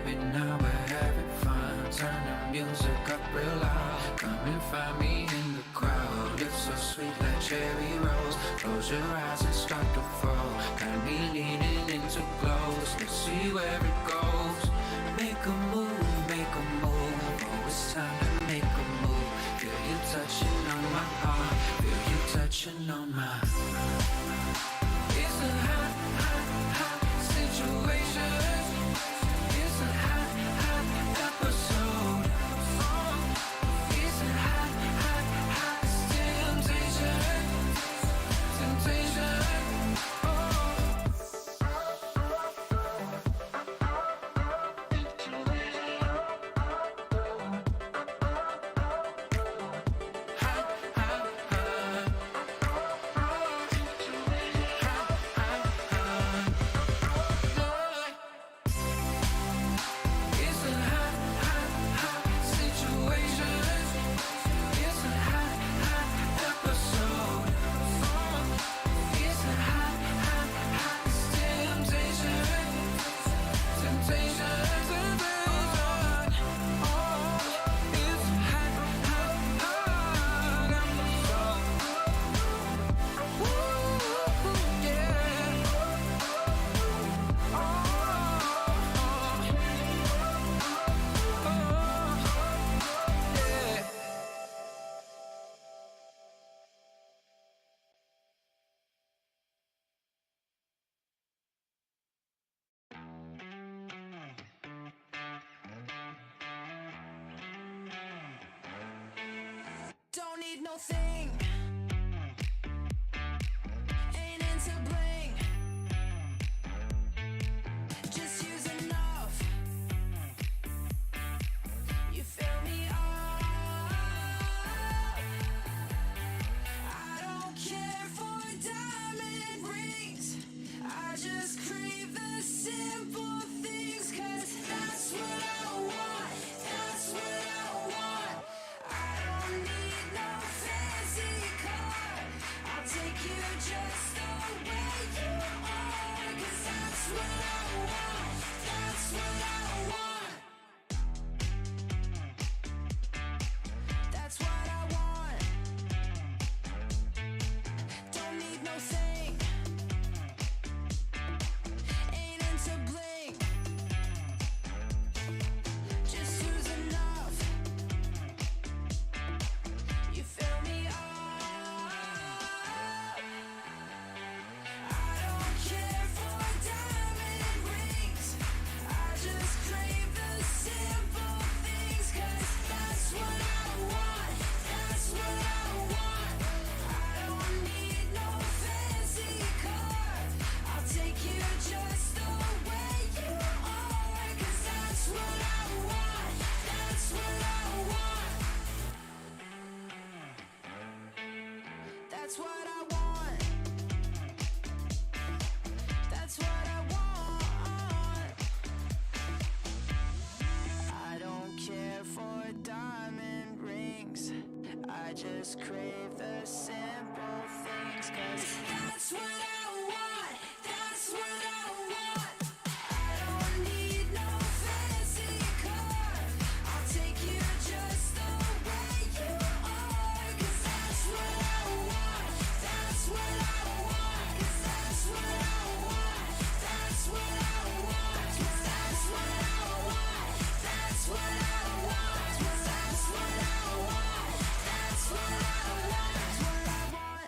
baby, now we're having fun. Turn the music up real loud. Come and find me in the crowd. Lips so sweet like cherry rose. Close your eyes and start to fall. Got me leaning in too close. Let's see where it goes. Make a move, make a move. Oh, it's time to make a move. Feel you touching on my heart. Feel you touching on mine. It's a hot, hot, hot situation. It's a hot, hot episode. It's a hot, hot, hot temptation. Temptation. Don't need no thing. Ain't into bling. Just use enough. You fill me up. I don't care for diamond rings. I just crave the simple things, 'cause that's what I want. That's what I want. I don't need no fancy car. I'll take you just the way you are, 'cause that's what I want. That's what I want. That's what I want. Don't need no thing. Ain't into bling. Just use enough. You fill me up. I don't care for diamond rings. I just crave the simple things, 'cause that's what I want. That's what I want. I don't need no fancy car. I'll take you just the way you are, 'cause that's what I want. That's what I want. That's what I want. That's what I want. I don't care for diamond rings. I just crave the simple things, 'cause that's what I want. That's what I want. I don't need no fancy car. I'll take you just the way you are, 'cause that's what I want. That's what I want. 'Cause that's what I want. That's what I want. 'Cause that's what I want. That's what I want. 'Cause that's what I want. That's what I want. That's what I want.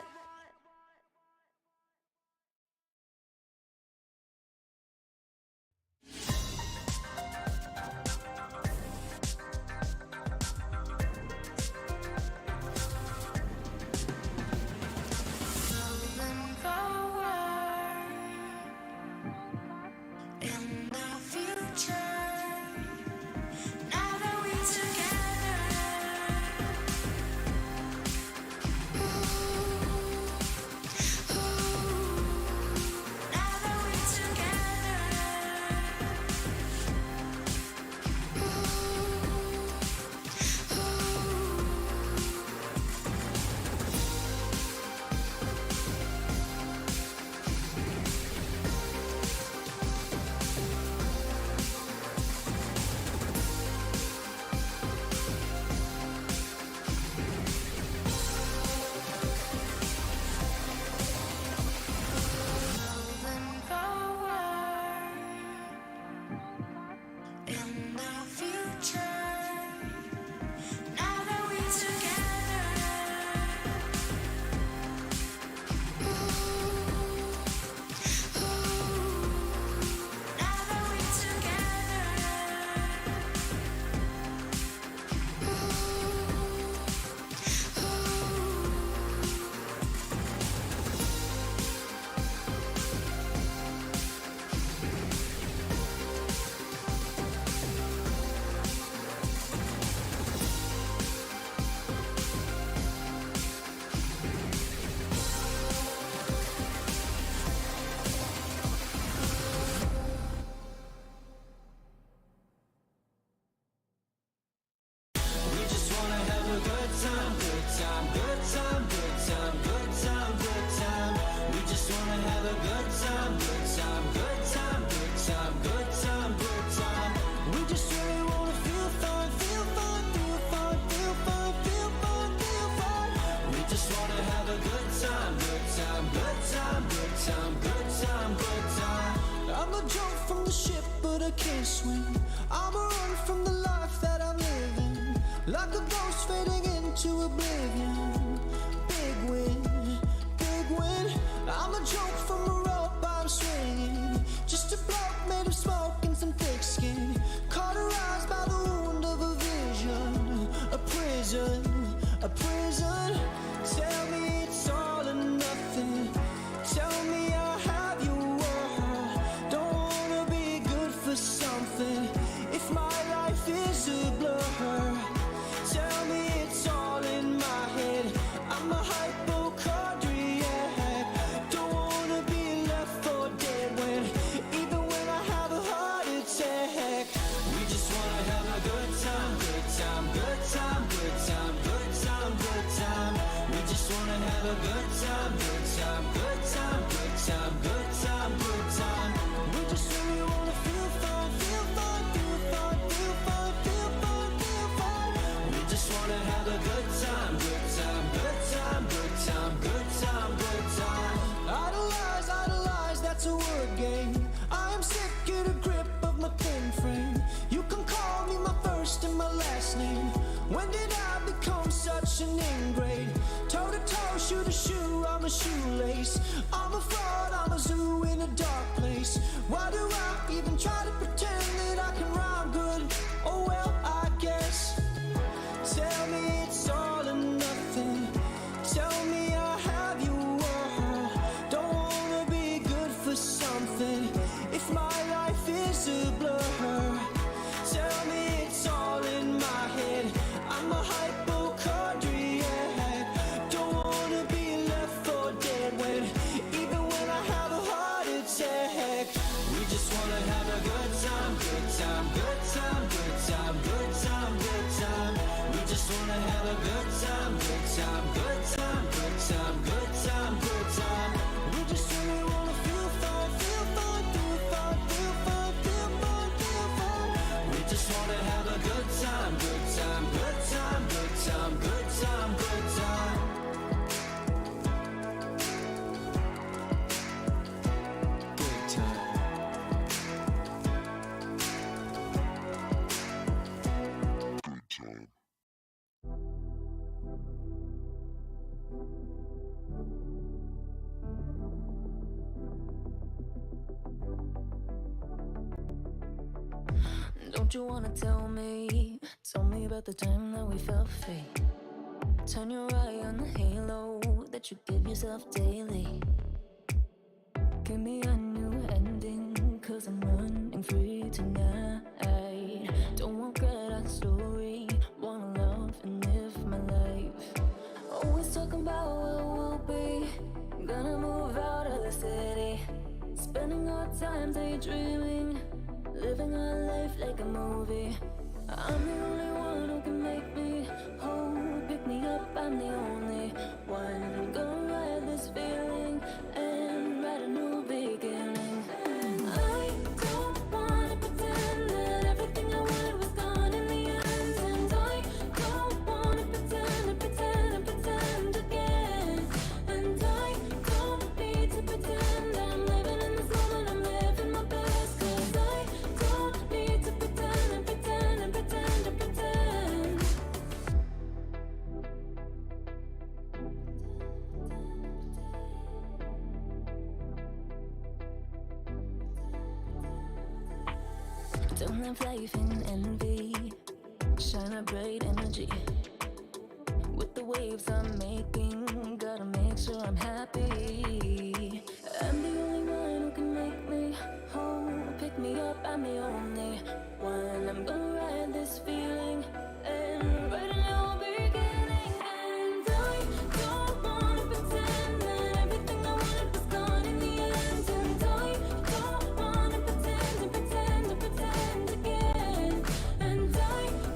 can't swing. I'ma run from the life that I'm living, like a ghost fading into oblivion. Big win, big win. I'm a joke from a rope I'm swinging, just a bloke made of smoke and some thick skin, cauterized by the wound of a vision. A prison, a prison. Tell me it's all or nothing. Tell me I'll have your world. Don't wanna be good for something if my life is a blur. Tell me it's all in my head. I'm a hypochondriac. Don't wanna be left for dead when, even when I have a heart attack. We just wanna have a good time, good time, good time, good time, good time, good time. We just wanna have a good time, good time, good time, good time, good time, good time. We just really wanna feel fine, feel fine, feel fine, feel fine, feel fine, feel fine. We just wanna have a good time, good time, good time, good time, good time, good time. Idolize, idolize, that's a word game. I am sick of the grip of my thin frame. You can call me my first and my last name. When did I become such an ingrate? Toe to toe, shoe to shoe, I'm a shoelace. I'm a fraud, I'm a zoo in a dark place. Why do I even try to pretend that I can rhyme good? Oh well, I guess. Tell me it's all or nothing. Tell me I'll have your world. Don't wanna be good for something if my life is a blur. Tell me it's all in my head. I'm a hypochondriac. Don't wanna be left for dead when, even when I have a heart attack. We just wanna have a good time, good time, good time, good time, good time, good time. We just wanna have a good time, good time, good time, good time, good time, good time. We just really wanna feel fine, feel fine, feel fine, feel fine, feel fine, feel fine. We just wanna have a good time, good time, good time, good time, good time, good time. Good time. Don't you wanna tell me about the time that we felt free? Turn your eye on the halo that you give yourself daily. Give me a new ending, cause I'm running free tonight. Don't want a story, wanna love and live my life. Always talking about what will be, gonna move out of the city. Spending our time daydreaming, living our life like a movie. I'm the only one who can make me whole. Pick me up, I'm the only one. Gonna ride this feeling and write a new beginning. I don't wanna pretend that everything I wanted was gone in the end. And I don't wanna pretend again. And I don't need to pretend I'm living in this moment, I'm living my best. Cause I don't need to pretend. Don't have life in envy, shine a bright energy. With the waves I'm making, gotta make sure I'm happy. I'm the only one who can make me whole. Pick me up, I'm the only one. I'm gonna ride this feeling and write a new beginning. And I don't wanna pretend that everything I wanted was gone in the end. And I don't wanna pretend again. And I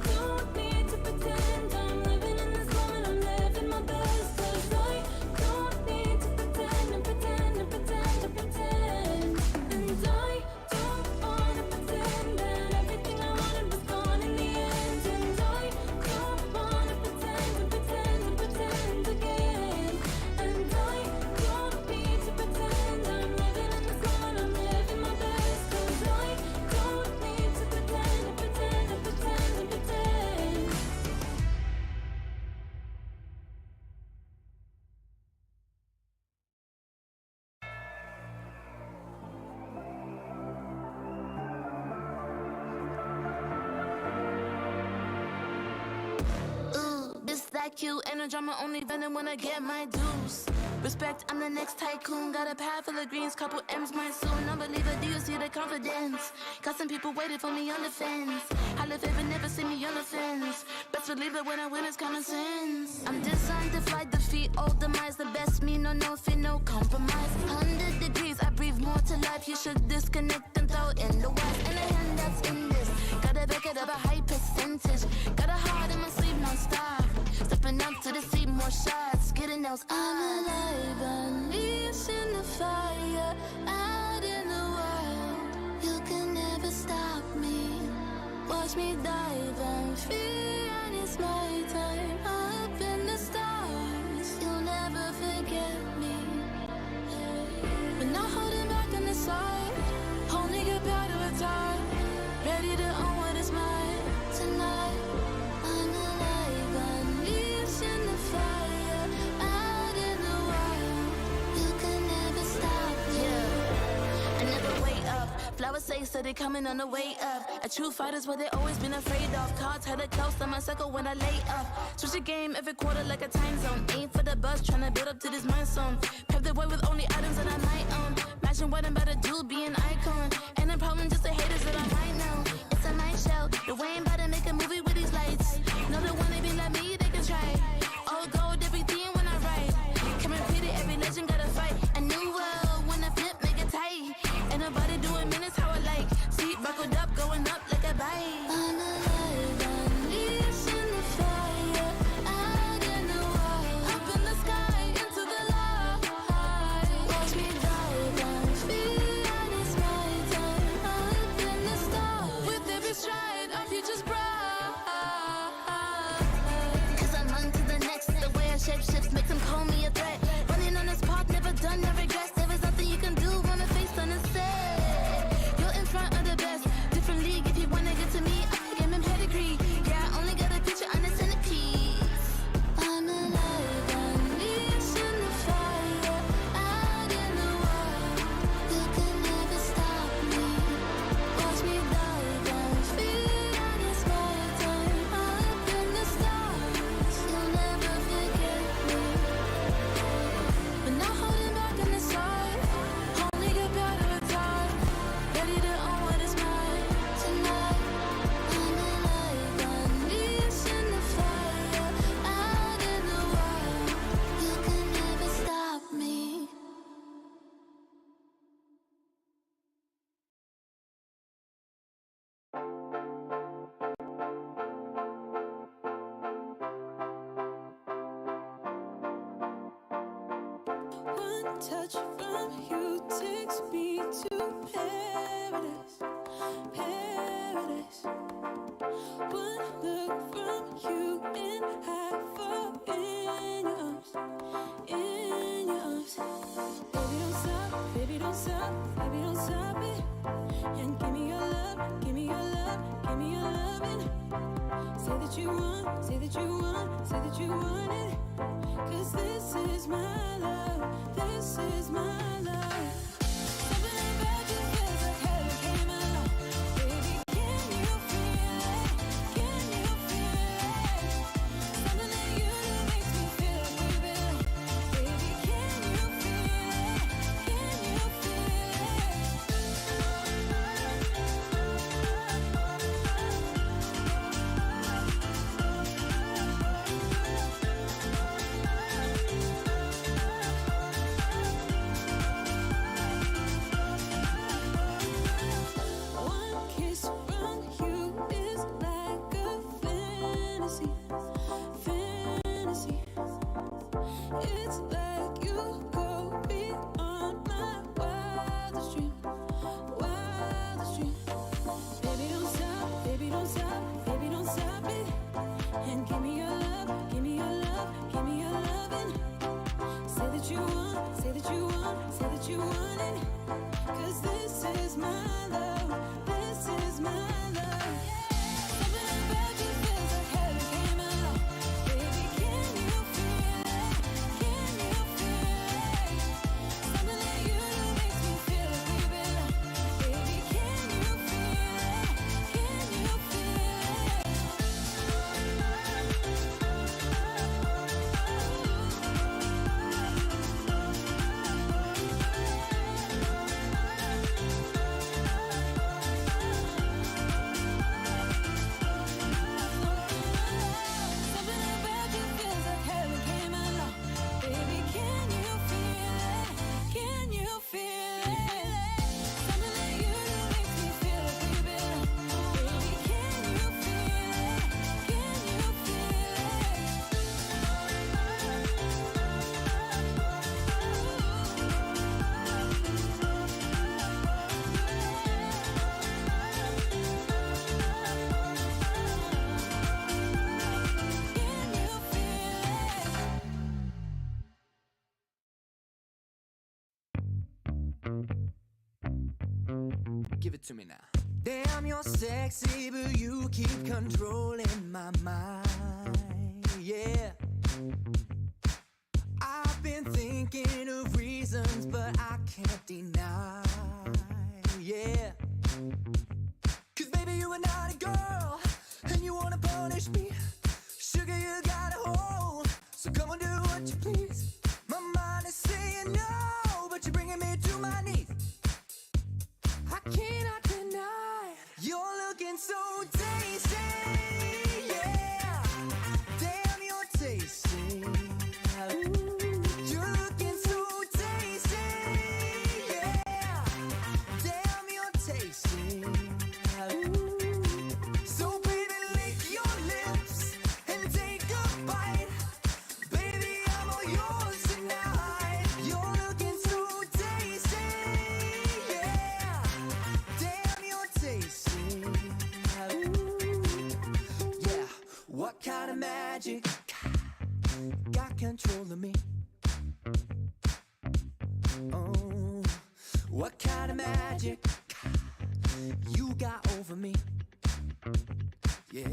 don't need to pretend I'm living in this moment, I'm living my best. Cause I don't need to pretend. And I don't wanna pretend like you. Ain't no drama, only venom when I get my dues. Respect, I'm the next tycoon. Got a pad full of greens, couple M's my soon. Unbeliever, do you see the confidence? Got some people waiting for me on the fence. I live here, never see me on the fence. Best believe it when I win, it's common sense. I'm designed to fly, defeat all demise. The best me, no fear, no compromise. 100 degrees, I breathe more to life. You should disconnect and throw in the wires. And a hand that's in this. Gotta back it up a high percentage. Got a heart in my sleeve, non-stop. Stepping up to the sea, more shots. Getting those. I'm alive, unleashed in the fire. Out in the wild. You can never stop me. Watch me dive and free, and it's my time. Up in the stars, you'll never forget me. We're not holding back on the side. Only get better with time. Ready to own what is mine tonight. I'm alive, unleashed in the fire. Out in the wild, you can never stop me. Yeah, I never wait up. Flowers say so they coming on the way up. A true fighter's what they always been afraid of. Cards had it close on my circle when I lay up. Switch the game every quarter like a time zone. Aim for the bus, tryna build up to this mind zone. Pave the way with only items that I might own. Imagine what I'm about to do, be an icon. Ain't a problem, just the haters that I might know. It's a night show, the way I'm about to make a movie with these lights. Know the one they be like me, they can try. All gold, everything when I write. Can repeat it, every legend gotta fight. A new world, when I flip, make it tight. Ain't nobody doing minutes how I like. Seat buckled up, going up like a bike. I'm alive, unleashed in the fire. Out in the wild, up in the sky, into the light. Watch me dive and free, and it's my time. Up in the stars, with every stride, our future's bright. Cause I'm on to the next. The way I shape shifts makes them call me a threat. Running on this path, never done, no regrets. There is nothing you can do when my face on the set. You're in front of the best. Different league if you wanna get to me. I game and pedigree. Yeah, I only got a picture on the centerpiece. I'm alive, unleashed in the fire. Out in the wild, you can never stop me. Watch me dive and free, and it's my time. Up in the stars, you'll never forget me. We're not holding back on the side. Only get better with time. Ready to own what is mine tonight. I'm alive, unleashed in the fire. Out in the wild, you can never stop me. One touch from you takes me to paradise, paradise. One look from you and I fall in your arms, in your arms. Baby, don't stop, baby, don't stop, baby, don't stop it. And give me your love, give me your love, give me your loving. Say that you want, say that you want, say that you want it. Cause this is my love, this is my love. Something about you feels like heaven came along. Baby, can you feel it? Can you feel it? Something that you do makes me feel like we belong. Baby, can you feel it? Can you feel it? Give it to me now. Damn, you're sexy, but you keep controlling my mind. Yeah. I've been thinking of reasons, but I can't deny. Yeah. 'Cause baby, you are not a girl, and you wanna punish me. Sugar, you got a hold, so come on, do what you please. My mind is saying no, but you're bringing me to my knees. I cannot deny you're looking so tasty. Yeah, damn, you're tasty. Ooh, you're looking so tasty. Yeah, damn, you're tasty. Ooh, so baby, lick your lips and take a bite. Baby, I'm all yours tonight. You're looking so tasty. Yeah, damn, you're tasty. Ooh, yeah, what kind of magic got control of me? Oh, what kind of magic you got over me? Yeah,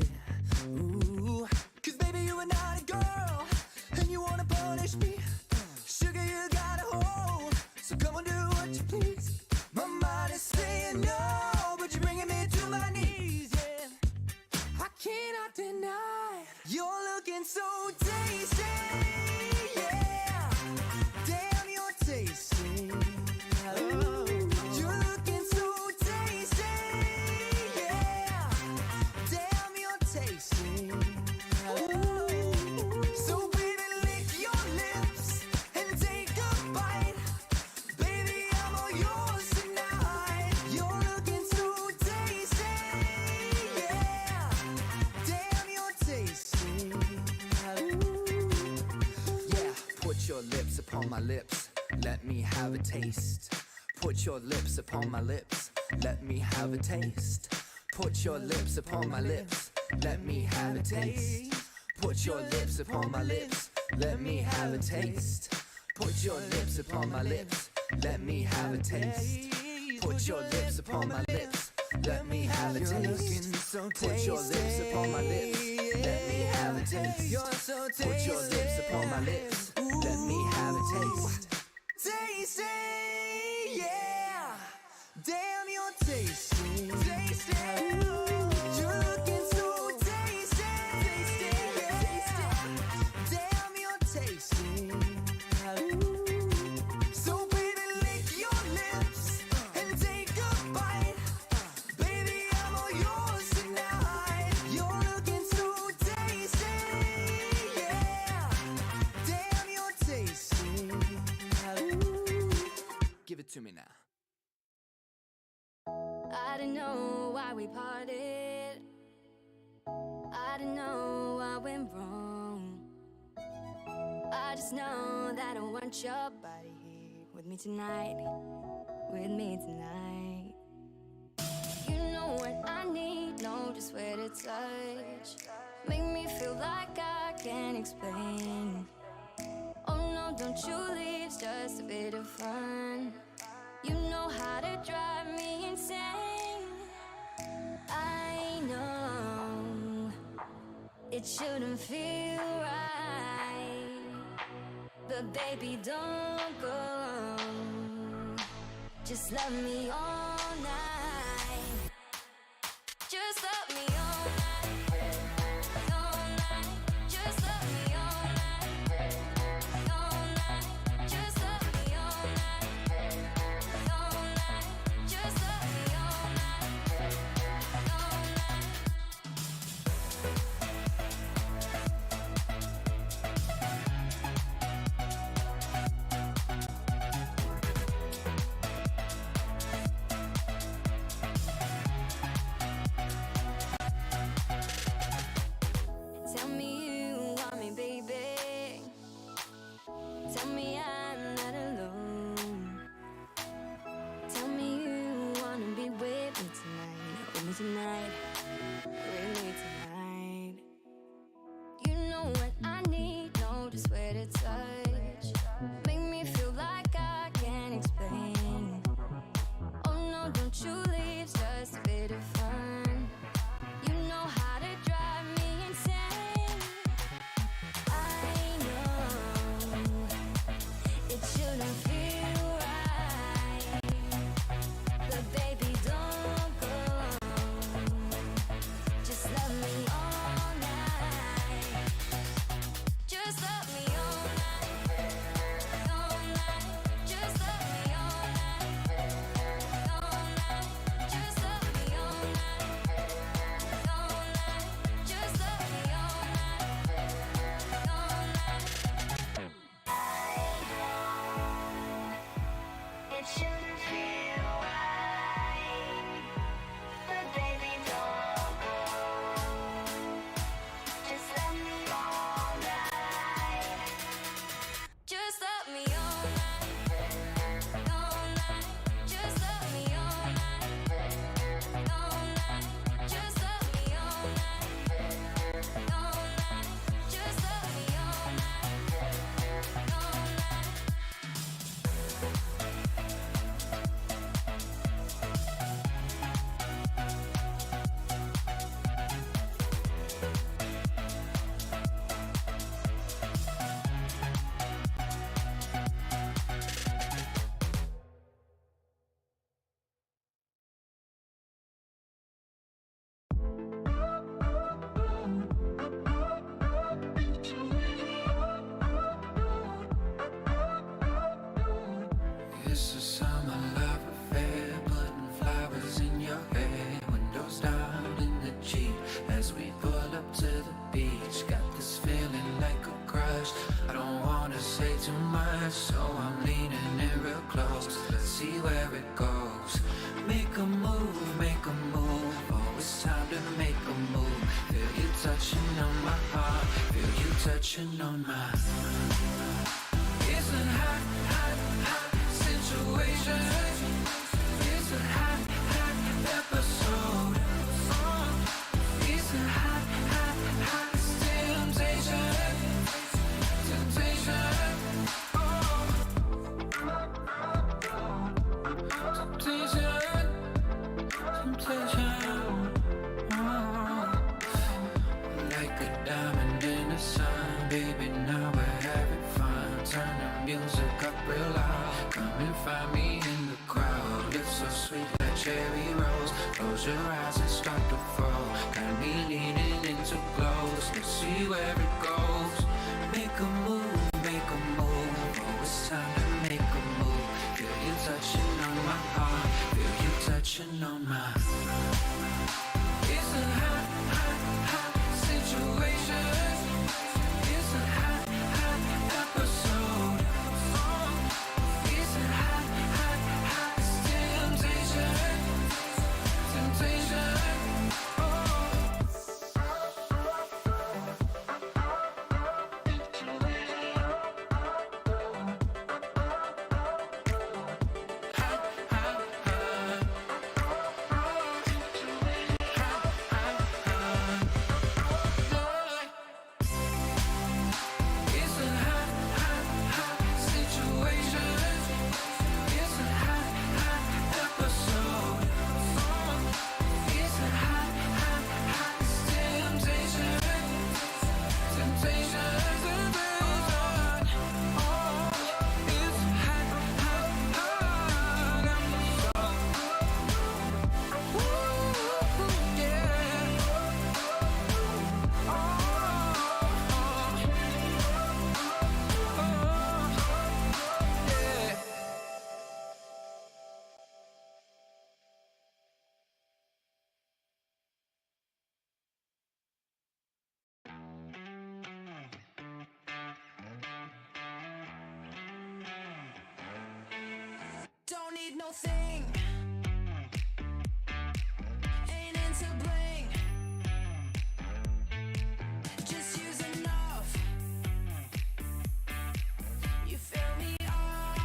ooh, 'cause baby, you are not a girl, and you wanna punish me. Sugar, you got a hold, so come on, do what you please. My mind is saying no, but you're bringing me to my knees. Yeah, I cannot deny you're looking so tasty. Yeah, damn, you're tasty. Oh, you're looking so tasty. Yeah, damn, you're tasty. Oh, so baby, lick your lips and take a bite. Baby, I'm all yours tonight. You're looking so tasty. Yeah, damn, you're tasty. Ooh, yeah, put your lips upon my lips. Let me have a taste. Put your lips upon my lips. Let me have a taste. Put your lips upon my lips. Let me have a taste. Put your lips upon my lips. Let me have a taste. Put your lips upon my lips. Let me have a taste. Put your lips upon my lips. Let me have a taste. Put your lips upon my lips. Let me have a taste. Put your lips upon my lips. Let me have a taste. Tasty, yeah. Damn, you're tasty. Tasty. You're looking so tasty. Tasty, yeah. Damn, you're tasty. Ooh. So baby, lick your lips and take a bite. Baby, I'm all yours tonight. You're looking so tasty. Yeah, damn, you're tasty. Ooh. Give it to me now. I didn't know why we parted. I didn't know what went wrong. I just know that I want your body here with me tonight. With me tonight. You know what I need, know just where to touch. Make me feel like I can't explain. Oh no, don't you leave, it's just a bit of fun. You know how to drive me insane. I know it shouldn't feel right, but baby, don't go. Just love me all night. Just love me all night. All night. Just love me all night. All night. Just love me all night. All night. Just love me all night. All night. touching on my. It's a hot, hot, hot situation. It's a hot, hot episode. It's a hot, hot, hot temptation. Temptation. Temptation. Temptation. Like a diamond in the sun, baby, now we're having fun. Turn the music up real loud. Come and find me in the crowd. Lips so sweet like cherry rose. Close your eyes and start to fall. Got me leaning in too close. Let's see where it goes. Make a move, make a move. Oh, it's time to make a move. Feel you touching on my heart. Feel you touching on my. It's a hot, hot, hot situation. It's a hot, hot episode. It's a hot, hot, hot temptation. Temptation. It's a hot, hot, hot situation. It's a hot, hot episode. It's a hot, hot, hot temptation. Temptation. Oh, it's hot, hot, hot episode. Ooh, yeah. Don't need no thing. Ain't into bling. Just use enough. You fill me up.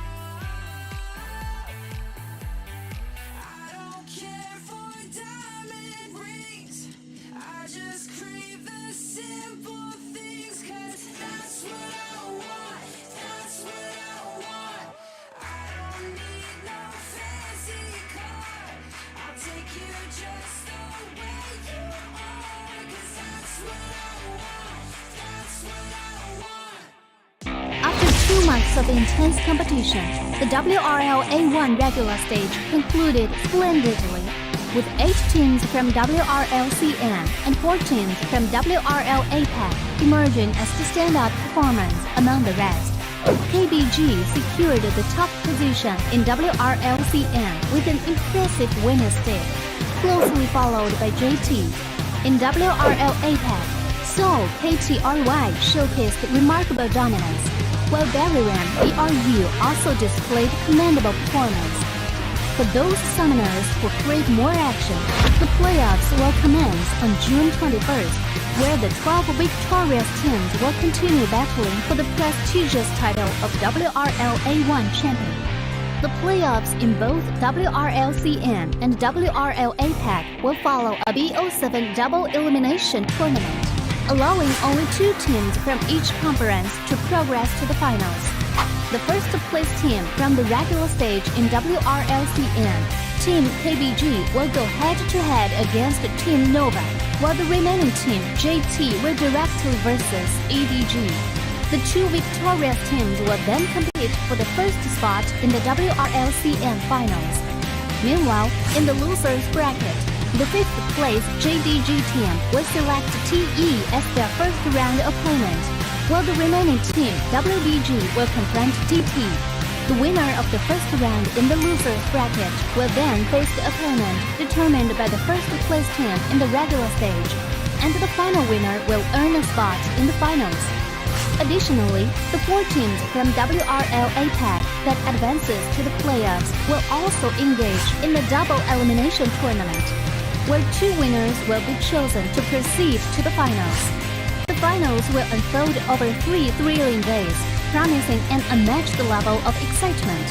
I don't care for diamond rings. I just crave the simple things. 'Cause that's what I want. That's what I want. I don't need no fancy car. I'll take you just the way you are. 'Cause that's what I want. That's what I want. After 2 months of intense competition, the WRL A1 regular stage concluded splendidly, with 8 teams from WRLCN and 4 teams from WRL APAC emerging as the standout performance among the rest. KBG secured the top position in WRLCN with an impressive winner's stake, closely followed by JT. In WRL APAC, Seoul KTRY showcased remarkable dominance, while Bariram BRU also displayed commendable performance. For those summoners who crave more action, the playoffs will commence on June 21st, where the 12 victorious teams will continue battling for the prestigious title of WRL A1 champion. The playoffs in both WRLCN and WRL APAC will follow a BO7 double elimination tournament, allowing only 2 teams from each conference to progress to the finals. The first place team from the regular stage in WRLCN, Team KBG, will go head-to-head against Team Nova, while the remaining team, JT, will directly versus EDG. The 2 victorious teams will then compete for the first spot in the WRLCN finals. Meanwhile, in the losers bracket, the 5th place JDG team will select TE as their first round opponent, while the remaining team, WDG, will confront DT. The winner of the first round in the losers bracket will then face the opponent determined by the first place team in the regular stage, and the final winner will earn a spot in the finals. Additionally, the 4 teams from WRL APAC that advances to the playoffs will also engage in the double elimination tournament, where 2 winners will be chosen to proceed to the finals. The finals will unfold over 3 thrilling days, promising an unmatched level of excitement.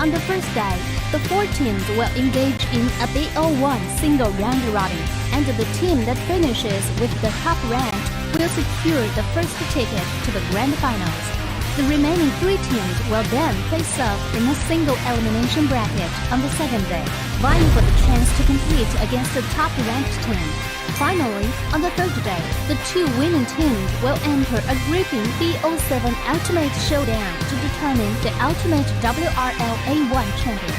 On the first day, the 4 teams will engage in a BO1 single round robin, and the team that finishes with the top rank will secure the first ticket to the grand finals. The remaining 3 teams will then face off in a single elimination bracket on the second day, vying for the chance to compete against the top-ranked team. Finally, on the third day, the 2 winning teams will enter a gripping BO7 Ultimate Showdown to determine the ultimate WRL A1 champion.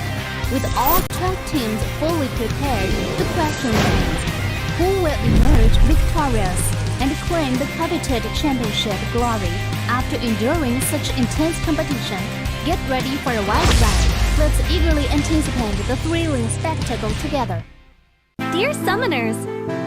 With all 12 teams fully prepared, the question remains, who will emerge victorious and claim the coveted championship glory after enduring such intense competition? Get ready for a wild ride. Let's eagerly anticipate the thrilling spectacle together. Dear Summoners,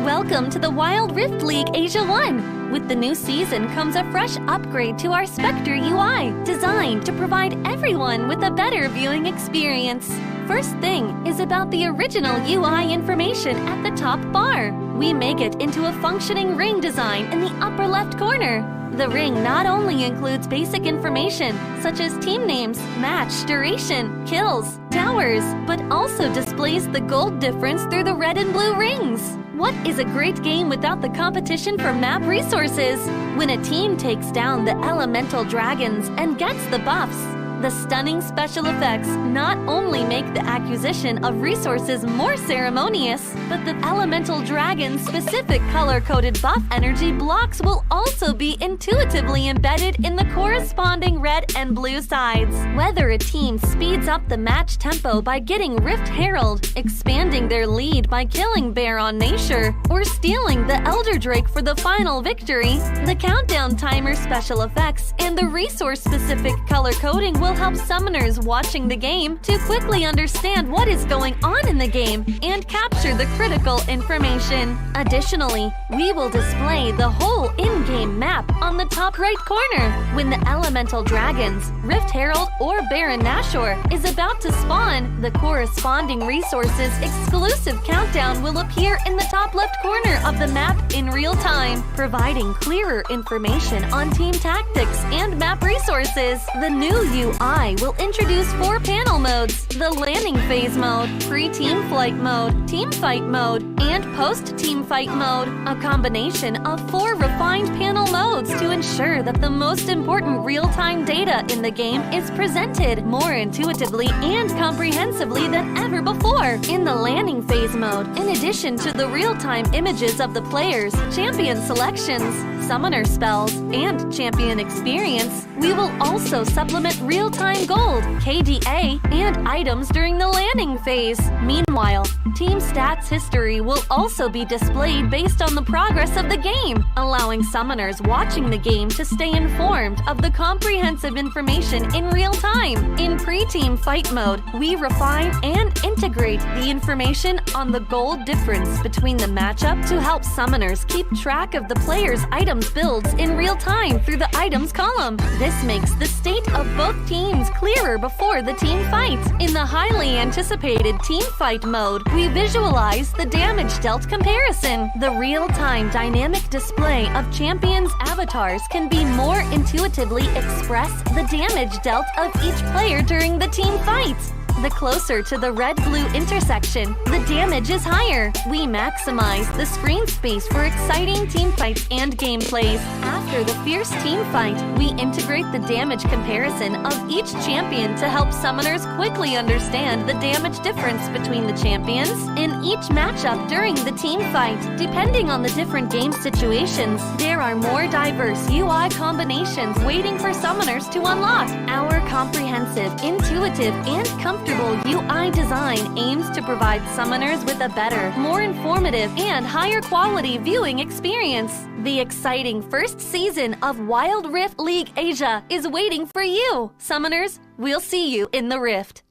welcome to the Wild Rift League Asia 1! With the new season comes a fresh upgrade to our Spectre UI, designed to provide everyone with a better viewing experience. First thing is about the original UI information at the top bar. We make it into a functioning ring design in the upper left corner. The ring not only includes basic information such as team names, match duration, kills, towers, but also displays the gold difference through the red and blue rings. What is a great game without the competition for map resources? When a team takes down the elemental dragons and gets the buffs, the stunning special effects not only make the acquisition of resources more ceremonious, but the elemental dragon's specific color-coded buff energy blocks will also be intuitively embedded in the corresponding red and blue sides. Whether a team speeds up the match tempo by getting Rift Herald, expanding their lead by killing Baron Nashor, or stealing the Elder Drake for the final victory, the countdown timer special effects and the resource-specific color coding will help summoners watching the game to quickly understand what is going on in the game and capture the critical information. Additionally, we will display the whole in-game map on the top right corner. When the elemental dragons, Rift Herald, or Baron Nashor is about to spawn, the corresponding resources exclusive countdown will appear in the top left corner of the map in real time, providing clearer information on team tactics and map resources. The new UI will introduce 4 panel modes: the landing phase mode, pre-team flight mode, team fight mode, and post-team fight mode, a combination of 4 refined panel modes to ensure that the most important real-time data in the game is presented more intuitively and comprehensively than ever before. In the landing phase mode, in addition to the real-time images of the players, champion selections, summoner spells, and champion experience, we will also supplement real-time gold, KDA, and items during the landing phase. Meanwhile, team stats history will also be displayed based on the progress of the game, allowing summoners watching the game to stay informed of the comprehensive information in real time. In pre-team fight mode, we refine and integrate the information on the gold difference between the matchup to help summoners keep track of the player's items builds in real time through the items column. This makes the state of both teams clearer before the team fight. In the highly anticipated team fight mode, we visualize the damage dealt comparison. The real-time dynamic display of champions' avatars can be more intuitively express the damage dealt of each player during the team fight. The closer to the red-blue intersection, the damage is higher. We maximize the screen space for exciting team fights and gameplays. After the fierce team fight, we integrate the damage comparison of each champion to help summoners quickly understand the damage difference between the champions in each matchup during the team fight. Depending on the different game situations, there are more diverse UI combinations waiting for summoners to unlock. Our comprehensive, intuitive, and comfortable UI design aims to provide summoners with a better, more informative, and higher quality viewing experience. The exciting first season of Wild Rift League Asia is waiting for you. Summoners, we'll see you in the Rift.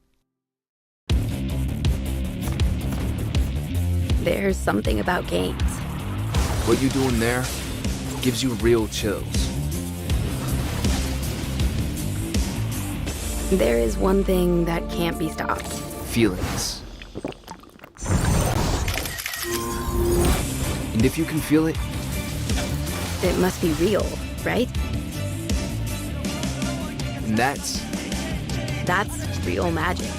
There's something about games. What you're doing there gives you real chills. There is one thing that can't be stopped. Feelings. And if you can feel it, it must be real, right? And that's real magic.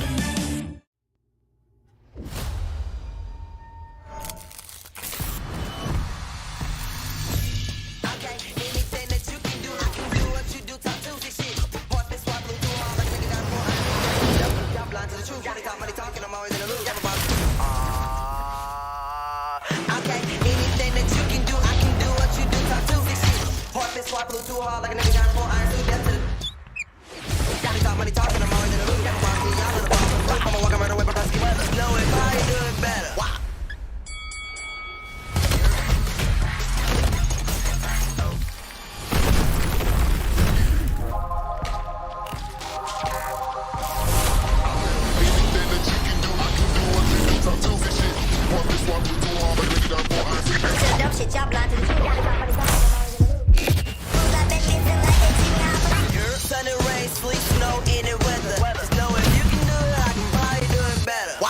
Sun and rain, sleet, snow, any weather. Just know if you can do it, I can probably do it better.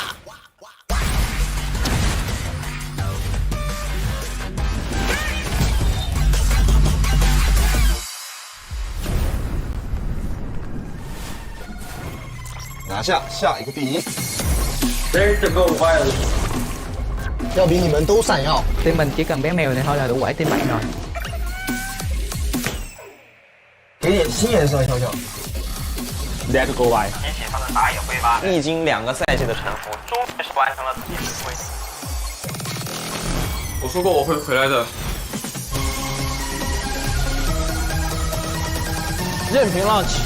拿下下一个第一， There's the gold file. 要比你们都闪耀。 Team mình chỉ cần bé mèo này thôi là đủ quẩy team bạn rồi. 给点新颜色瞧瞧。 There's the gold file. 提起他的打野挥发，历经2个赛季的沉浮，终于是完成了自己的归。我说过我会回来的。任凭浪起。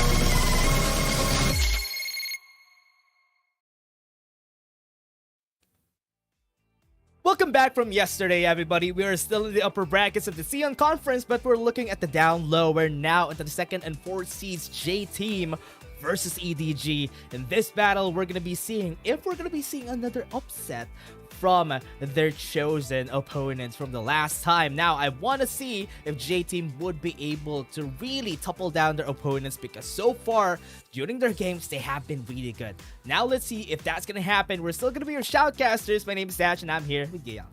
Welcome back from yesterday, everybody. We are still in the upper brackets of the Sion Conference, but we're looking at the down low. We're now into the 2nd and 4th seeds J-Team versus EDG. In this battle, we're going to be seeing if we're going to be seeing another upset from their chosen opponents from the last time. Now, I want to see if J-Team would be able to really topple down their opponents because so far, during their games, they have been really good. Now, let's see if that's going to happen. We're still going to be your shoutcasters. My name is Dash, and I'm here with Gayang.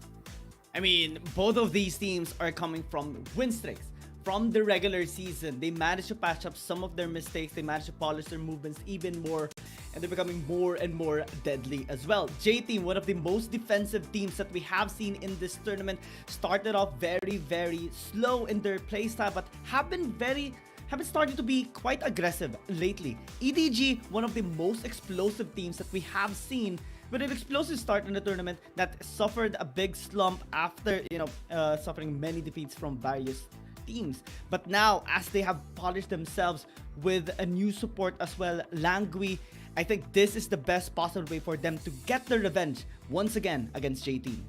I mean, both of these teams are coming from win streaks. From the regular season, they managed to patch up some of their mistakes. They managed to polish their movements even more, and they're becoming more and more deadly as well. J-Team, one of the most defensive teams that we have seen in this tournament, started off very, very slow in their playstyle, but have been starting to be quite aggressive lately. EDG, one of the most explosive teams that we have seen, with an explosive start in the tournament that suffered a big slump after, suffering many defeats from various teams. But now, as they have polished themselves with a new support as well, Langui, I think this is the best possible way for them to get their revenge once again against J-Team.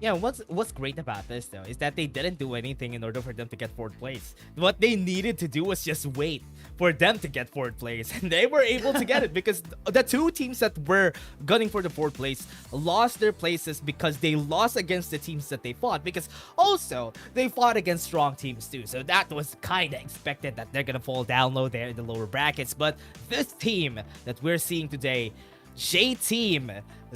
Yeah, what's great about this though is that they didn't do anything in order for them to get 4th place. What they needed to do was just wait for them to get 4th place, and they were able to get it because the two teams that were gunning for the 4th place lost their places because they lost against the teams that they fought, because also they fought against strong teams too. So that was kind of expected that they're gonna fall down low there in the lower brackets. But this team that we're seeing today, J-Team,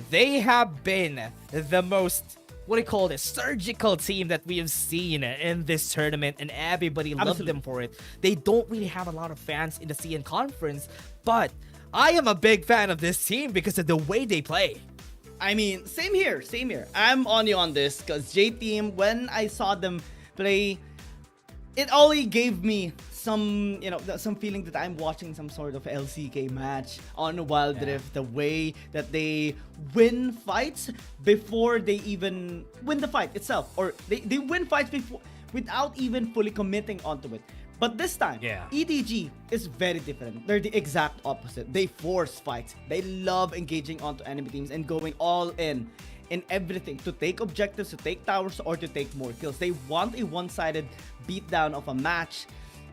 they have been the most, what do you call this, surgical team that we have seen in this tournament, and everybody loved them for it. They don't really have a lot of fans in the CN Conference, but I am a big fan of this team because of the way they play. I mean, same here. I'm on you on this because J-Team, when I saw them play, it only gave me some, some feeling that I'm watching some sort of LCK match on Wild Rift. The way that they win fights before they even win the fight itself, or they win fights before without even fully committing onto it. But this time, EDG is very different. They're the exact opposite. They force fights. They love engaging onto enemy teams and going all in everything to take objectives, to take towers, or to take more kills. They want a one-sided beatdown of a match.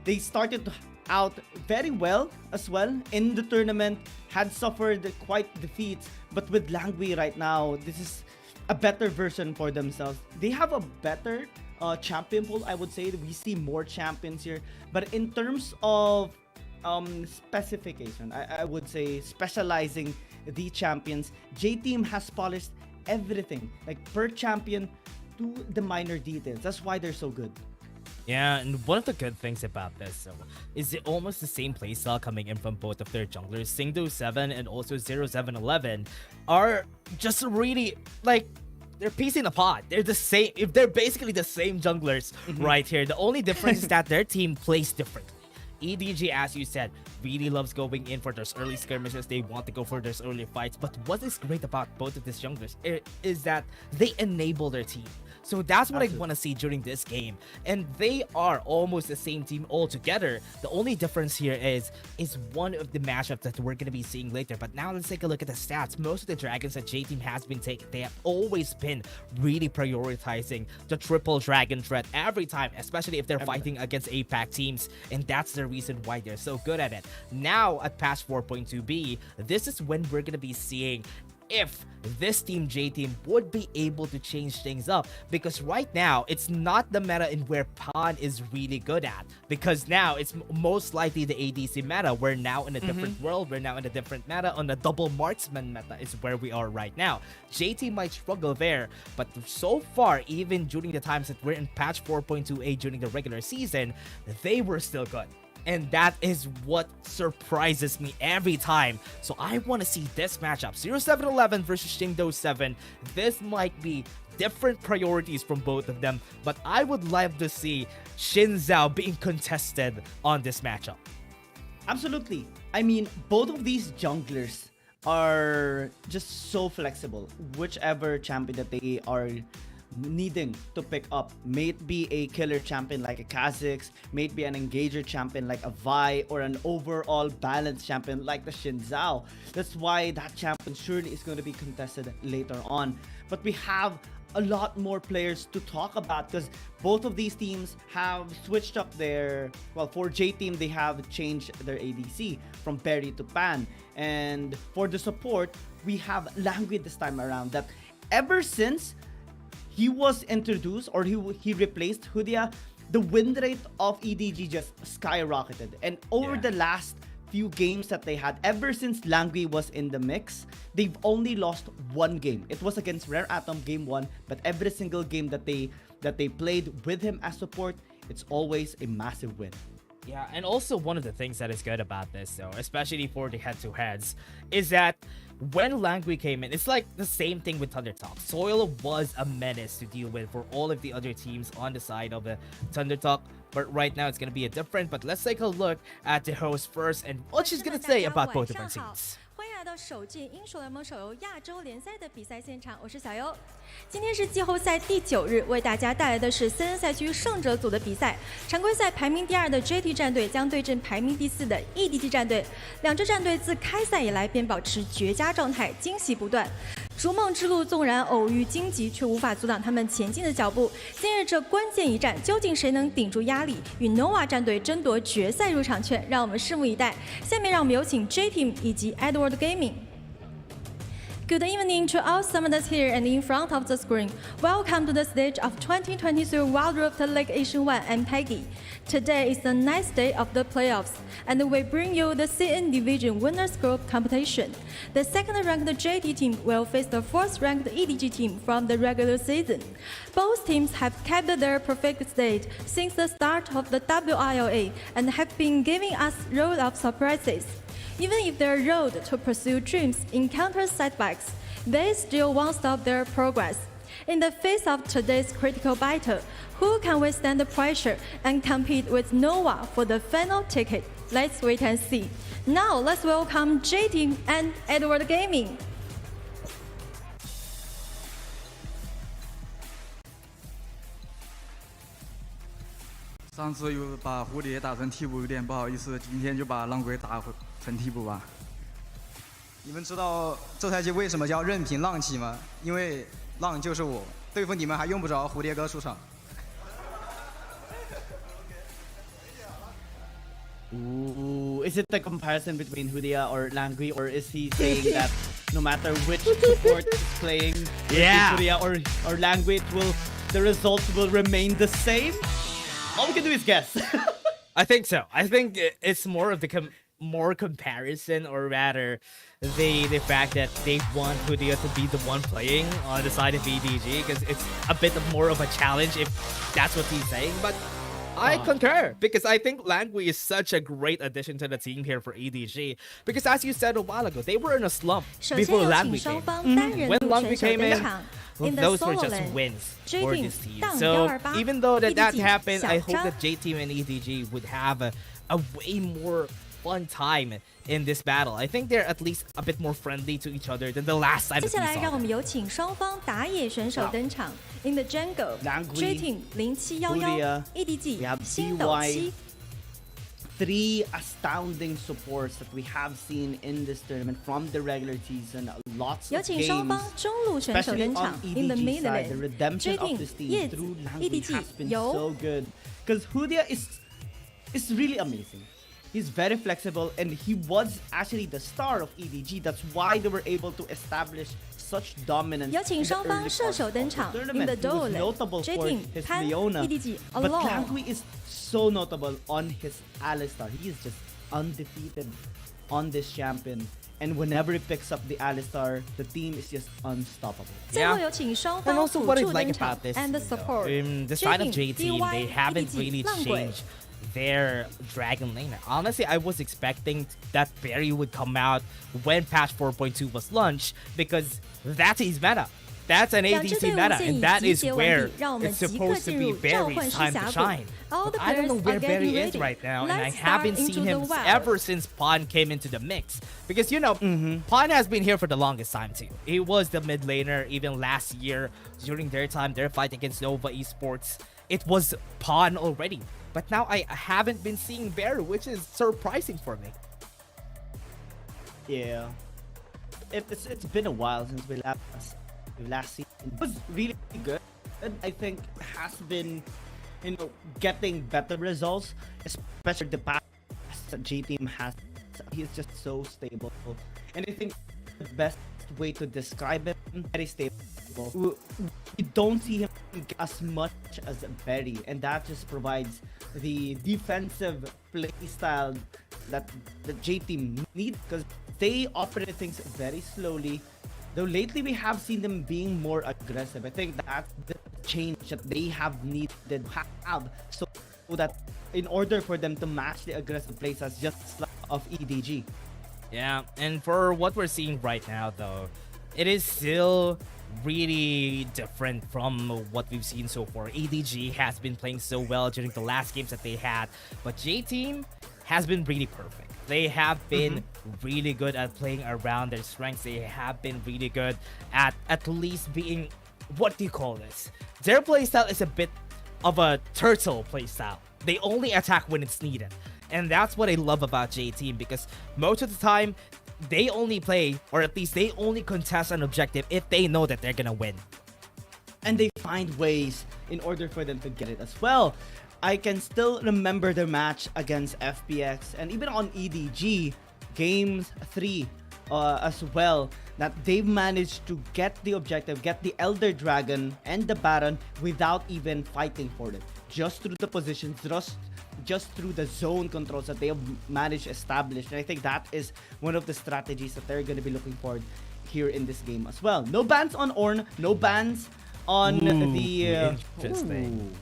They started out very well as well in the tournament, had suffered quite defeats, but with Langui right now, this is a better version for themselves. They have a better champion pool, I would say. We see more champions here, but in terms of specification, I would say specializing the champions, J-Team has polished everything, like per champion to the minor details. That's why they're so good. Yeah, and one of the good things about this is it almost the same playstyle coming in from both of their junglers. Singdo7 and also 0711 are just really like they're piecing the pod. They're the same. If they're basically the same junglers right here. The only difference is that their team plays differently. EDG, as you said, really loves going in for those early skirmishes. They want to go for those early fights. But what is great about both of these junglers is that they enable their team. So that's what I want to see during this game. And they are almost the same team altogether. The only difference here is one of the matchups that we're going to be seeing later. But now let's take a look at the stats. Most of the dragons that J-Team has been taking, they have always been really prioritizing the triple dragon threat every time, especially if they're fighting against APAC teams. And that's the reason why they're so good at it. Now at patch 4.2b, this is when we're going to be seeing if this team J-Team would be able to change things up, because right now it's not the meta in where Pan is really good at, because now it's most likely the ADC meta. We're now in a different world. We're now in a different meta. On the double marksman meta is where we are right now. J-Team might struggle there, but so far, even during the times that we're in patch 4.2a during the regular season, they were still good. And that is what surprises me every time. So I want to see this matchup. 0711 versus Singdo7. This might be different priorities from both of them, but I would love to see Xin Zhao being contested on this matchup. Absolutely. I mean, both of these junglers are just so flexible. Whichever champion that they are needing to pick up, may it be a killer champion like a Kha'Zix, may it be an engager champion like a Vi, or an overall balanced champion like the Xin Zhao. That's why that champion surely is going to be contested later on. But we have a lot more players to talk about, because both of these teams have switched up their, well, for J-Team they have changed their ADC from Berry to Pan, and for the support we have Languid this time around, that ever since he was introduced, or he replaced Hudia, the win rate of EDG just skyrocketed. And over the last few games that they had, ever since Langui was in the mix, they've only lost one game. It was against Rare Atom game 1, but every single game that they played with him as support, it's always a massive win. Yeah, and also one of the things that is good about this, though, especially for the head-to-heads, is that when Langui came in, it's like the same thing with Thundertalk. Soil was a menace to deal with for all of the other teams on the side of the Thundertalk, but right now it's going to be a different. But let's take a look at the host first and what she's going to say about both of our teams. 欢迎来到首届英雄联盟手游亚洲联赛的比赛现场，我是小优。今天是季后赛第9日，为大家带来的是CN赛区胜者组的比赛。常规赛排名第2的 JT 战队将对阵排名第4的 EDG 战队。两支战队自开赛以来便保持绝佳状态，惊喜不断。逐梦之路纵然偶遇荆棘，却无法阻挡他们前进的脚步。今日这关键一战，究竟谁能顶住压力，与 Nova 战队争夺决赛入场券？让我们拭目以待。下面让我们有请 J Team 以及 Edward Gaming。Good evening to all summoners here and in front of the screen. Welcome to the stage of 2023 Wild Rift League Asian 1 and Peggy. Today is the ninth day of the playoffs, and we bring you the CN Division Winners Group competition. The second-ranked JT team will face the fourth-ranked EDG team from the regular season. Both teams have kept their perfect state since the start of the WRL and have been giving us loads of surprises. Even if their road to pursue dreams encounters setbacks, they still won't stop their progress. In the face of today's critical battle, who can withstand the pressure and compete with Nova for the final ticket? Let's wait and see. Now let's welcome J Team and Edward Gaming. 上次又把蝴蝶打成替补，有点不好意思，今天就把浪鬼打成替补吧。你们知道这赛季为什么叫任凭浪起吗？因为浪就是我，对付你们还用不着蝴蝶哥出场。Ooh, is it the comparison between Hudia or Langui, or is he saying that no matter which support is playing, Hudia or Langui, the results will remain the same? All we can do is guess. I think so. I think it's more of the more comparison, or rather the fact that they want Hudia to be the one playing on the side of EDG, because it's a bit more of a challenge if that's what he's saying. But I concur, because I think Langui is such a great addition to the team here for EDG. Because as you said a while ago, they were in a slump 首 before 先有 Langui 请双 came. 方单人 When 路 Langui 选手 came 登 in, 场。In the those were solo just lane, wins J for Team this team. 荡 So 128 even though that EDG happened, I 小 hope 张 that J Team and EDG would have a way more fun time in this battle. I think they're at least a bit more friendly to each other than the last time 接 that 下 we 来 saw 让我 them. 们有请双方打野选手登场。In the jungle, Langui, J Team 0711 Hulia, EDG we have 星斗 BY 七。 Three astounding supports that we have seen in this tournament from the regular season. Lots 有 of 请双 games, 方中路选手 especially 登 on 场。In the EDG mid side. The lane, redemption J of Team this team 叶子 through Langui EDG has been 由 so good. Because Hudia is really amazing. He's very flexible, and he was actually the star of EDG. That's why they were able to establish such dominance 有 in 请 the 双方 early 射 part 手 of 登 the 场。In tournament. the He duo was lane, notable J for Team his 潘 Leona, EDG but alone. Langui is so notable on his Alistar. He is just undefeated on this champion. And whenever he picks up the Alistar, the team is just unstoppable. 最后有请双 And 方 also 辅 what I 助 like 登场 about this and the team, though, support. the side of J Team, DY, they haven't EDG really 浪鬼 changed their Dragon laner. Honestly, I was expecting that Barry would come out when patch 4.2 was launched, because that's his meta. That's an 两支 ADC 队伍 meta, 现已 and that 集 is 结完 where 毕，让我们 it's 即刻 supposed to 进 be 入召 Barry's 唤师 time 峡 to 谷。 shine. All the But I don't know players where are Barry getting is ready. right now, and I Let's start haven't into seen the him wild. ever since Pawn came into the mix. Because, you know, Pawn has been here for the longest time too. He was the mid laner even last year during their time, their fight against Nova Esports. It was Pawn already. But now I haven't been seeing Barry, which is surprising for me. Yeah. It's been a while since we last seen. It was really good. I think has been, getting better results, especially the past J Team has. He's just so stable, and I think the best way to describe him, very stable. You don't see him as much as Berry, and that just provides the defensive play style that the J Team need, because they operate things very slowly. Though lately we have seen them being more aggressive. I think that's the change that they have needed to have, so that in order for them to match the aggressive playstyles just of EDG. Yeah, and for what we're seeing right now, though, it is still really different from what we've seen so far. EDG has been playing so well during the last games that they had, but J Team has been really perfect. They have been really good at playing around their strengths. They have been really good at least being, what do you call this? Their playstyle is a bit of a turtle playstyle. They only attack when it's needed. And that's what I love about J Team, because most of the time, they only play, or at least they only contest an objective if they know that they're gonna win. And they find ways in order for them to get it as well. I can still remember their match against FPX and even on EDG, Games 3 as well, that they've managed to get the objective, get the Elder Dragon and the Baron without even fighting for it. Just through the positions, just through the zone controls that they have managed to establish. And I think that is one of the strategies that they're going to be looking for here in this game as well. No bans on Ornn, no bans on the... Interesting.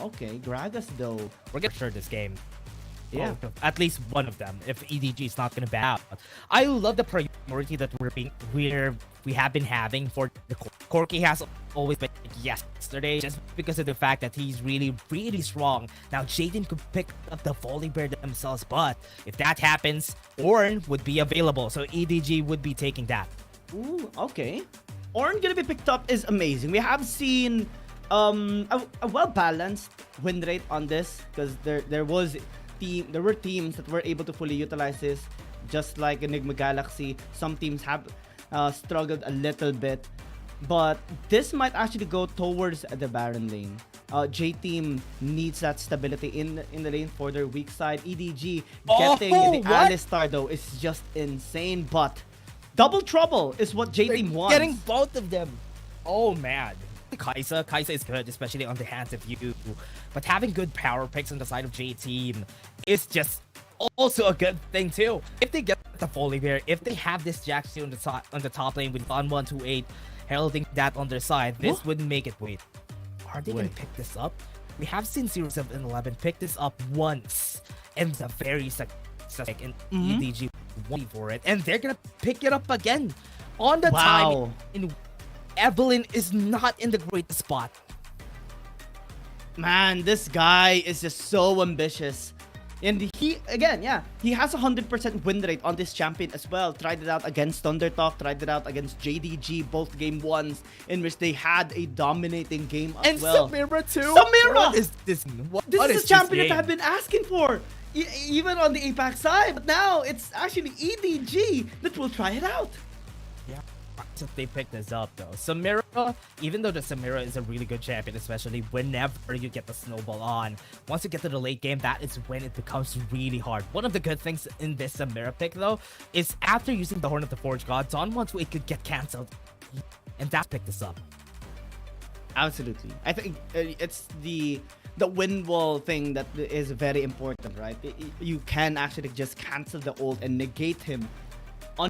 Okay, Gragas though. We're gonna sure this game. Yeah. At least one of them, if EDG is not gonna ban out. I love the priority that we have been having for the Corki has always been yesterday, just because of the fact that he's really, really strong. Now Jaden could pick up the Volibear themselves, but if that happens, Ornn would be available, so EDG would be taking that. Ooh, okay. Ornn gonna be picked up is amazing. We have seen a well-balanced win rate on this, because there were teams that were able to fully utilize this, just like Enigma Galaxy. Some teams have struggled a little bit, but this might actually go towards the Baron lane. J Team needs that stability in the lane for their weak side. EDG getting the Alistar though is just insane, but double trouble is what J Team wants. Getting both of them. Oh man. Kai'Sa is good, especially on the hands of you. But having good power picks on the side of J Team is just also a good thing too. If they get the Volibear, if they have this Jaxi on the top lane with 1-1-2-8 heralding that on their side, this would make it. Wait, are they gonna pick this up? we have seen 0711 pick this up once in the very second, and EDG won for it, and they're gonna pick it up again on the time. And Evelyn is not in the great spot. Man, this guy is just so ambitious. And he, again, yeah, he has 100% win rate on this champion as well. Tried it out against Thundertalk, tried it out against JDG, both game ones, in which they had a dominating game as well. And Samira too? Samira! What is this? This is a champion that I've been asking for, even on the APAC side. But now it's actually EDG that will try it out. Yeah, so they picked this up though. Samira, even though the Samira is a really good champion, especially whenever you get the snowball on, once you get to the late game, that is when it becomes really hard. One of the good things in this Samira pick though is after using the Horn of the Forge God, Dawn once it could get cancelled, and that picked this up. Absolutely, I think it's the wind wall thing that is very important, right? You can actually just cancel the ult and negate him on.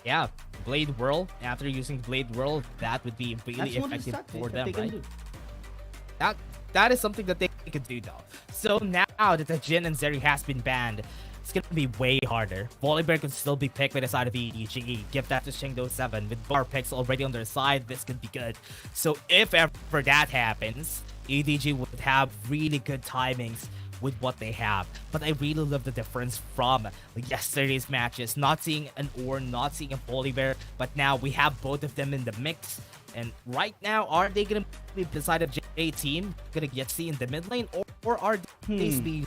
Yeah, Blade Whirl. After using Blade Whirl, that would be really effective for them, right? That is something that they could do though. So now that the Jhin and Zeri has been banned, it's gonna be way harder. Volibear could still be picked by the side of EDG. Give that to Shingdo7. With bar picks already on their side, this could be good. So if ever that happens, EDG would have really good timings with what they have. But I really love the difference from yesterday's matches. Not seeing an Ornn, not seeing a Volibear, but now we have both of them in the mix. And right now, are they gonna be beside of J team, gonna get C in the mid lane, or are they be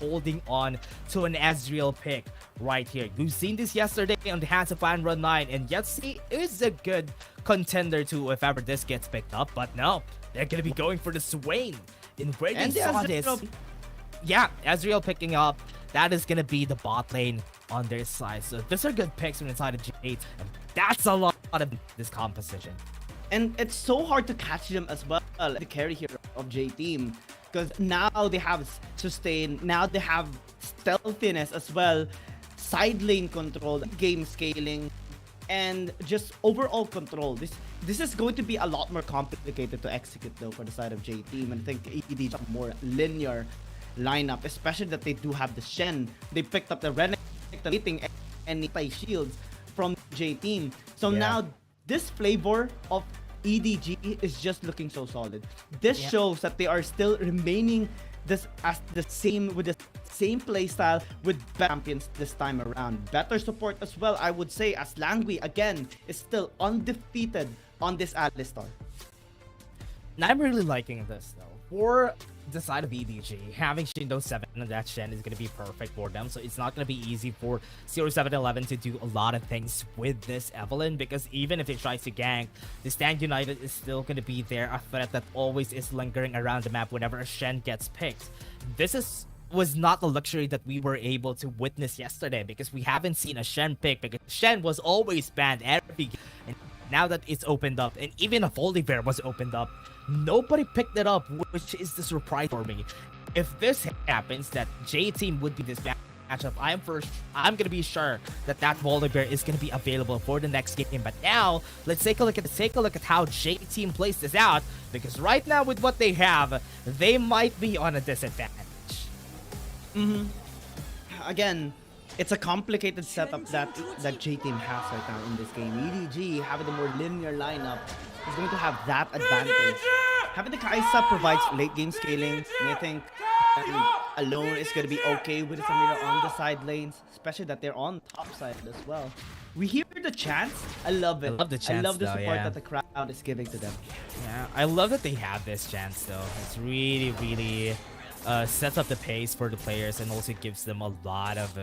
holding on to an Ezreal pick right here? We've seen this yesterday on the hands of Fan Run 9, and Yetzi is a good contender too if ever this gets picked up. But no, they're gonna be going for the Swain. And where they saw this, yeah, Ezreal picking up, that is gonna be the bot lane on their side. So these are good picks from inside of J8, and that's a lot of this composition. And it's so hard to catch them as well, the carry here of J team, because now they have sustain, now they have stealthiness as well, side lane control, game scaling, and just overall control. This is going to be a lot more complicated to execute though for the side of J team, and I think EDG is more linear lineup, especially that they do have the Shen. They picked up the Renekton, hitting any shields from J team. So now this flavor of EDG is just looking so solid. This shows that they are still remaining with the same playstyle with champions this time around. Better support as well, I would say, as Langui again is still undefeated on this Alistar. Now I'm really liking this though. For the side of EDG, having Shingdo7 and that Shen is going to be perfect for them. So it's not going to be easy for 0711 to do a lot of things with this Evelyn, because even if it tries to gank, the Stand United is still going to be there, a threat that always is lingering around the map whenever a Shen gets picked. This was not the luxury that we were able to witness yesterday, because we haven't seen a Shen pick, because Shen was always banned every game. And now that it's opened up, and even a Volibear was opened up, nobody picked it up, which is the surprise for me. If this happens, that J team would be this matchup, I'm gonna be sure that Volibear is gonna be available for the next game. But now let's take a look at how J team plays this out, because right now with what they have, they might be on a disadvantage. Again, it's a complicated setup that J team has right now in this game. EDG having the more linear lineup is going to have that advantage. Having the Kaisa provides late game scaling, and I think alone is going to be okay with Samira on the side lanes, especially that they're on top side as well. We hear the chants. I love it. I love the chants, I love the though, support yeah. that the crowd is giving to them. Yeah, I love that they have this chance though. It's really sets up the pace for the players, and also gives them a lot of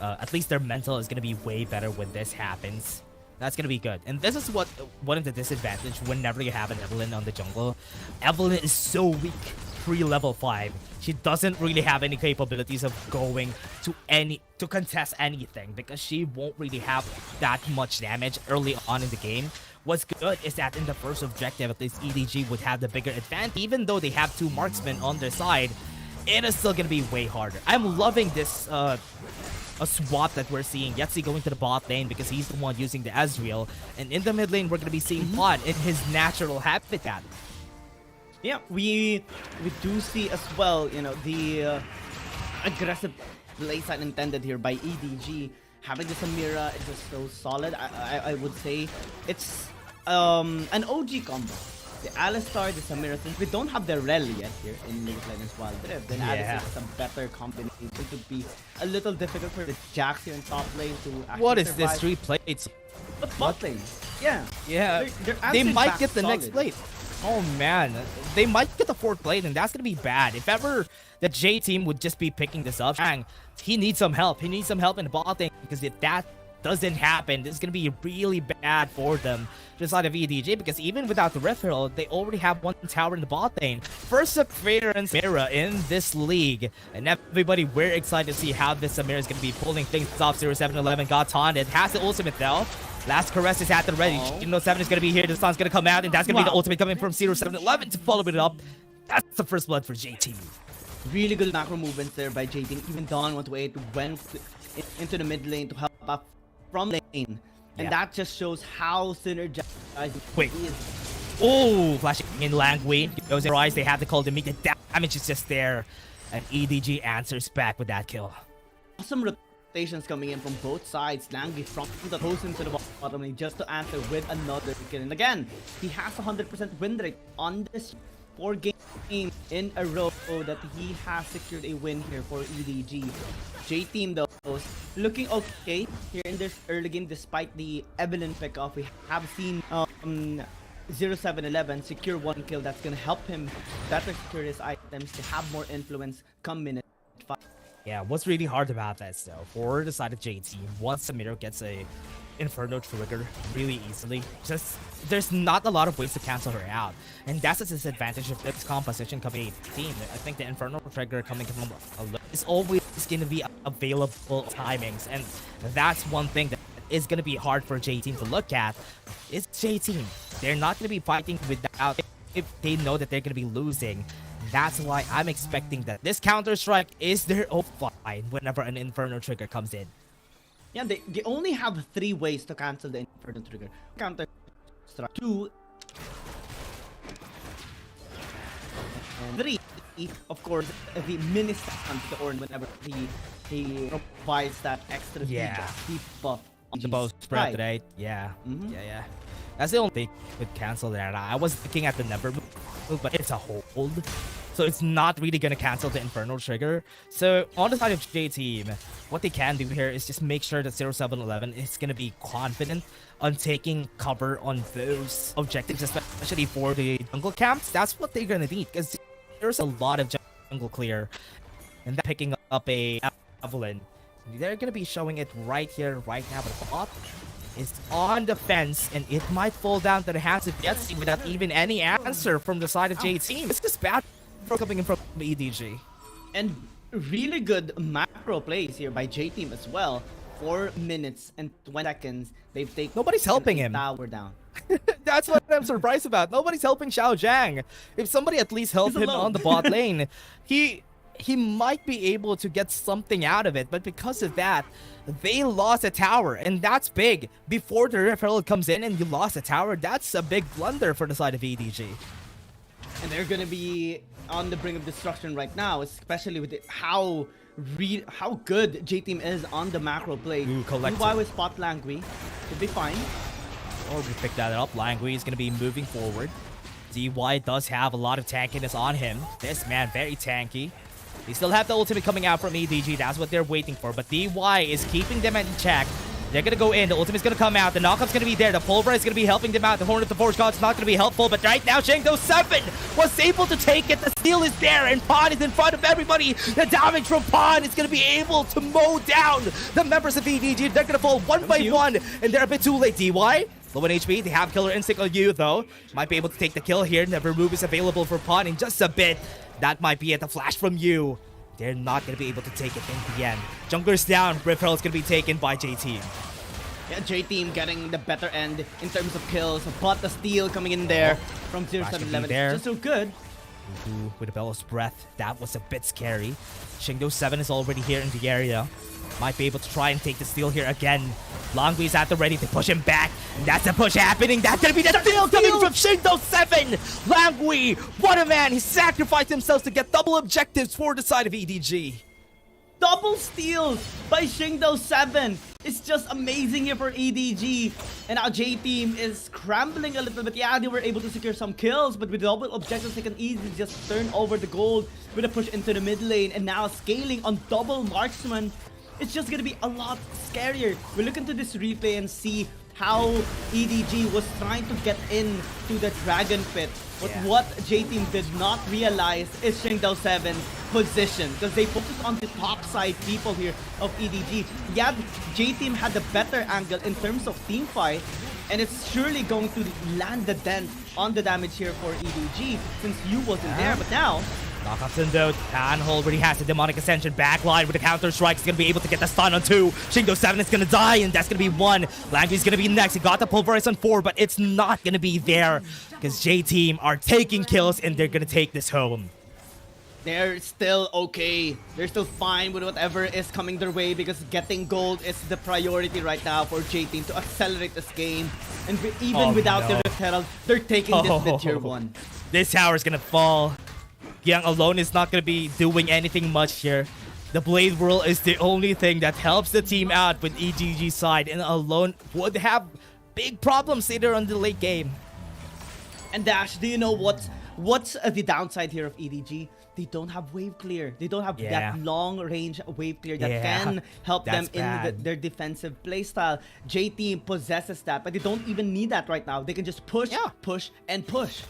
at least their mental is going to be way better when this happens. That's going to be good. And this is one of the disadvantages whenever you have an Evelyn on the jungle. Evelyn is so weak pre-level 5. She doesn't really have any capabilities of going to contest anything, because she won't really have that much damage early on in the game. What's good is that in the first objective, at least EDG would have the bigger advantage. Even though they have 2 marksmen on their side, it is still going to be way harder. I'm loving this a swap that we're seeing. Yetzi going to the bot lane because he's the one using the Ezreal. And in the mid lane, we're going to be seeing Pod in his natural habitat. Yeah, we do see as well, you know, the aggressive play side intended here by EDG. Having the Samira is just so solid. I would say it's an OG combo. The Alistar, the Samira, since we don't have the REL yet here in League of Legends Wild Rift, then Alistar is a better combination. It would be a little difficult for the Jax here in top lane to actually What is survive. this 3 plates? Bot lane. Yeah. Yeah. They're They might get the solid. next plate. Oh man, they might get the 4th plate, and that's gonna be bad. If ever the J team would just be picking this up, he needs some help. He needs some help in the bot lane, because if that doesn't happen, this is gonna be really bad for them just out of EDG, because even without the referral, they already have 1 tower in the bot lane. First appearance Samira in this league, and everybody, we're excited to see how this Samira is gonna be pulling things off. 0711 got taunted, has the ultimate though. Last caress is at the ready. You know, 7 is going to be here. The sun's going to come out, and that's going to be the ultimate coming from 0711 to follow it up. That's the first blood for JT. Really good macro movements there by JT. Even Dawn 128 went into the mid lane to help up from lane. And that just shows how synergizing Wait. he is. Oh, flashing in Langway. Goes in rise. They have to call the meet. The damage is just there. And EDG answers back with that kill. Awesome rotations coming in from both sides. Langway from the post into the bottom lane just to answer with another kill. And again, he has 100% win rate on this 4 games in a row that he has secured a win here for EDG. J-Team though looking okay here in this early game despite the Evelyn pick-off. We have seen 0711 secure 1 kill. That's gonna help him better secure his items to have more influence come minute 5. Yeah, what's really hard about this though, for the side of JT, once Samira gets a Inferno trigger really easily, just there's not a lot of ways to cancel her out, and that's a disadvantage of this composition coming 18. I think the Inferno trigger coming from is always going to be available timings, and that's one thing that is going to be hard for J-Team to look at. Is J-Team, they're not going to be fighting without, if they know that they're going to be losing. That's why I'm expecting that this Counter-Strike is their own fight whenever an Inferno trigger comes in. Yeah, they only have 3 ways to cancel the Inferno trigger. Counter-Strike 2 and 3, of course, the mini stun to the Ornn whenever he provides that extra debuff on the bow spread today. Yeah. Yeah. That's the only thing with cancel there. I was thinking at the never move, but it's a hold. So it's not really going to cancel the Inferno trigger. So on the side of J-Team, what they can do here is just make sure that 0711 is going to be confident on taking cover on those objectives, especially for the jungle camps. That's what they're going to need, because there's a lot of jungle clear. And that picking up a Evelyn, they're going to be showing it right here, right now. But the bot is on the fence, and it might fall down to the hands of Yetzi without even any answer from the side of J-Team. It's just bad for coming in from EDG. And really good macro plays here by J-Team as well. 4 minutes and 20 seconds. They've taken Nobody's helping him. Tower down. That's what I'm surprised about. Nobody's helping Xiao Zhang. If somebody at least helped him on the bot lane, he might be able to get something out of it. But because of that, they lost a tower, and that's big. Before the referral comes in and you lost a tower, that's a big blunder for the side of EDG. And they're gonna be on the brink of destruction right now, especially with how good J-Team is on the macro play. Why with spot Langui should be fine. Or we pick that up. Langui is gonna be moving forward. DY does have a lot of tankiness on him. This man very tanky. They still have the ultimate coming out from EDG. That's what they're waiting for. But DY is keeping them in check. They're going to go in. The ultimate's going to come out. The knockup's going to be there. The pulverize is going to be helping them out. The Horn of the Forge God's not going to be helpful. But right now, Shengdo 7 was able to take it. The steal is there. And Pawn is in front of everybody. The damage from Pawn is going to be able to mow down the members of EDG. They're going to fall one by one. And they're a bit too late. DY, low in HP. They have Killer Instinct on you, though. Might be able to take the kill here. Never move is available for Pawn in just a bit. That might be it. The flash from you. They're not going to be able to take it in the end. Jungler's down. Referral is going to be taken by J-Team. Yeah, J-Team getting the better end in terms of kills, but the steal coming in there from 0711 is just so good. Ooh, with a Bellow's Breath, that was a bit scary. BO7 is already here in the area. Might be able to try and take the steal here again. Longwee's at the ready to push him back. That's a push happening. That's gonna be the steal coming from BO7. Longwee, what a man. He sacrificed himself to get double objectives for the side of EDG. Double steal by BO7. It's just amazing here for EDG. And now J-Team is scrambling a little bit. Yeah, they were able to secure some kills, but with double objectives, they can easily just turn over the gold with a push into the mid lane. And now scaling on double marksman. It's just gonna be a lot scarier. We look into this replay and see how EDG was trying to get into the Dragon Pit. But what J-Team did not realize is BO7's position, because they focused on the top side people here of EDG. Yeah, J-Team had the better angle in terms of team fight, and it's surely going to land the dent on the damage here for EDG since you wasn't there. But now, Knockups in though. Tan already has the Demonic Ascension backline with the counter strikes. Gonna be able to get the stun on 2. BO7 is gonna die, and that's gonna be 1. Langry's gonna be next. He got the pulverize on 4, but it's not gonna be there because J-Team are taking kills and they're gonna take this home. they're still okay. They're still fine with whatever is coming their way because getting gold is the priority right now for J-Team to accelerate this game. And even without the Rift Herald, they're taking this mid tier 1. This tower's gonna fall. Young alone is not going to be doing anything much here. The Blade Whirl is the only thing that helps the team out with EDG side, and alone would have big problems later on the late game. And Dash, do you know what's the downside here of EDG? They don't have wave clear. They don't have that long range wave clear that can help them in their defensive playstyle. J-Team possesses that, but they don't even need that right now. They can just push, push, and push.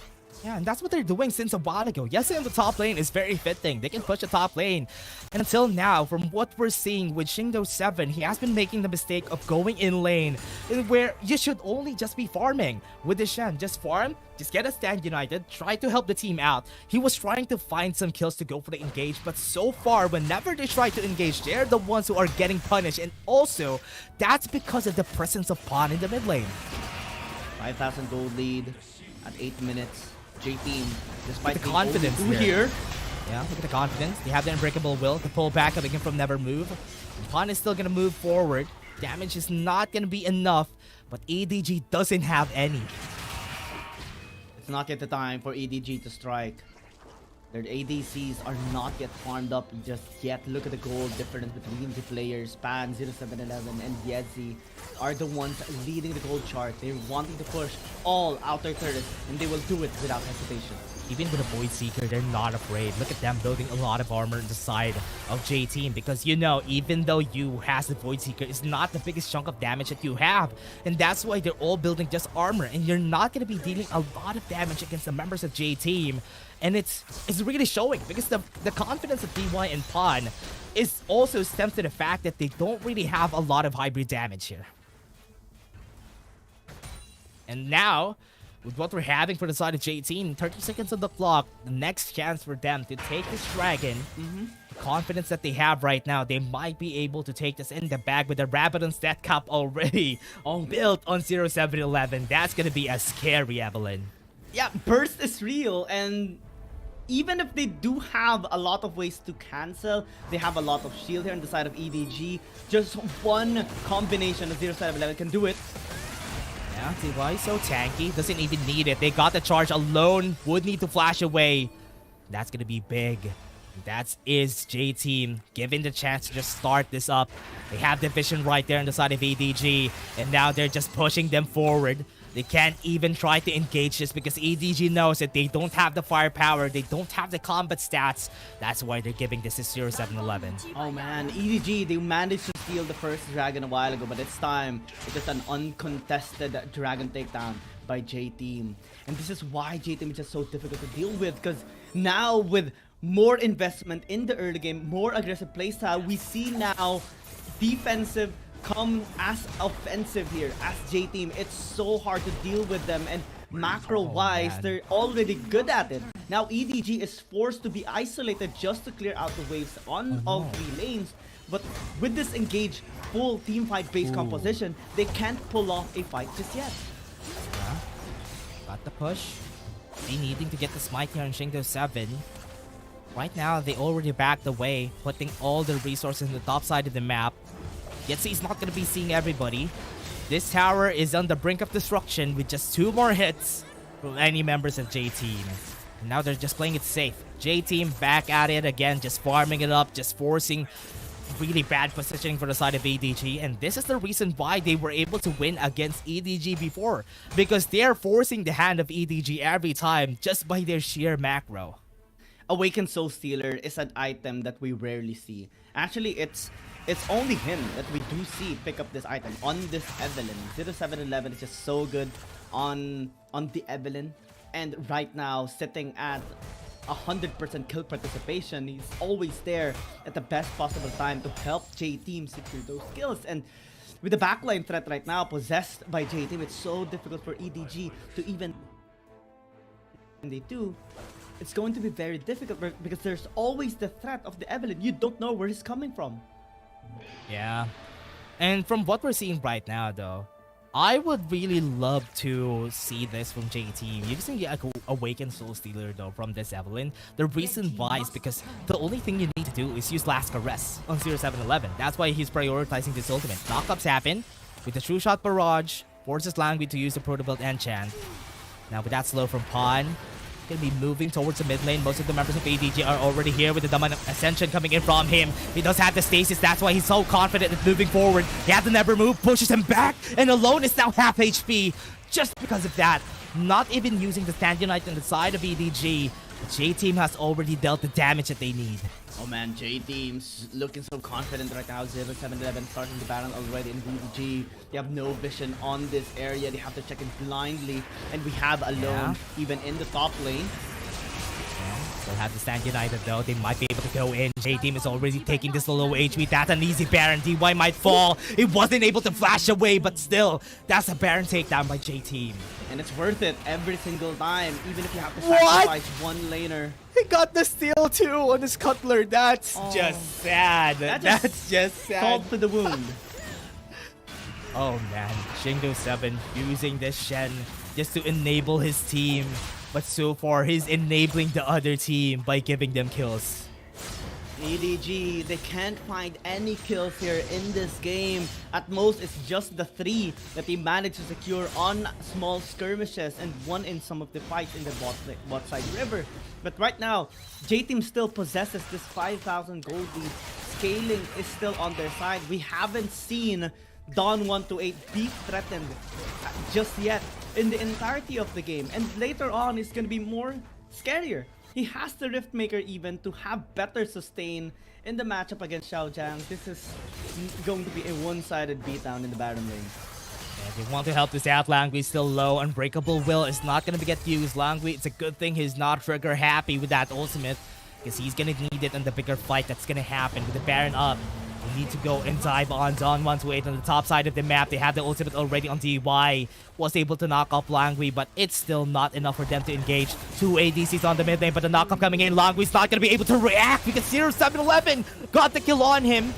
Yeah, and that's what they're doing since a while ago. Yes, in the top lane is very fitting. They can push the top lane. And until now, from what we're seeing with BO7, he has been making the mistake of going in lane where you should only just be farming. With the Shen, just farm, just get a stand united, try to help the team out. He was trying to find some kills to go for the engage, but so far, whenever they try to engage, they're the ones who are getting punished. And also, that's because of the presence of Pawn in the mid lane. 5,000 gold lead at 8 minutes. J-Team, despite the confidence here. Yeah, look at the confidence. They have the Unbreakable Will to pull back up again from Never Move. And Pawn is still going to move forward. Damage is not going to be enough, but EDG doesn't have any. It's not yet the time for EDG to strike. Their ADCs are not yet farmed up just yet. Look at the goal difference between the players. Pan, 0711, and Yezi are the ones leading the gold chart. They're wanting to push all outer turrets, and they will do it without hesitation. Even with a Void Seeker, they're not afraid. Look at them building a lot of armor on the side of J-Team because, you know, even though you has the Void Seeker, it's not the biggest chunk of damage that you have. And that's why they're all building just armor. And you're not going to be dealing a lot of damage against the members of J-Team. And it's really showing because the confidence of DY and Pawn is also stems to the fact that they don't really have a lot of hybrid damage here. And now, with what we're having for the side of J-Team, 30 seconds on the clock, the next chance for them to take this dragon. The confidence that they have right now, they might be able to take this in the bag with the Rabadon stat cap already built on 0711. That's going to be a scary Evelyn. Yeah, burst is real, and even if they do have a lot of ways to cancel, they have a lot of shield here on the side of EDG. Just one combination of 0711 can do it. Yeah, DY is so tanky, doesn't even need it. They got the charge alone, would need to flash away. That's gonna be big. That is J-Team given the chance to just start this up. They have the vision right there on the side of EDG, and now they're just pushing them forward. They can't even try to engage this because EDG knows that they don't have the firepower, they don't have the combat stats. That's why they're giving this to 0711. Oh man, EDG, they managed to steal the first dragon a while ago, but this time it is an uncontested dragon takedown by J-Team. And this is why J-Team is just so difficult to deal with, because now with more investment in the early game, more aggressive playstyle, we see now defensive come as offensive here as J-Team. It's so hard to deal with them, and macro-wise, they're already good at it. Now EDG is forced to be isolated just to clear out the waves on all 3 lanes, but with this engaged full team fight based composition, they can't pull off a fight just yet. Yeah. Got the push. They needing to get the smite here on Shingo 7. Right now, they already backed away, putting all their resources in the top side of the map. Yet he's not going to be seeing everybody. This tower is on the brink of destruction with just 2 more hits from any members of J-Team. And now they're just playing it safe. J-Team back at it again, just farming it up, just forcing really bad positioning for the side of EDG. And this is the reason why they were able to win against EDG before. Because they're forcing the hand of EDG every time just by their sheer macro. Awakened Soul Stealer is an item that we rarely see. Actually, it's only him that we do see pick up this item on this Evelyn. 0711 is just so good on the Evelyn. And right now, sitting at 100% kill participation, he's always there at the best possible time to help J-Team secure those kills. And with the backline threat right now possessed by J-Team, it's so difficult for EDG to even... And they do. It's going to be very difficult because there's always the threat of the Evelyn. You don't know where he's coming from. Yeah. And from what we're seeing right now, though, I would really love to see this from J-Team. Using the Awakened Soul Stealer, though, from this Evelyn. The reason why is because the only thing you need to do is use Last Caress on 0711. That's why he's prioritizing this ultimate. Knockups happen with the True Shot Barrage, forces Langui to use the Proto Build Enchant. Now with that slow from Pawn, gonna be moving towards the mid lane. Most of the members of EDG are already here with the Daman Ascension coming in from him. He does have the stasis, that's why he's so confident in moving forward. He has the never move, pushes him back, and Alone is now half HP. Just because of that, not even using the Stand Unite on the side of EDG, J-Team has already dealt the damage that they need. Oh man, J-Team's looking so confident right now. 0711 starting the battle already in EDG. They have no vision on this area. They have to check it blindly. And we have Alone even in the top lane. They'll have to stand united though. They might be able to go in. J-Team is already taking this low HP. That's an easy Baron. DY might fall. It wasn't able to flash away, but still, that's a Baron takedown by J-Team. And it's worth it every single time, even if you have to sacrifice one laner. He got the steal too on his Cutler. That's just sad. That's just sad. Salt to the wound. Oh man, Shingo 7 using this Shen just to enable his team. But so far, he's enabling the other team by giving them kills. EDG, they can't find any kills here in this game. At most, it's just the 3 that they managed to secure on small skirmishes and 1 in some of the fights in the bot side river. But right now, J-Team still possesses this 5,000 gold lead. Scaling is still on their side. We haven't seen Dawn 128 be threatened just yet in the entirety of the game. And later on, it's going to be more scarier. He has the Riftmaker even to have better sustain in the matchup against Xiaojiang. This is going to be a one-sided beatdown in the Baron lane. Yeah, they want to help this out. Langui is still low. Unbreakable Will is not going to get used. Langui, it's a good thing he's not trigger happy with that ultimate, because he's going to need it in the bigger fight that's going to happen with the Baron up. They need to go and dive on Dawn 128 on the top side of the map. They have the ultimate already on DY. Was able to knock off Langui, but it's still not enough for them to engage. 2 ADCs on the mid lane, but the knockup coming in. Langui's not going to be able to react because 0711 got the kill on him.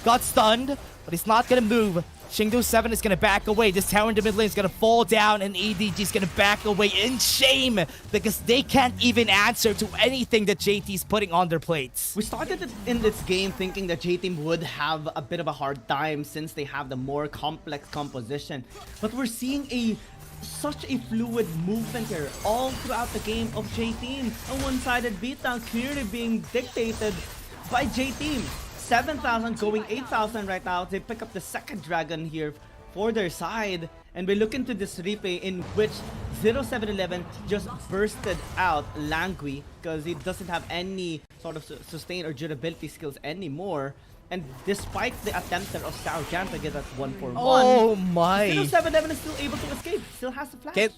Got stunned, but he's not going to move. Shingo 7 is going to back away. This tower in the mid lane is going to fall down, and EDG is going to back away in shame because they can't even answer to anything that JT is putting on their plates. We started in this game thinking that J-Team would have a bit of a hard time since they have the more complex composition. But we're seeing such a fluid movement here all throughout the game of J-Team. A one-sided beatdown clearly being dictated by J-Team. 7,000 going 8,000 right now. They pick up the second dragon here for their side. And we look into this replay in which 0711 just bursted out Langui because he doesn't have any sort of sustain or durability skills anymore. And despite the attempt of Xiaojiang to get that 1-for-1, oh my! 0711 is still able to escape. Still has the flash.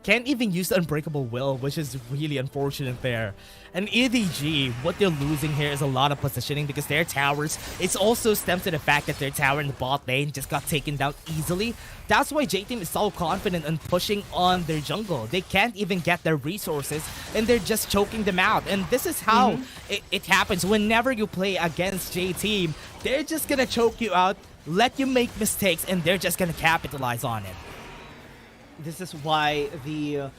Can't even use the Unbreakable Will, which is really unfortunate there. And EDG, what they're losing here is a lot of positioning because their towers, it's also stems to the fact that their tower in the bot lane just got taken down easily. That's why J-Team is so confident in pushing on their jungle. They can't even get their resources and they're just choking them out. And this is how it happens whenever you play against J-Team. They're just gonna choke you out, let you make mistakes, and they're just gonna capitalize on it. This is why the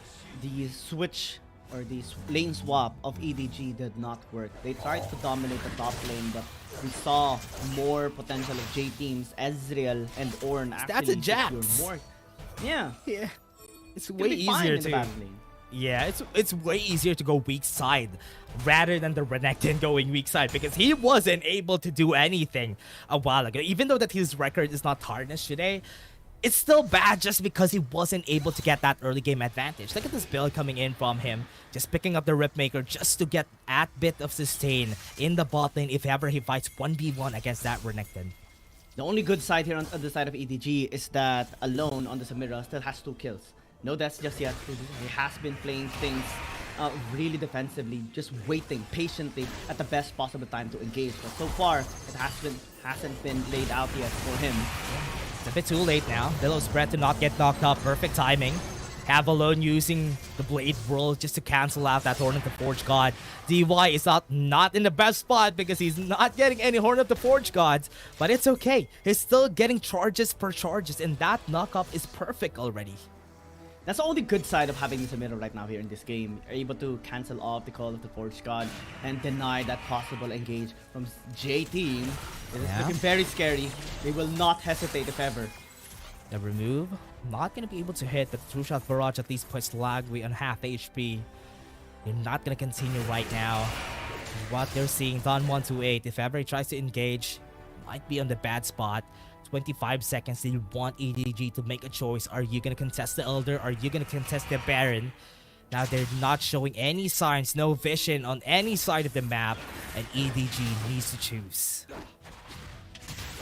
the switch or the lane swap of EDG did not work. They tried to dominate the top lane, but we saw more potential of J Team's Ezreal and Ornn actually. That's a Jax. More. Yeah. It's way easier to. Yeah, it's way easier to go weak side rather than the Renekton going weak side, because he wasn't able to do anything a while ago. Even though that his record is not tarnished today, it's still bad just because he wasn't able to get that early game advantage. Look at this build coming in from him, just picking up the Ripmaker just to get that bit of sustain in the bot lane if ever he fights 1v1 against that Renekton. The only good side here on the side of EDG is that Alone on the Samira still has 2 kills. No deaths just yet. He has been playing things really defensively, just waiting patiently at the best possible time to engage. But so far, it hasn't been laid out yet for him. It's a bit too late now. Little spread to not get knocked up. Perfect timing. Have Alone using the Blade Whirl just to cancel out that Horn of the Forge God. DY is not in the best spot because he's not getting any Horn of the Forge Gods. But it's okay. He's still getting charges per charges, and that knockup is perfect already. That's the only good side of having this middle right now here in this game. You're able to cancel off the Call of the Forge God and deny that possible engage from J Team. It is looking very scary. They will not hesitate if ever. The remove, not going to be able to hit, but True Shot Barrage at least puts Lagui on half HP. They're not going to continue right now. What they're seeing, Don128, if ever he tries to engage, might be on the bad spot. 25 seconds, they want EDG to make a choice. Are you going to contest the Elder? Are you going to contest the Baron? Now they're not showing any signs, no vision on any side of the map, and EDG needs to choose.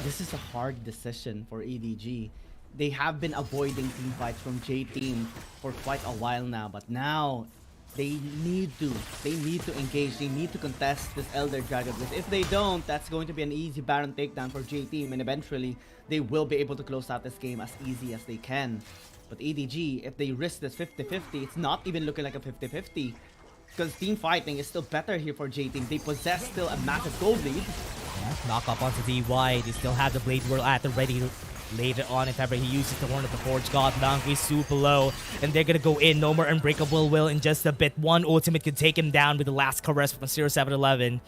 This is a hard decision for EDG. They have been avoiding team fights from J Team for quite a while now, but now they need to engage. They need to contest this Elder Dragon, because if they don't, that's going to be an easy Baron takedown for J Team, and eventually they will be able to close out this game as easy as they can. But EDG, if they risk this 50-50, it's not even looking like a 50-50, because team fighting is still better here for J Team. They possess still a massive gold lead. Yeah, knock up onto DY. They still have the Blade Whirl at the ready later on if ever he uses the Horn of the Forge God. Langui super low, and they're gonna go in. No more Unbreakable Will in just a bit. One ultimate could take him down with the last caress from 0711.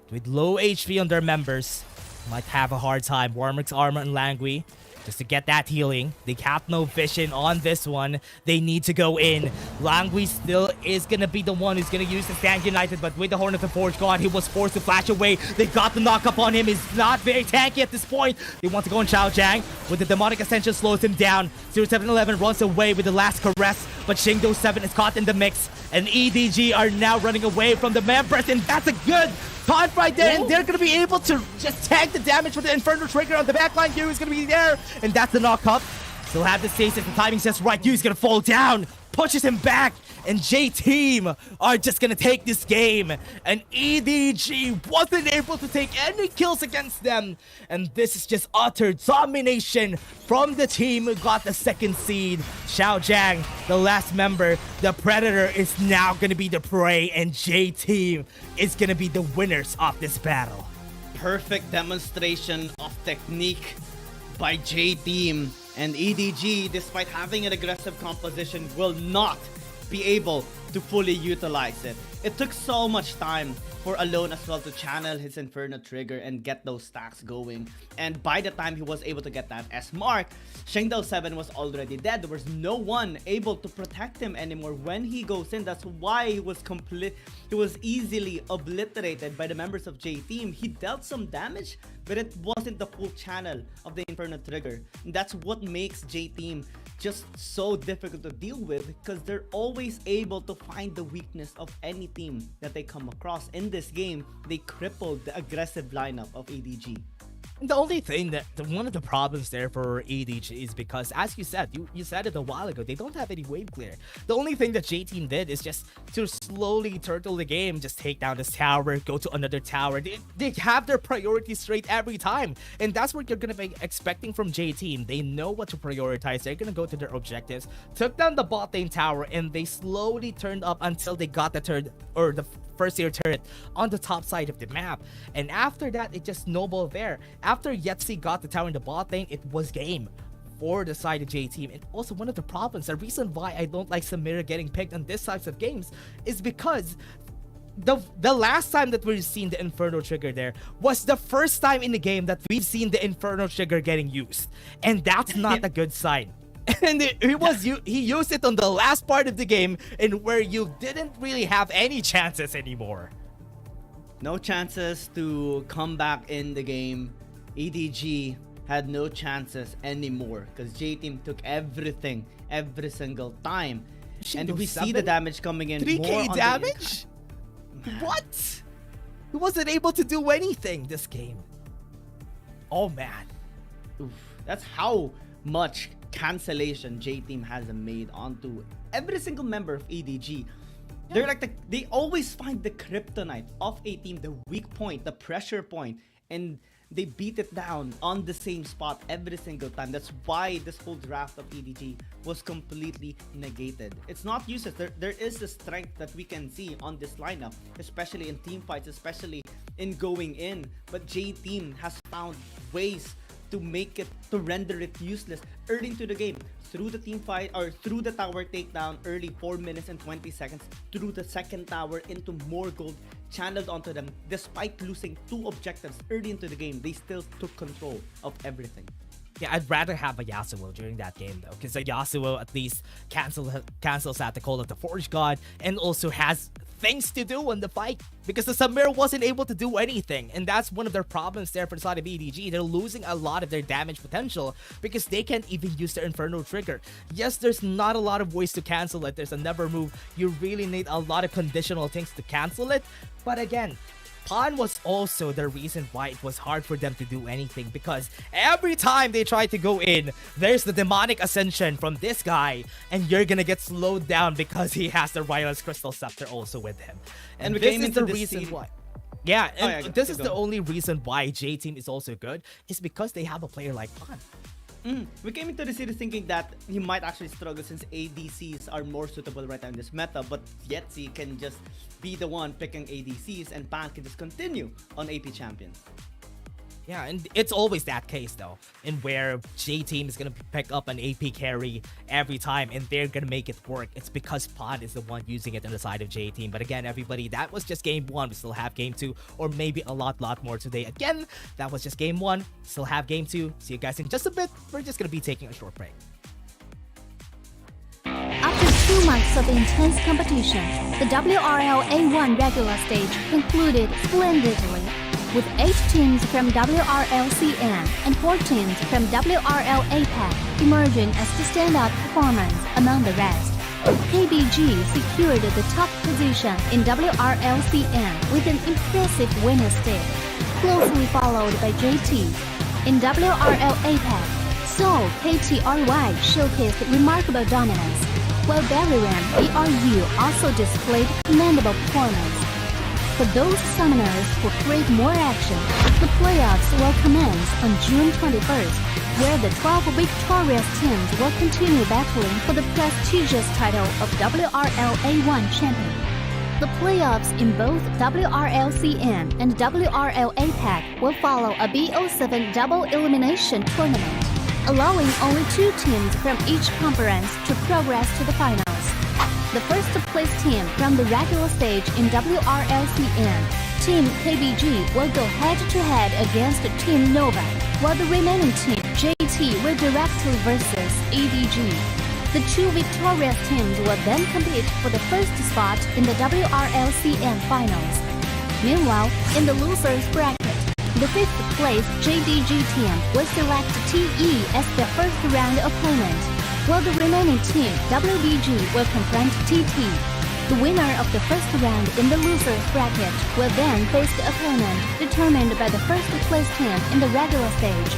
With low HP on their members, might have a hard time. Warmick's Armor and Langui just to get that healing. They have no vision on this one. They need to go in. Langui still is gonna be the one who's gonna use the Stand United, but with the Horn of the Forge God, he was forced to flash away. They got the knock up on him. He's not very tanky at this point. They want to go on Xiao Zhang, with the Demonic Ascension slows him down. 0711 runs away with the last caress, but Shingdo 7 is caught in the mix, and EDG are now running away from the Mempress, and that's a good taunt right there, and they're going to be able to just tank the damage with the Inferno Trigger on the backline. Yu is going to be there, and that's the knock up. Still have the stasis, the timing's just right. Yu's going to fall down, pushes him back, and J Team are just going to take this game, and EDG wasn't able to take any kills against them, and this is just utter domination from the team who got the second seed. Xiao Zhang, the last member, the Predator, is now going to be the prey, and J Team is going to be the winners of this battle. Perfect demonstration of technique by J Team, and EDG, despite having an aggressive composition, will not be able to fully utilize it. It took so much time for Alone as well to channel his Inferno Trigger and get those stacks going. And by the time he was able to get that S mark, Shengdao 7 was already dead. There was no one able to protect him anymore when he goes in. That's why he was easily obliterated by the members of J Team. He dealt some damage, but it wasn't the full channel of the Inferno Trigger. And that's what makes J Team just so difficult to deal with, because they're always able to find the weakness of any team that they come across. In this game, they crippled the aggressive lineup of EDG. The only thing that one of the problems there for EDG is because, as you said, you said it a while ago, they don't have any wave clear. The only thing that J Team did is just to slowly turtle the game, just take down this tower, go to another tower. They have their priorities straight every time, and that's what you're gonna be expecting from J Team. They know what to prioritize. They're gonna go to their objectives. Took down the bot lane tower, and they slowly turned up until they got the first tier turret on the top side of the map, and after that it just snowballed there. After Yetzi got the tower in the bot lane, it was game. for the side of J Team. And also one of the problems, the reason why I don't like Samira getting picked on this types of games is because the last time that we've seen the Inferno trigger there was the first time in the game that we've seen the Inferno trigger getting used, and that's not a good sign. And he used it on the last part of the game, and where you didn't really have any chances anymore. No chances to come back in the game. EDG had no chances anymore because J Team took everything every single time. And we see the damage coming in. 3k damage? What? He wasn't able to do anything this game. Oh man. Oof. That's how much cancellation J Team has made onto every single member of EDG. They're like they always find the kryptonite of a team, the weak point, the pressure point, and they beat it down on the same spot every single time. That's why this whole draft of EDG was completely negated. It's not useless. There is the strength that we can see on this lineup, especially in team fights, especially in going in. But J Team has found ways to make it, to render it useless early into the game. Through the team fight, or through the tower takedown early 4 minutes and 20 seconds, through the second tower into more gold channeled onto them. Despite losing 2 objectives early into the game, they still took control of everything. Yeah, I'd rather have a Yasuo during that game though, because a Yasuo at least cancels out the call of the Forge God and also has things to do in the fight, because the Samir wasn't able to do anything, and that's one of their problems there for the side of EDG. They're losing a lot of their damage potential because they can't even use their Inferno trigger. Yes, there's not a lot of ways to cancel it. There's a never move. You really need a lot of conditional things to cancel it, but again, Pawn was also the reason why it was hard for them to do anything, because every time they try to go in, there's the demonic ascension from this guy, and you're gonna get slowed down because he has the Rylance Crystal Scepter also with him. And this is the reason why. Yeah, and this is the only reason why J Team is also good, is because they have a player like Pawn. We came into the series thinking that he might actually struggle since ADCs are more suitable right now in this meta, but Yetzi can just be the one picking ADCs and Pan can just continue on AP champions. Yeah, and it's always that case though, in where J Team is gonna pick up an AP carry every time and they're gonna make it work. It's because Pod is the one using it on the side of J Team. But again, everybody, that was just game 1. We still have game 2, or maybe a lot more today. Again, that was just game 1. Still have game 2. See you guys in just a bit. We're just gonna be taking a short break. After 2 months of intense competition, the WRL A1 regular stage concluded splendidly, with 8 teams from WRLCN and 4 teams from WRL APAC emerging as the standout performance among the rest. KBG secured the top position in WRLCN with an impressive winner stick, closely followed by JT. In WRL APAC, Seoul KTRY showcased remarkable dominance, while Bariram BRU also displayed commendable performance. For those summoners who crave more action, the playoffs will commence on June 21st, where the 12 victorious teams will continue battling for the prestigious title of WRL A1 champion. The playoffs in both WRLCN and WRL APAC will follow a BO7 double elimination tournament, allowing only 2 teams from each conference to progress to the finals. The first place team from the regular stage in WRLCN, Team KBG, will go head-to-head against Team Nova, while the remaining team, JT, will directly versus EDG. The 2 victorious teams will then compete for the first spot in the WRLCN finals. Meanwhile, in the losers bracket, the 5th place JDG team will select TE as their first round opponent, while the remaining team, WBG, will confront TT. The winner of the first round in the losers bracket will then face the opponent determined by the first place team in the regular stage,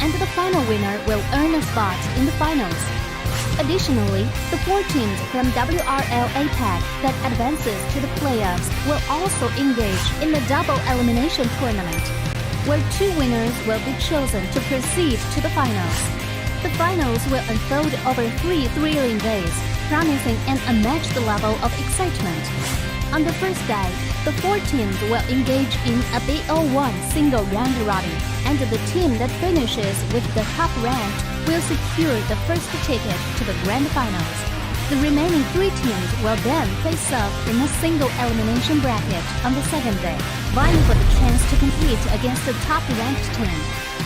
and the final winner will earn a spot in the finals. Additionally, the 4 teams from WRL APAC that advances to the playoffs will also engage in the double elimination tournament, where 2 winners will be chosen to proceed to the finals. The finals will unfold over 3 thrilling days, promising an unmatched level of excitement. On the first day, The 4 teams will engage in a BO1 single round robin, and the team that finishes with the top ranked will secure the first ticket to the grand finals. The remaining 3 teams will then face off in a single elimination bracket on the second day, vying for the chance to compete against the top-ranked team.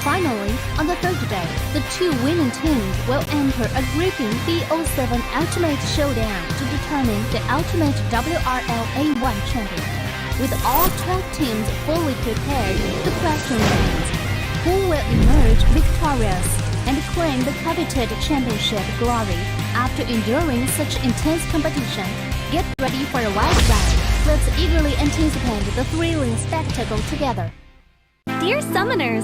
Finally, on the third day, the 2 winning teams will enter a gripping BO7 Ultimate Showdown to determine the ultimate WRL A1 champion. With all 12 teams fully prepared, the question remains, who will emerge victorious and claim the coveted championship glory after enduring such intense competition? Get ready for a wild ride. Let's eagerly anticipate the thrilling spectacle together. Dear Summoners,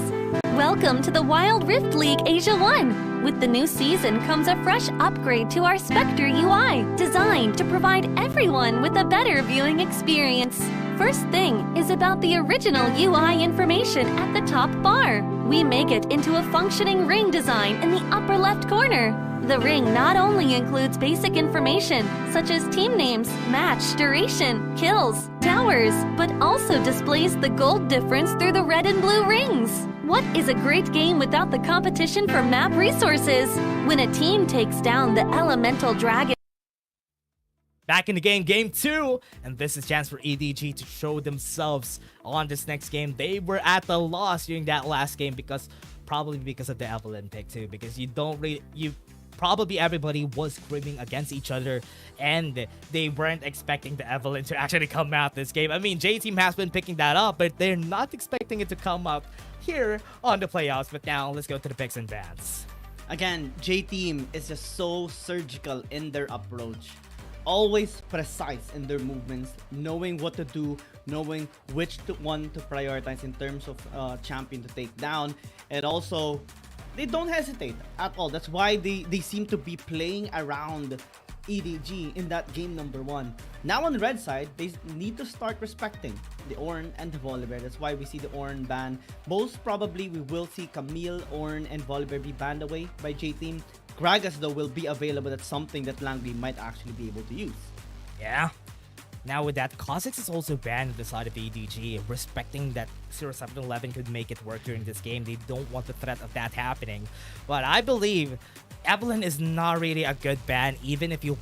welcome to the Wild Rift League Asia 1! With the new season comes a fresh upgrade to our Spectre UI, designed to provide everyone with a better viewing experience. First thing is about the original UI information at the top bar. We make it into a functioning ring design in the upper left corner. The ring not only includes basic information, such as team names, match duration, kills, towers, but also displays the gold difference through the red and blue rings. What is a great game without the competition for map resources? When a team takes down the elemental dragon. Back in the game, game 2, and this is a chance for EDG to show themselves on this next game. They were at the loss during that last game probably because of the Evelyn pick too, because probably everybody was scrimming against each other and they weren't expecting the Evelyn to actually come out this game. I mean, J-Team has been picking that up, but they're not expecting it to come out here on the playoffs. But now let's go to the picks and bans. Again, J-Team is just so surgical in their approach. Always precise in their movements, knowing what to do, knowing which one to prioritize in terms of champion to take down, and also they don't hesitate at all. That's why they seem to be playing around EDG in that game number 1. Now on the red side, they need to start respecting the Ornn and the Volibear. That's why we see the Ornn ban. Most probably we will see Camille, Ornn, and Volibear be banned away by J-Team. Gragas though will be available. That's something that Langley might actually be able to use. Yeah. Now with that, Kha'Zix is also banned on the side of the EDG, respecting that 0711 could make it work during this game. They don't want the threat of that happening. But I believe Evelyn is not really a good ban, even if you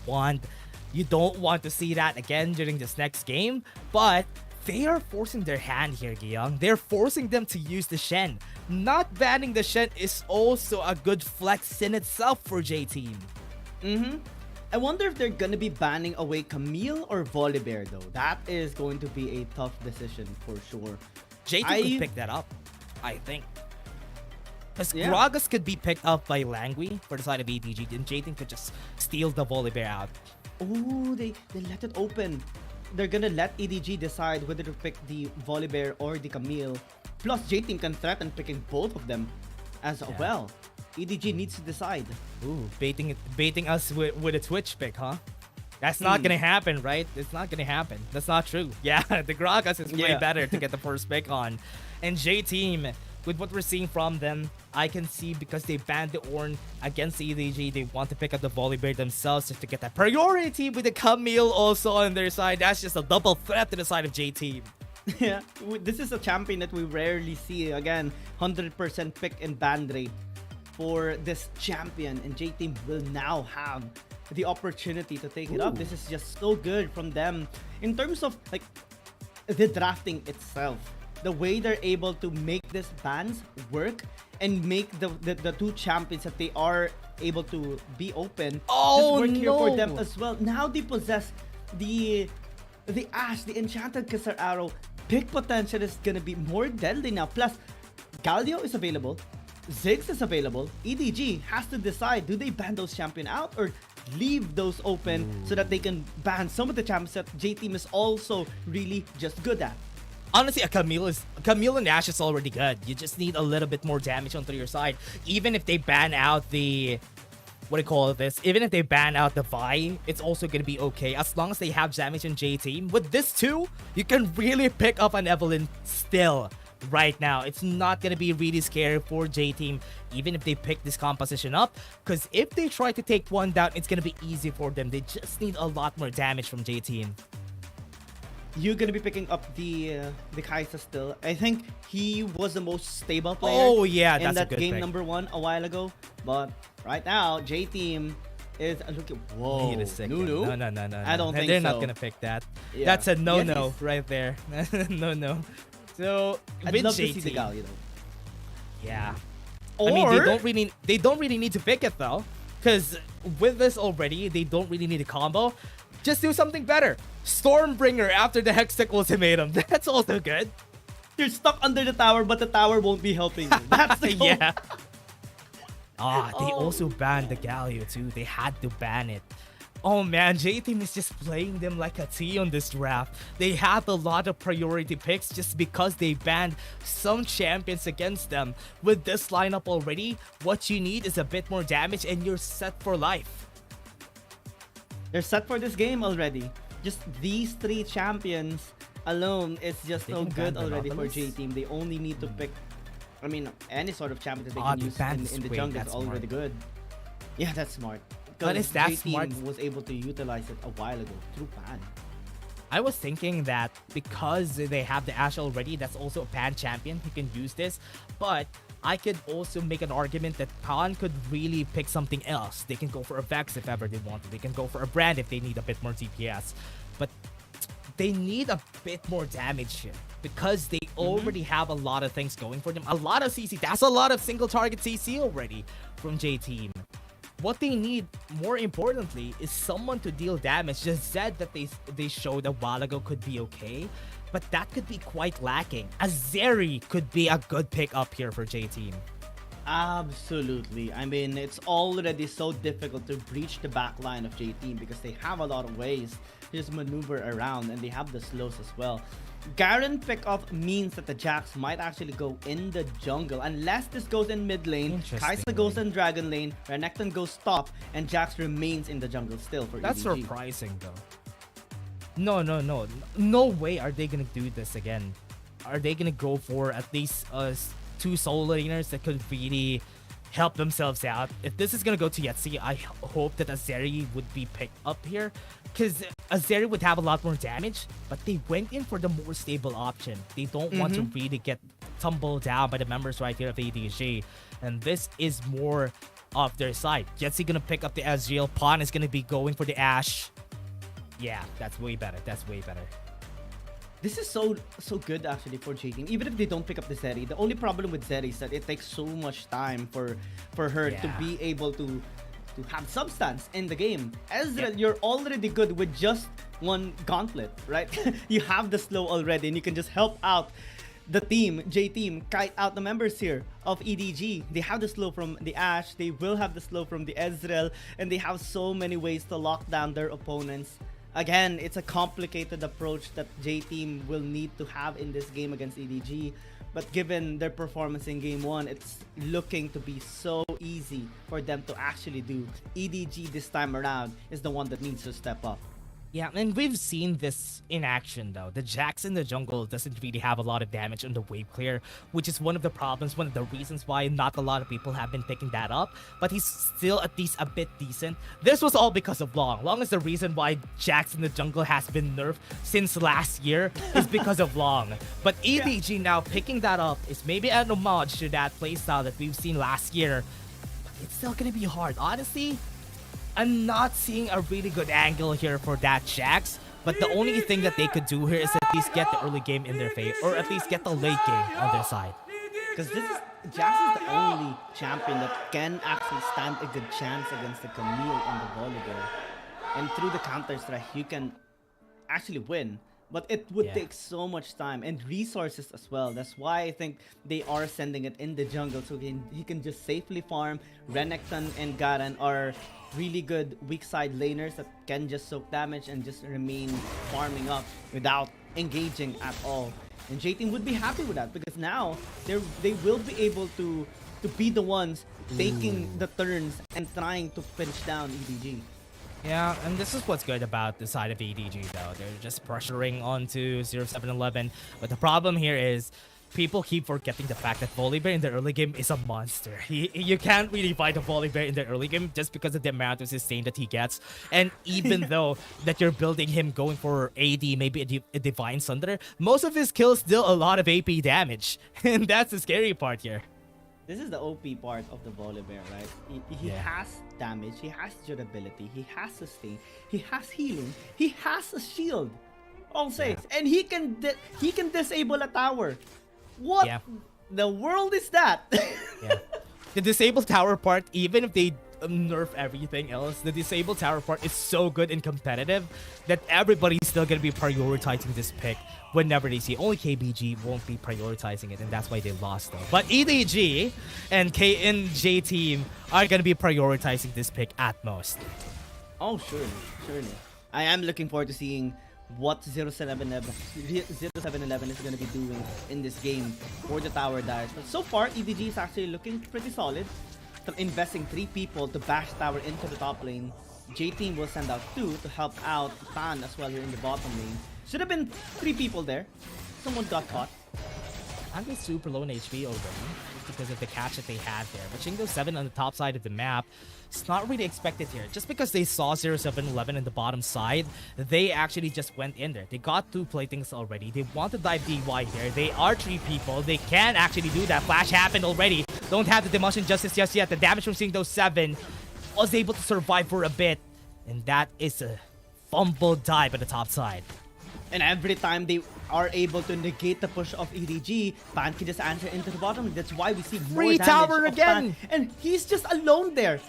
don't want to see that again during this next game. But they are forcing their hand here, Giyang. They're forcing them to use the Shen. Not banning the Shen is also a good flex in itself for J-Team. I wonder if they're gonna be banning away Camille or Volibear though. That is going to be a tough decision for sure. J-Team could pick that up, I think. Because Gragas could be picked up by Langley for the side of EDG, and J-Team could just steal the Volibear out. Oh, they let it open. They're gonna let EDG decide whether to pick the Volibear or the Camille. Plus, J-Team can threaten picking both of them as well. EDG needs to decide. Ooh, baiting us with a Twitch pick, huh? That's not gonna happen, right? It's not gonna happen. That's not true. Yeah, the Gragas is way better to get the first pick on. And J-Team, with what we're seeing from them, I can see because they banned the Ornn against the EDG, they want to pick up the Volibear themselves just to get that priority with the Camille also on their side. That's just a double threat to the side of J-Team. Yeah, this is a champion that we rarely see. Again, 100% pick and ban rate for this champion, and J-Team will now have the opportunity to take it up. This is just so good from them in terms of like the drafting itself. The way they're able to make these bans work and make the two champions that they are able to be open just work here for them as well. Now they possess the Ash, the Enchanted Kisser Arrow. Pick potential is gonna be more deadly now. Plus, Galio is available. Ziggs is available. EDG has to decide, do they ban those champion out or leave those open so that they can ban some of the champions that J-Team is also really just good at. Honestly, a Camille and Ash is already good. You just need a little bit more damage onto your side. Even if they ban out the... Even if they ban out the Vi, it's also going to be okay. As long as they have damage on J-Team. With this too, you can really pick up an Evelyn still right now. It's not going to be really scary for J-Team, even if they pick this composition up. Because if they try to take one down, it's going to be easy for them. They just need a lot more damage from J-Team. you're gonna be picking up the Kaisa still. I think he was the most stable player. Oh yeah, in that's that a good game pick. number 1 a while ago. But right now, J Team is look at whoa. Wait a second. Nunu? No. I don't think they're so. not gonna pick that. Yeah. That's a no Yes. right there. No. So I'd with love to JT, see the Galio though. yeah. Or I mean, they don't really need to pick it though, because with this already, they don't really need a combo. Just do something better. Stormbringer after the Hextech ultimatum. That's also good. You're stuck under the tower, but the tower won't be helping you. That's the goal. Yeah. They also banned the Galio too. They had to ban it. Oh man, J-Team is just playing them like a T on this draft. They have a lot of priority picks just because they banned some champions against them. With this lineup already, what you need is a bit more damage and you're set for life. They're set for this game already. Just these 3 champions alone is just They so can good ban already for Monopolies? J-Team. They only need to pick, I mean, any sort of champion that they Ah, can they use banned in the Sway, jungle is that's already smart. good. Yeah, that's smart. But is that J-Team smart? was able to utilize it a while ago through ban. I was thinking that because they have the Ashe already, that's also a pan champion who can use this. But I could also make an argument that Khan could really pick something else. They can go for a Vex if ever they want to. They can go for a Brand if they need a bit more DPS. But they need a bit more damage here because they already have a lot of things going for them. A lot of CC. That's a lot of single target CC already from J-Team. What they need, more importantly, is someone to deal damage. Just Zed that they showed a while ago could be okay, but that could be quite lacking. Azeri could be a good pick up here for J-Team. Absolutely. I mean, it's already so difficult to breach the back line of J-Team because they have a lot of ways to just maneuver around and they have the slows as well. Garen pick-off means that the Jax might actually go in the jungle unless this goes in mid lane, Kaisa goes in dragon lane, Renekton goes top, and Jax remains in the jungle still for That's EDG. surprising though. No way are they gonna do this again. Are they gonna go for at least 2 solo laners that could really help themselves out? If this is gonna go to Yetzi, I hope that Azeri would be picked up here, because Azeri would have a lot more damage, but they went in for the more stable option. They don't want to really get tumbled down by the members right here of EDG, and this is more of their side. Yetzi gonna pick up the Ezreal, Pawn is gonna be going for the Ashe. Yeah, that's way better. This is so good actually for J-Team. Even if they don't pick up the Zeri, the only problem with Zeri is that it takes so much time for her to be able to have substance in the game. Ezreal, you're already good with just 1 gauntlet, right? You have the slow already and you can just help out the team, J-Team, kite out the members here of EDG. They have the slow from the Ashe, they will have the slow from the Ezreal, and they have so many ways to lock down their opponents. Again, it's a complicated approach that J-Team will need to have in this game against EDG. But given their performance in Game 1, it's looking to be so easy for them to actually do. EDG this time around is the one that needs to step up. Yeah, and we've seen this in action though. The Jax in the jungle doesn't really have a lot of damage on the wave clear, which is one of the problems, one of the reasons why not a lot of people have been picking that up, but he's still at least a bit decent. This was all because of Long. Long is the reason why Jax in the jungle has been nerfed since last year is because of Long. But EDG now picking that up is maybe an homage to that playstyle that we've seen last year, but it's still gonna be hard. Honestly, I'm not seeing a really good angle here for that Jax, but the only thing that they could do here is at least get the early game in their favor, or at least get the late game on their side. Because Jax is the only champion that can actually stand a good chance against the Camille and the Volibear. And through the counter-strike, you can actually win. But it would take so much time and resources as well. That's why I think they are sending it in the jungle so he can just safely farm. Renekton and Garen are really good weak side laners that can just soak damage and just remain farming up without engaging at all. And J-Team would be happy with that because now they will be able to be the ones taking the turns and trying to pinch down EDG. Yeah, and this is what's good about the side of EDG though. They're just pressuring onto 0711. But the problem here is people keep forgetting the fact that Volibear in the early game is a monster. You can't really fight a Volibear in the early game just because of the amount of sustain that he gets. And even though that you're building him going for AD, maybe a Divine Sunder, most of his kills deal a lot of AP damage. And that's the scary part here. This is the OP part of the Volibear, right? He has damage, he has durability, he has sustain, he has healing, he has a shield. All saves, and he can disable a tower. What the world is that? The disabled tower part, even if they nerf everything else, the disabled tower part is so good and competitive that everybody's still gonna be prioritizing this pick whenever they see. Only KBG won't be prioritizing it, and that's why they lost though. But EDG and J Team are gonna be prioritizing this pick at most. Oh, surely. I am looking forward to seeing what 0711 is going to be doing in this game for the tower dives. But so far, EDG is actually looking pretty solid. Investing 3 people to bash tower into the top lane. J-Team will send out 2 to help out Tan as well here in the bottom lane. Should have been 3 people there. Someone got caught. I'm super low in HP already because of the catch that they had there. But Shingo 7 on the top side of the map, it's not really expected here. Just because they saw 0711 in the bottom side, they actually just went in there. They got 2 playthings already. They want to dive DY here. They are 3 people. They can actually do that. Flash happened already. Don't have the Demotion Justice just yet. The damage from Shingo 7 was able to survive for a bit. And that is a fumble dive at the top side. And every time they are able to negate the push of EDG, Pan can just answer into the bottom. That's why we see more free damage tower of again. Pan. And he's just alone there.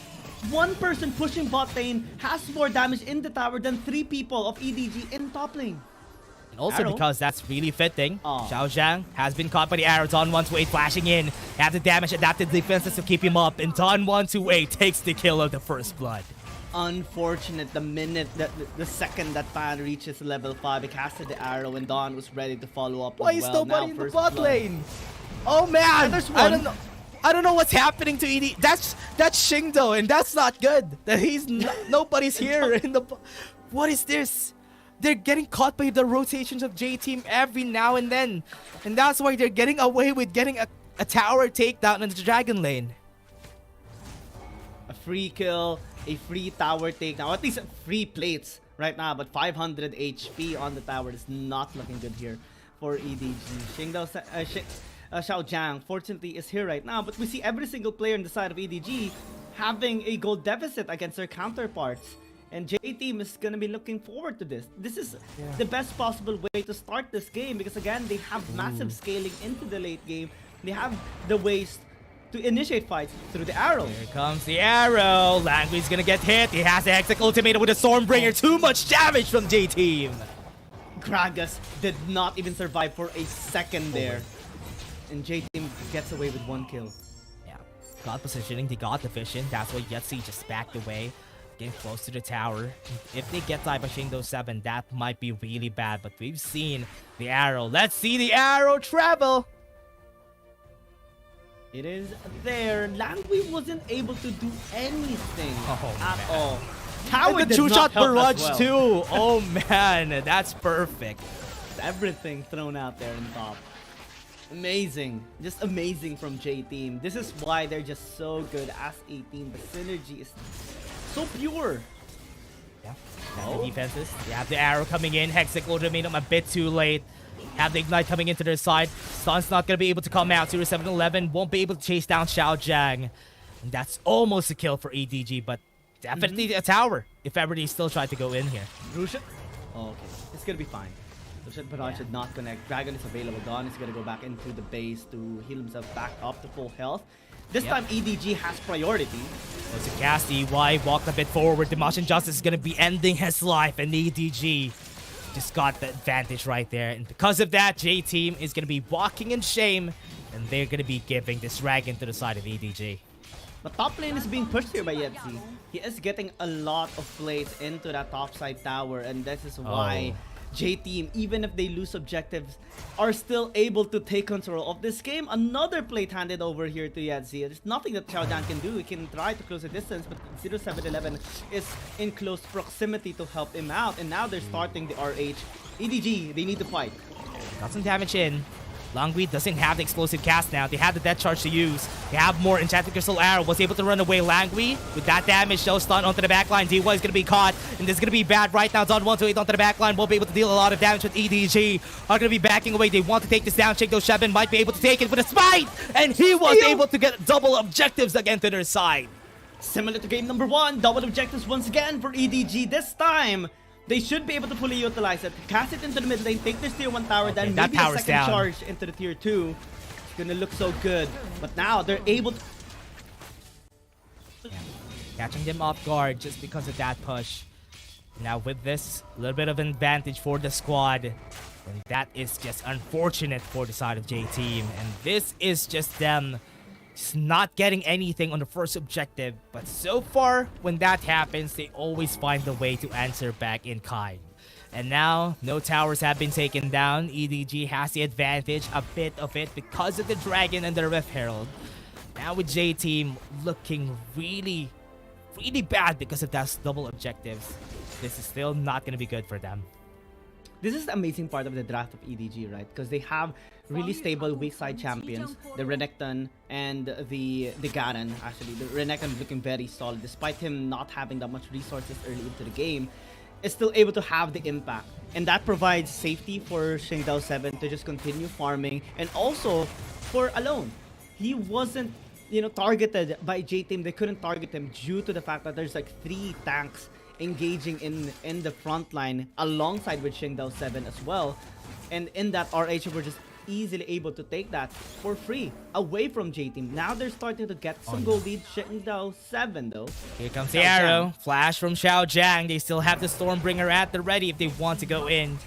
One person pushing bot lane has more damage in the tower than 3 people of EDG in top lane. And also Arrow. because that's really fitting, Xiao Zhang has been caught by the arrow. Don 128 flashing in. Have the damage, adapted defenses to keep him up. And Don 128 takes the kill of the first blood. Unfortunate, the second that Pan reaches level 5, he casted the arrow and Dawn was ready to follow up. Why is nobody in the bot lane? Oh man, there's one. I don't know what's happening to ED. That's Shingdo, and that's not good. That nobody's here in the. What is this? They're getting caught by the rotations of J Team every now and then, and that's why they're getting away with getting a tower takedown in the dragon lane. A free kill, a free tower takedown, at least 3 plates right now, but 500 HP on the tower is not looking good here for EDG. Xiao Zhang fortunately is here right now, but we see every single player on the side of EDG having a gold deficit against their counterparts. And J-Team is going to be looking forward to this. This is the best possible way to start this game because again, they have massive scaling into the late game. They have the ways to initiate fights through the arrow. Here comes the arrow. Langui's gonna get hit. He has the Hextech Ultimatum with a Stormbringer. Too much damage from J-Team. Gragas did not even survive for a second there. And J-Team gets away with 1 kill. Yeah, got positioning, they got the vision. That's why Yetzi just backed away. Getting close to the tower. If they get died by Shingo 7, that might be really bad. But we've seen the arrow. Let's see the arrow travel. It is there. Langui wasn't able to do anything at all. Tower and the 2-shot barrage too. Oh man, that's perfect. Everything thrown out there in top. Amazing. Just amazing from J-Team. This is why they're just so good as a team. The synergy is so pure. Yeah. The defenses. They have the arrow coming in. Hextech Ultimatum a bit too late. Have the Ignite coming into their side. Stun's not going to be able to come out. 0711 won't be able to chase down Xiao Zhang. And that's almost a kill for EDG, but definitely a tower if ever they still try to go in here. Roshan? Oh, okay. It's going to be fine. Roshan Barrage should not connect. Dragon is available. Dawn is going to go back into the base to heal himself back up to full health. This time EDG has priority. It's a cast EY, walked a bit forward. The Motion Justice is going to be ending his life, and EDG just got the advantage right there. And because of that, J-Team is going to be walking in shame, and they're going to be giving this dragon to the side of EDG. The top lane is being pushed here by Yetzi. He is getting a lot of plays into that top side tower, and this is why J-Team, even if they lose objectives, are still able to take control of this game. Another plate handed over here to Yetzi. There's nothing that Xiao Zhang can do. He can try to close the distance, but 0711 is in close proximity to help him out. And now they're starting the RH. EDG, they need to fight. Got some damage in. Langui doesn't have the explosive cast now. They have the death charge to use. They have more. Enchanted Crystal Arrow was able to run away. Langui with that damage, though, stun onto the backline. DY is going to be caught, and this is going to be bad right now. Don 128 onto the backline. Won't be able to deal a lot of damage with EDG. Are going to be backing away. They want to take this down. Check though, Shebin might be able to take it with a smite, and he was able to get double objectives again to their side. Similar to game number 1, double objectives once again for EDG. This time, they should be able to fully utilize it. Cast it into the mid lane, take this tier 1 tower, then maybe a second charge into the tier 2. It's gonna look so good. But now they're able to... Catching them off guard just because of that push. Now with this, a little bit of an advantage for the squad. And that is just unfortunate for the side of J-Team. And this is just them just not getting anything on the first objective. But so far, when that happens, they always find a way to answer back in kind. And now, no towers have been taken down. EDG has the advantage, a bit of it, because of the Dragon and the Rift Herald. Now with J-Team looking really bad because of those double objectives. This is still not going to be good for them. This is the amazing part of the draft of EDG, right? Because they have really stable weak side champions, the Renekton and the Garen. Actually, the Renekton is looking very solid, despite him not having that much resources early into the game. Is still able to have the impact, and that provides safety for BO7 to just continue farming, and also for Alone. He wasn't, targeted by J-Team. They couldn't target him due to the fact that there's like 3 tanks engaging in the front line alongside with BO7 as well. And in that, RH were just easily able to take that for free away from J-Team. Now they're starting to get some gold lead. BO7 though. Here comes the arrow. Flash from Xiaojiang. They still have the Stormbringer at the ready if they want to go in.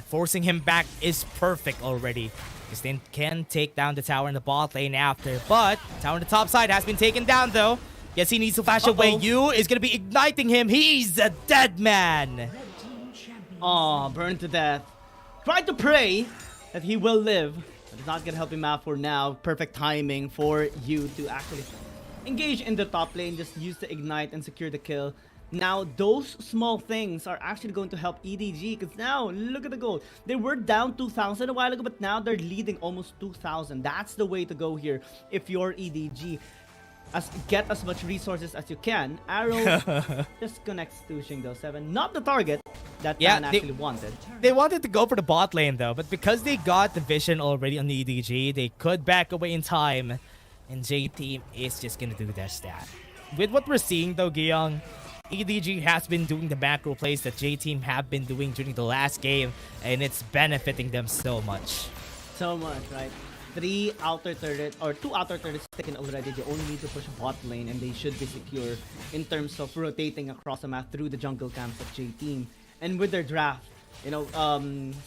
Forcing him back is perfect already. Because they can take down the tower in the bot lane after. But tower on the top side has been taken down though. Yes, he needs to flash away. Yu is going to be igniting him. He's a dead man. Oh, burned to death. Tried to pray that he will live, but it's not going to help him out for now. Perfect timing for Yu to actually engage in the top lane. Just use the ignite and secure the kill. Now, those small things are actually going to help EDG, because now, look at the gold. They were down 2,000 a while ago, but now they're leading almost 2,000. That's the way to go here if you're EDG. Get as much resources as you can. Arrow just connects to BO7. Not the target that Tan actually wanted. They wanted to go for the bot lane though, but because they got the vision already on the EDG, they could back away in time. And J-Team is just gonna do their stat. With what we're seeing though, Gyeong, EDG has been doing the macro plays that J-Team have been doing during the last game, and it's benefiting them so much. So much, right? 3 outer turret or 2 outer turrets taken already. They only need to push bot lane and they should be secure in terms of rotating across the map through the jungle camps of J-Team. And with their draft,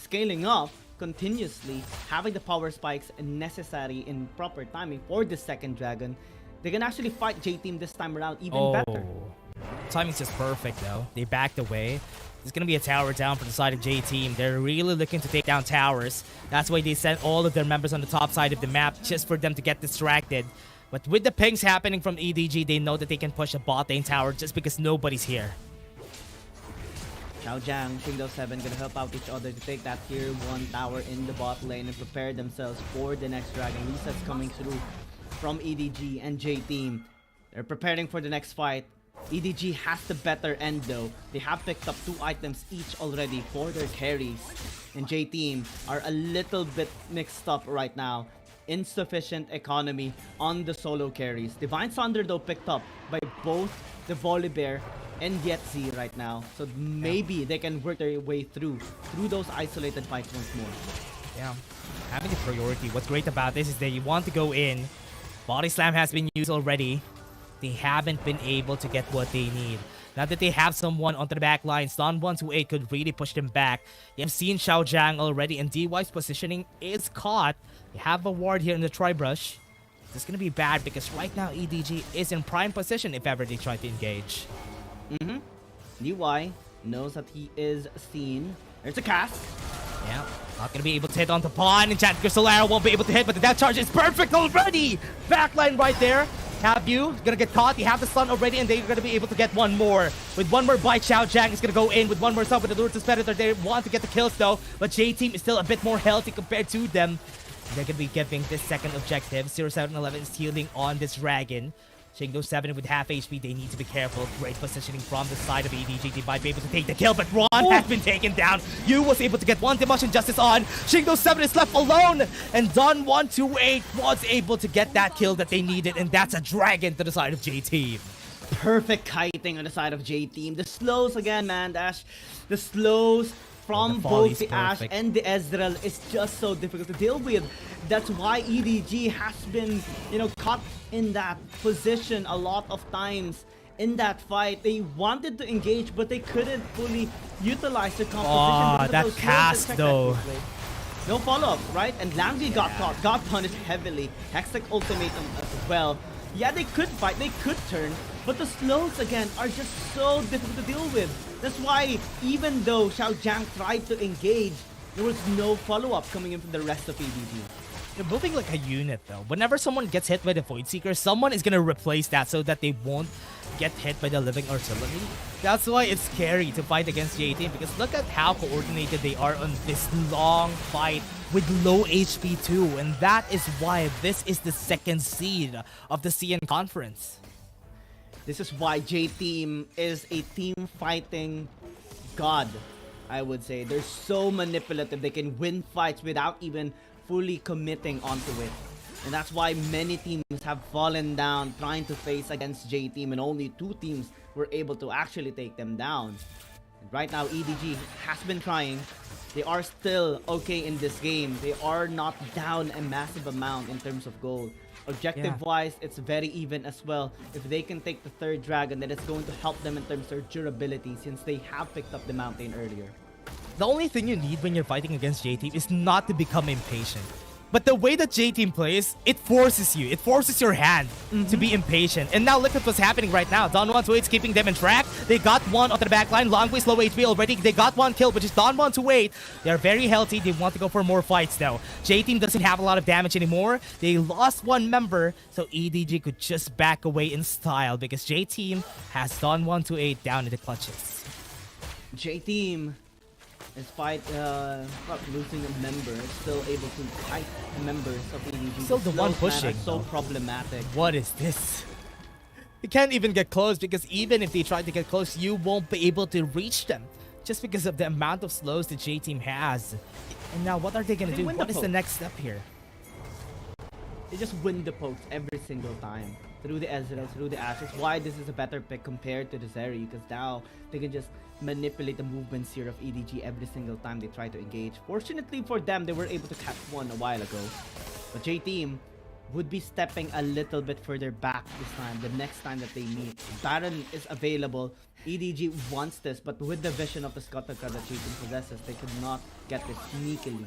scaling up continuously, having the power spikes necessary in proper timing for the second dragon, they can actually fight J-Team this time around even better. Timing's just perfect though. They backed away. There's going to be a tower down for the side of J-Team. They're really looking to take down towers. That's why they sent all of their members on the top side of the map just for them to get distracted. But with the pings happening from EDG, they know that they can push a bot lane tower just because nobody's here. Xiaojiang, BO7 gonna help out each other to take that tier 1 tower in the bot lane and prepare themselves for the next dragon. Resets coming through from EDG and J-Team. They're preparing for the next fight. EDG has the better end though. They have picked up 2 items each already for their carries. And J-Team are a little bit mixed up right now. Insufficient economy on the solo carries. Divine Thunder though picked up by both the Volibear and Yetzi right now. So maybe they can work their way through those isolated fights once more. Yeah, having the priority. What's great about this is that you want to go in. Body Slam has been used already. They haven't been able to get what they need. Now that they have someone onto the back line, Stun 128 could really push them back. They have seen Xiaojiang already, and DY's positioning is caught. They have a ward here in the Tri-Brush. This is going to be bad because right now EDG is in prime position if ever they try to engage. DY knows that he is seen. There's a cast. Yeah, not going to be able to hit on the pawn. Enchanted Crystal Arrow won't be able to hit, but the death charge is perfect already. Backline right there. Have you gonna get caught? You have the stun already, and they're gonna be able to get one more. With one more bite, Xiaojiang is gonna go in with one more sub with the Lure to Spectator. They want to get the kills though, but J-Team is still a bit more healthy compared to them. They're gonna be giving this second objective. 0711 is healing on this dragon. Shingo 7 with half HP, they need to be careful. Great positioning from the side of EDG. They might be able to take the kill, but Ron has been taken down. Yu was able to get one Demotion Justice on. Shingo 7 is left alone. And Don128 was able to get that kill that they needed. And that's a dragon to the side of J-Team. Perfect kiting on the side of J-Team. The slows again, man, Dash. The slows from both the Ashe and the Ezreal is just so difficult to deal with. That's why EDG has been, caught in that position a lot of times in that fight. They wanted to engage, but they couldn't fully utilize the composition. Oh, that cast though. No follow-up, right? And Langli got caught, got punished heavily. Hextech ultimatum as well. Yeah, they could fight, they could turn, but the slows again are just so difficult to deal with. That's why even though Xiao Jiang tried to engage, there was no follow-up coming in from the rest of EDG. They're moving like a unit though. Whenever someone gets hit by the Void Seeker, someone is gonna replace that so that they won't get hit by the Living Artillery. That's why it's scary to fight against J-Team, because look at how coordinated they are on this long fight with low HP too. And that is why this is the second seed of the CN Conference. This is why J-Team is a team fighting god, I would say. They're so manipulative. They can win fights without even fully committing onto it. And that's why many teams have fallen down trying to face against J-Team, and only 2 teams were able to actually take them down. And right now, EDG has been trying. They are still okay in this game. They are not down a massive amount in terms of gold. Objective-wise, it's very even as well. If they can take the 3rd dragon, then it's going to help them in terms of their durability, since they have picked up the mountain earlier. The only thing you need when you're fighting against J-Team is not to become impatient. But the way that J-Team plays, it forces you. It forces your hand to be impatient. And now look at what's happening right now. Don128's keeping them in track. They got one onto the back line. Longway's low HP already. They got one kill, which is Don128. They're very healthy. They want to go for more fights though. J-Team doesn't have a lot of damage anymore. They lost one member, so EDG could just back away in style because J-Team has Don128 down in the clutches. J-Team, despite not losing a member, still able to fight the members of EDG. Still the one pushing. So problematic. What is this? You can't even get close, because even if they try to get close, you won't be able to reach them just because of the amount of slows the J-Team has. And now what are they going to do? What is the next step here? They just win the pokes every single time. Through the Ezreal, through the Ashes. Why this is a better pick compared to the Zeri, because now they can just manipulate the movements here of EDG every single time they try to engage. Fortunately for them, they were able to catch one a while ago. But J-Team would be stepping a little bit further back this time, the next time that they meet. Baron is available. EDG wants this, but with the vision of the Scuttle card that J-Team possesses, they could not get this sneakily.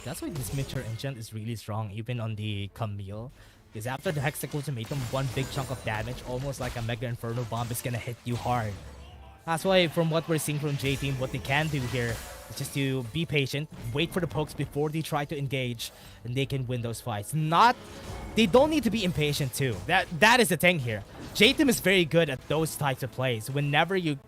That's why this mid-tier enchant is really strong, even on the Camille. Because after the Hextech ultimatum, one big chunk of damage, almost like a Mega Inferno bomb, is gonna hit you hard. That's why, from what we're seeing from J-Team, what they can do here is just to be patient, wait for the pokes before they try to engage, and they can win those fights. They don't need to be impatient too. That is the thing here. J-Team is very good at those types of plays. Whenever you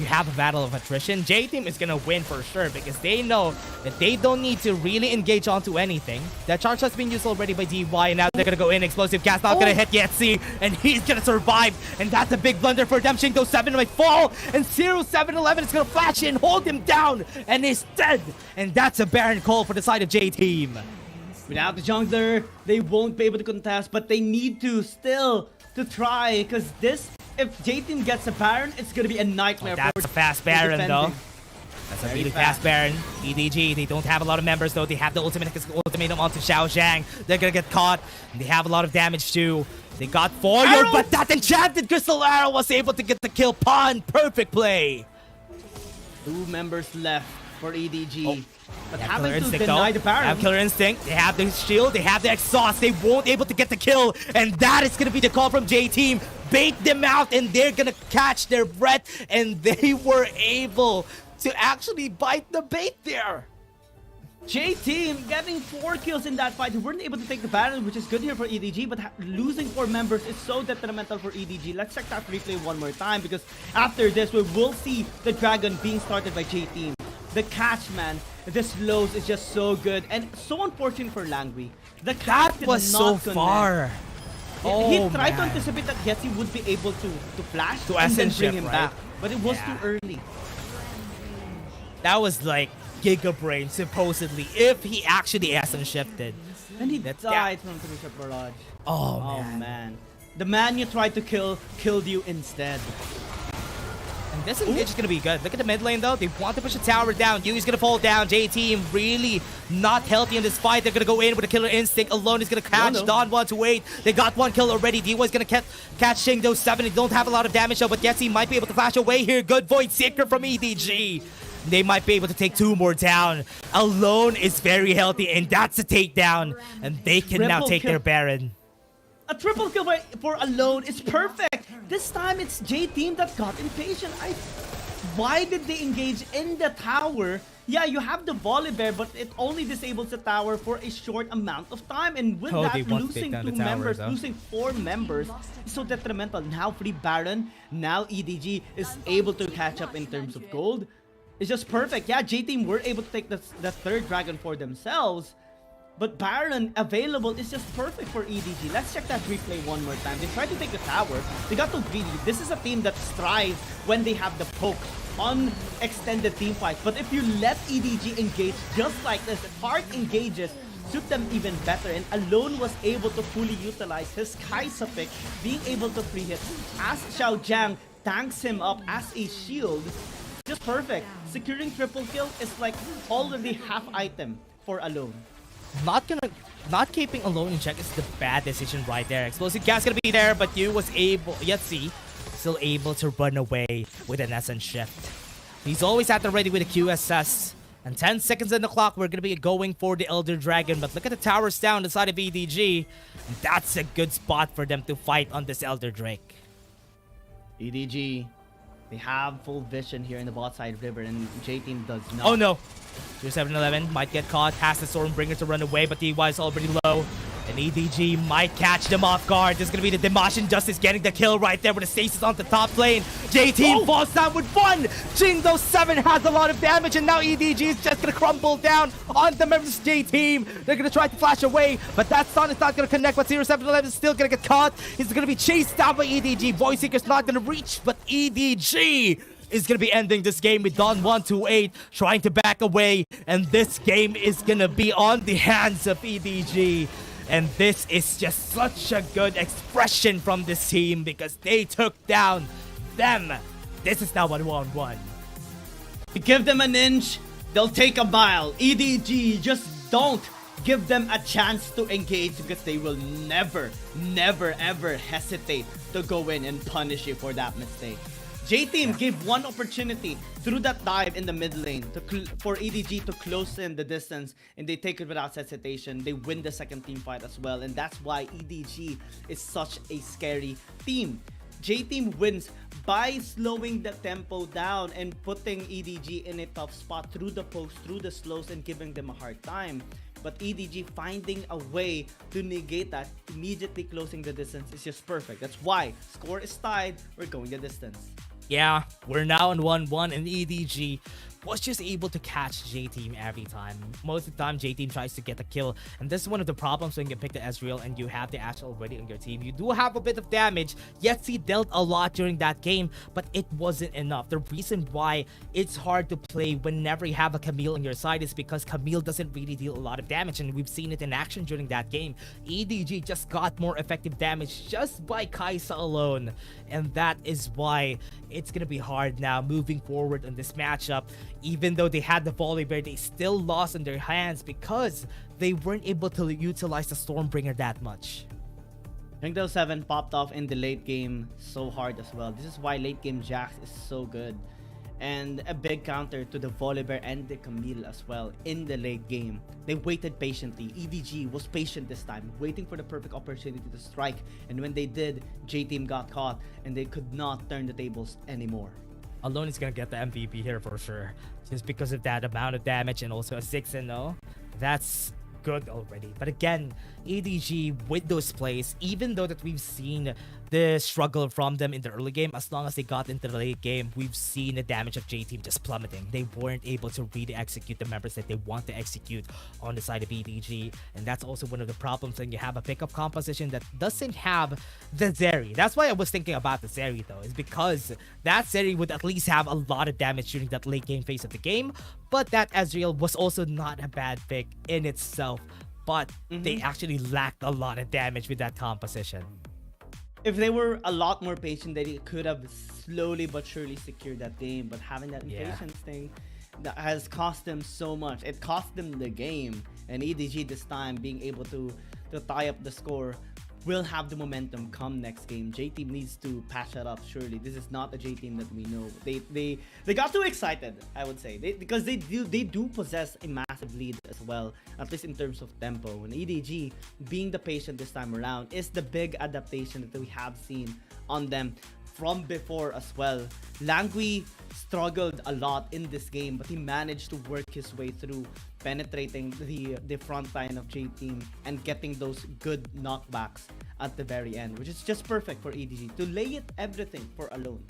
have a battle of attrition, J-Team is gonna win for sure, because they know that they don't need to really engage onto anything. That charge has been used already by DY, and now they're gonna go in. Explosive cast not gonna hit Yetzi, and he's gonna survive, and that's a big blunder for them. Shingo 7 might fall, and 0711 is gonna flash in, hold him down, and he's dead. And that's a Baron call for the side of J-Team. Without the jungler, they won't be able to contest, but they need to still to try, because if J-Team gets a Baron, it's gonna be a nightmare. That's a fast Baron though. That's a really fast Baron. EDG, they don't have a lot of members though. They have the ultimatum onto Xiao Jiang. They're gonna get caught. And they have a lot of damage too. They got foiled, but that enchanted crystal arrow was able to get the kill. Pawn, perfect play. 2 members left for EDG. But They have having Killer to Instinct deny though. the Baron. They have Killer Instinct. They have the shield. They have the exhaust. They won't able to get the kill. And that is going to be the call from J-Team. Bait them out, and they're going to catch their breath. And they were able to actually bite the bait there. J-Team getting 4 kills in that fight. They weren't able to take the Baron, which is good here for EDG, but losing 4 members is so detrimental for EDG. Let's check that replay one more time, because after this, we will see the Dragon being started by J-Team. The catch, man, the slows is just so good and so unfortunate for Langui. The catch That was so far. He tried to anticipate that Getty would be able to flash To and then essence bring shift, him right? back, but it was too early. That was like Giga Brain, supposedly, if he actually essence shifted. And he died from Trisha Barrage. Oh, man. The man you tried to kill killed you instead. And this engage is going to be good. Look at the mid lane, though. They want to push the tower down. Yui's going to fall down. J-Team really not healthy in this fight. They're going to go in with a killer instinct. Alone is going to catch Don 128. They got one kill already. D.Y is going to catch Shingdo 7. They don't have a lot of damage, though, but Yetzi might be able to flash away here. Good Void Seeker from EDG. They might be able to take 2 more down. Alone is very healthy, and that's a takedown. And they can now take their Baron. A triple kill for Alone is perfect. This time it's J-Team that got impatient. Why did they engage in the tower? Yeah, you have the Volibear, but it only disables the tower for a short amount of time. And with that, losing 2 members, losing 4 members is so detrimental. Now free Baron, now EDG is able to catch up in terms of gold. It's just perfect. Yeah, J-Team were able to take the 3rd dragon for themselves. But Baron available is just perfect for EDG. Let's check that replay one more time. They tried to take the tower. They got too greedy. This is a team that strives when they have the poke on extended team fights. But if you let EDG engage just like this, hard engages suit them even better. And Alone was able to fully utilize his Kaisa pick, being able to free hit as Xiao Jiang tanks him up as a shield. Just perfect. Securing triple kill is like already half item for Alone. Not keeping Alone in check is the bad decision right there. Explosive gas gonna be there, but Yu was able, Yetzi still able to run away with an essence shift. He's always at the ready with a QSS. And 10 seconds on the clock, we're gonna be going for the Elder Dragon. But look at the towers down the side of EDG. That's a good spot for them to fight on this Elder Drake. EDG, they have full vision here in the bot side river, and J-Team does not. Oh no! 7-11 might get caught, has the Stormbringer to run away, but DY is already low. And EDG might catch them off guard. This is going to be the Demolition Justice getting the kill right there with the stasis on the top lane. J-Team falls down with 1. Jingo 7 has a lot of damage, and now EDG is just going to crumble down on the members of J-Team. They're going to try to flash away, but that stun is not going to connect, but 7-11 is still going to get caught. He's going to be chased down by EDG. Voice Seeker's not going to reach, but EDG is going to be ending this game with Don 128 trying to back away, and this game is going to be on the hands of EDG. And this is just such a good expression from this team because they took down them. This is now 1-1-1. You give them an inch, they'll take a mile. EDG, just don't give them a chance to engage because they will never, ever hesitate to go in and punish you for that mistake. J-Team gave one opportunity through that dive in the mid lane for EDG to close in the distance, and they take it without hesitation. They win the second team fight as well, and that's why EDG is such a scary team. J-Team wins by slowing the tempo down and putting EDG in a tough spot through the pokes, through the slows, and giving them a hard time. But EDG finding a way to negate that, immediately closing the distance is just perfect. That's why score is tied, we're going the distance. Yeah, we're now on 1-1, and EDG was just able to catch J-Team every time. Most of the time, J-Team tries to get a kill, and this is one of the problems when you pick the Ezreal and you have the Ashe already on your team. You do have a bit of damage. Yetzi dealt a lot during that game, but it wasn't enough. The reason why it's hard to play whenever you have a Camille on your side is because Camille doesn't really deal a lot of damage, and we've seen it in action during that game. EDG just got more effective damage just by Kaisa alone, and that is why it's gonna be hard now moving forward on this matchup. Even though they had the Volibear, they still lost in their hands because they weren't able to utilize the Stormbringer that much. Shingdo 7 popped off in the late game so hard as well. This is why late game Jax is so good. And a big counter to the Volibear and the Camille as well in the late game. They waited patiently. EDG was patient this time, waiting for the perfect opportunity to strike. And when they did, J-Team got caught and they could not turn the tables anymore. Alone is gonna get the MVP here for sure, just because of that amount of damage and also a 6-0. That's good already. But again, EDG with those plays, even though that we've seen the struggle from them in the early game, as long as they got into the late game, we've seen the damage of J-Team just plummeting. They weren't able to really execute the members that they want to execute on the side of EDG. And that's also one of the problems when you have a pickup composition that doesn't have the Zeri. That's why I was thinking about the Zeri though, is because that Zeri would at least have a lot of damage during that late game phase of the game. But that Ezreal was also not a bad pick in itself. But they actually lacked a lot of damage with that composition. If they were a lot more patient, they could have slowly but surely secured that game. But having that impatience thing that has cost them so much. It cost them the game. And EDG this time being able to tie up the score will have the momentum come next game. J-Team needs to patch that up, surely. This is not a J-Team that we know. They got too excited, I would say. Because they do possess a massive lead as well, at least in terms of tempo. And EDG, being the patient this time around, is the big adaptation that we have seen on them from before as well. Langui struggled a lot in this game, but he managed to work his way through, penetrating the front line of J-Team and getting those good knockbacks at the very end, which is just perfect for EDG to lay it everything for Alone.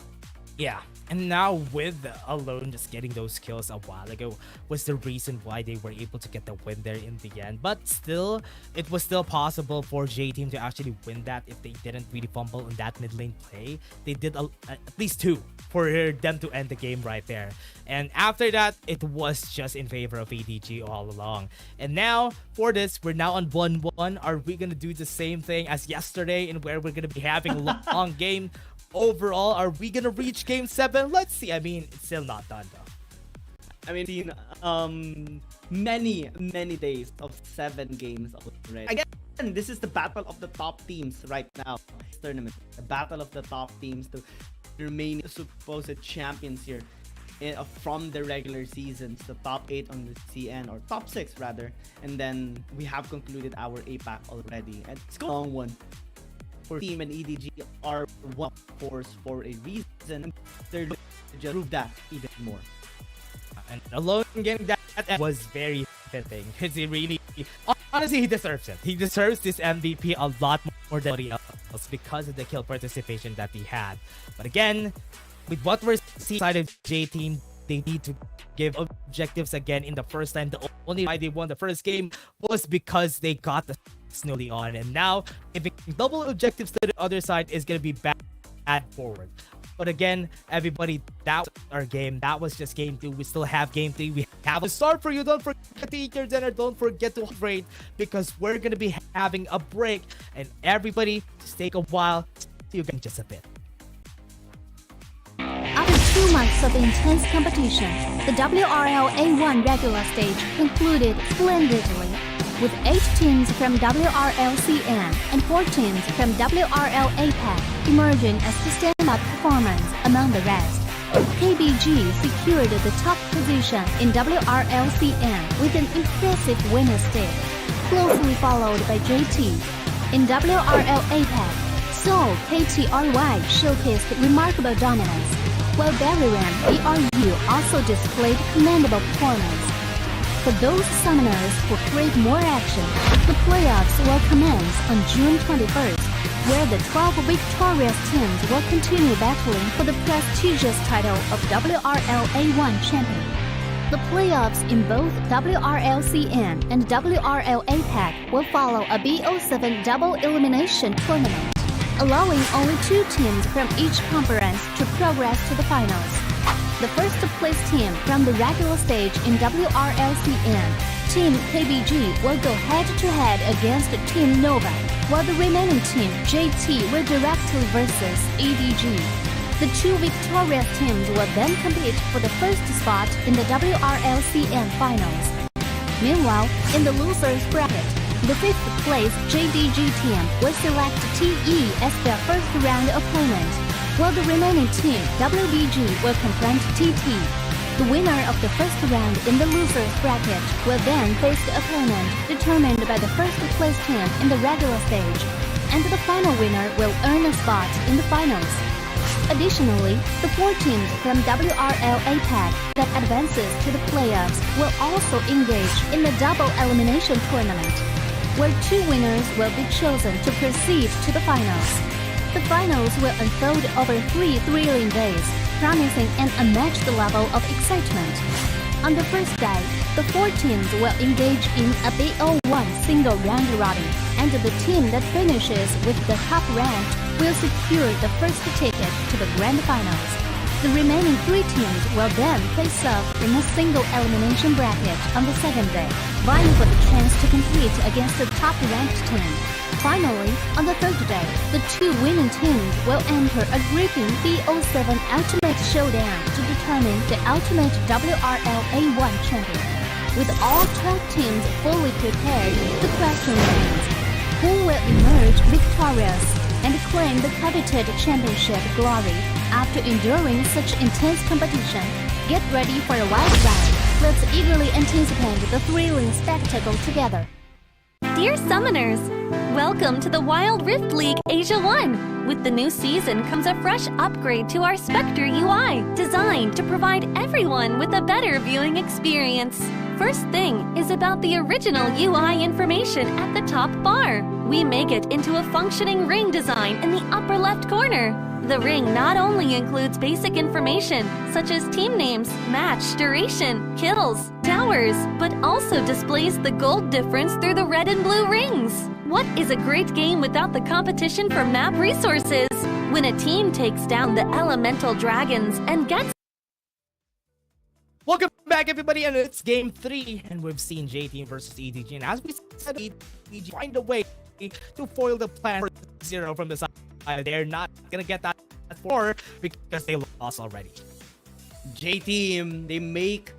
Yeah, and now with Alone just getting those kills a while ago was the reason why they were able to get the win there in the end. But still, it was still possible for J-Team to actually win that if they didn't really fumble in that mid lane play. They did at least 2 for them to end the game right there. And after that, it was just in favor of EDG all along. And now, for this, we're now on 1-1. Are we going to do the same thing as yesterday in where we're going to be having a long game? Overall, are we gonna reach game 7? Let's see. I mean, it's still not done though. I mean, many days of 7 games already. Again, this is the battle of the top teams right now. This tournament, the battle of the top teams to remain supposed champions here from the regular seasons. The top 8 on the CN, or top 6 rather, and then we have concluded our APAC already. And it's a long one. For Team and EDG are one force for a reason. They're just prove that even more. And Alone getting that was very fitting, because he really, honestly, he deserves it. He deserves this MVP a lot more than anybody else because of the kill participation that he had. But again, with what we're seeing inside of J-Team, they need to give objectives again in the first time. The only why they won the first game was because they got the snowly on, and now giving double objectives to the other side is going to be bad forward. But again, everybody, that was our game. That was just game 2. We still have game 3. We have a start for you. Don't forget to eat your dinner. Don't forget to hydrate, because we're going to be having a break. And everybody, just take a while. See you again in just a bit. After 2 months of intense competition, the WRL A1 regular stage concluded splendidly, with 8 teams from WRL CN and 4 teams from WRL APAC emerging as the stand-up performance among the rest. KBG secured the top position in WRL CN with an impressive winner stake, closely followed by JT. In WRL APAC, Seoul KTRY showcased remarkable dominance, while Bariran BRU also displayed commendable performance. For those summoners who crave more action, the playoffs will commence on June 21st, where the 12 victorious teams will continue battling for the prestigious title of WRL A1 champion. The playoffs in both WRL CN and WRL APAC will follow a BO7 double elimination tournament, allowing only 2 teams from each conference to progress to the finals. The first place team from the regular stage in WRLCN, Team KBG, will go head-to-head against Team Nova, while the remaining team, JT, will directly versus EDG. The 2 victorious teams will then compete for the first spot in the WRLCN finals. Meanwhile, in the losers bracket, the 5th place JDG team will select TE as their first round opponent, while the remaining team, WBG, will confront TT. The winner of the first round in the losers bracket will then face the opponent determined by the first place team in the regular stage, and the final winner will earn a spot in the finals. Additionally, the 4 teams from WRL APAC that advances to the playoffs will also engage in the double elimination tournament, where 2 winners will be chosen to proceed to the finals. The finals will unfold over 3 thrilling days, promising an unmatched level of excitement. On the first day, the 4 teams will engage in a BO1 single round robin, and the team that finishes with the top rank will secure the first ticket to the grand finals. The remaining 3 teams will then face off in a single elimination bracket on the second day, vying for the chance to compete against the top-ranked team. Finally, on the third day, the 2 winning teams will enter a gripping BO7 Ultimate Showdown to determine the ultimate WRL A1 champion. With all 12 teams fully prepared, the question remains, who will emerge victorious and claim the coveted championship glory after enduring such intense competition? Get ready for a wild ride. Let's eagerly anticipate the thrilling spectacle together. Dear Summoners, welcome to the Wild Rift League Asia 1! With the new season comes a fresh upgrade to our Spectre UI, designed to provide everyone with a better viewing experience. First thing is about the original UI information at the top bar. We make it into a functioning ring design in the upper left corner. The ring not only includes basic information such as team names, match duration, kills, towers, but also displays the gold difference through the red and blue rings. What is a great game without the competition for map resources? When a team takes down the elemental dragons and gets... Welcome back, everybody, and it's game 3, and we've seen J-Team versus EDG, and as we said, EDG find a way to foil the plan for 0 from the side. They're not gonna get that 4 because they lost already. J-Team, they make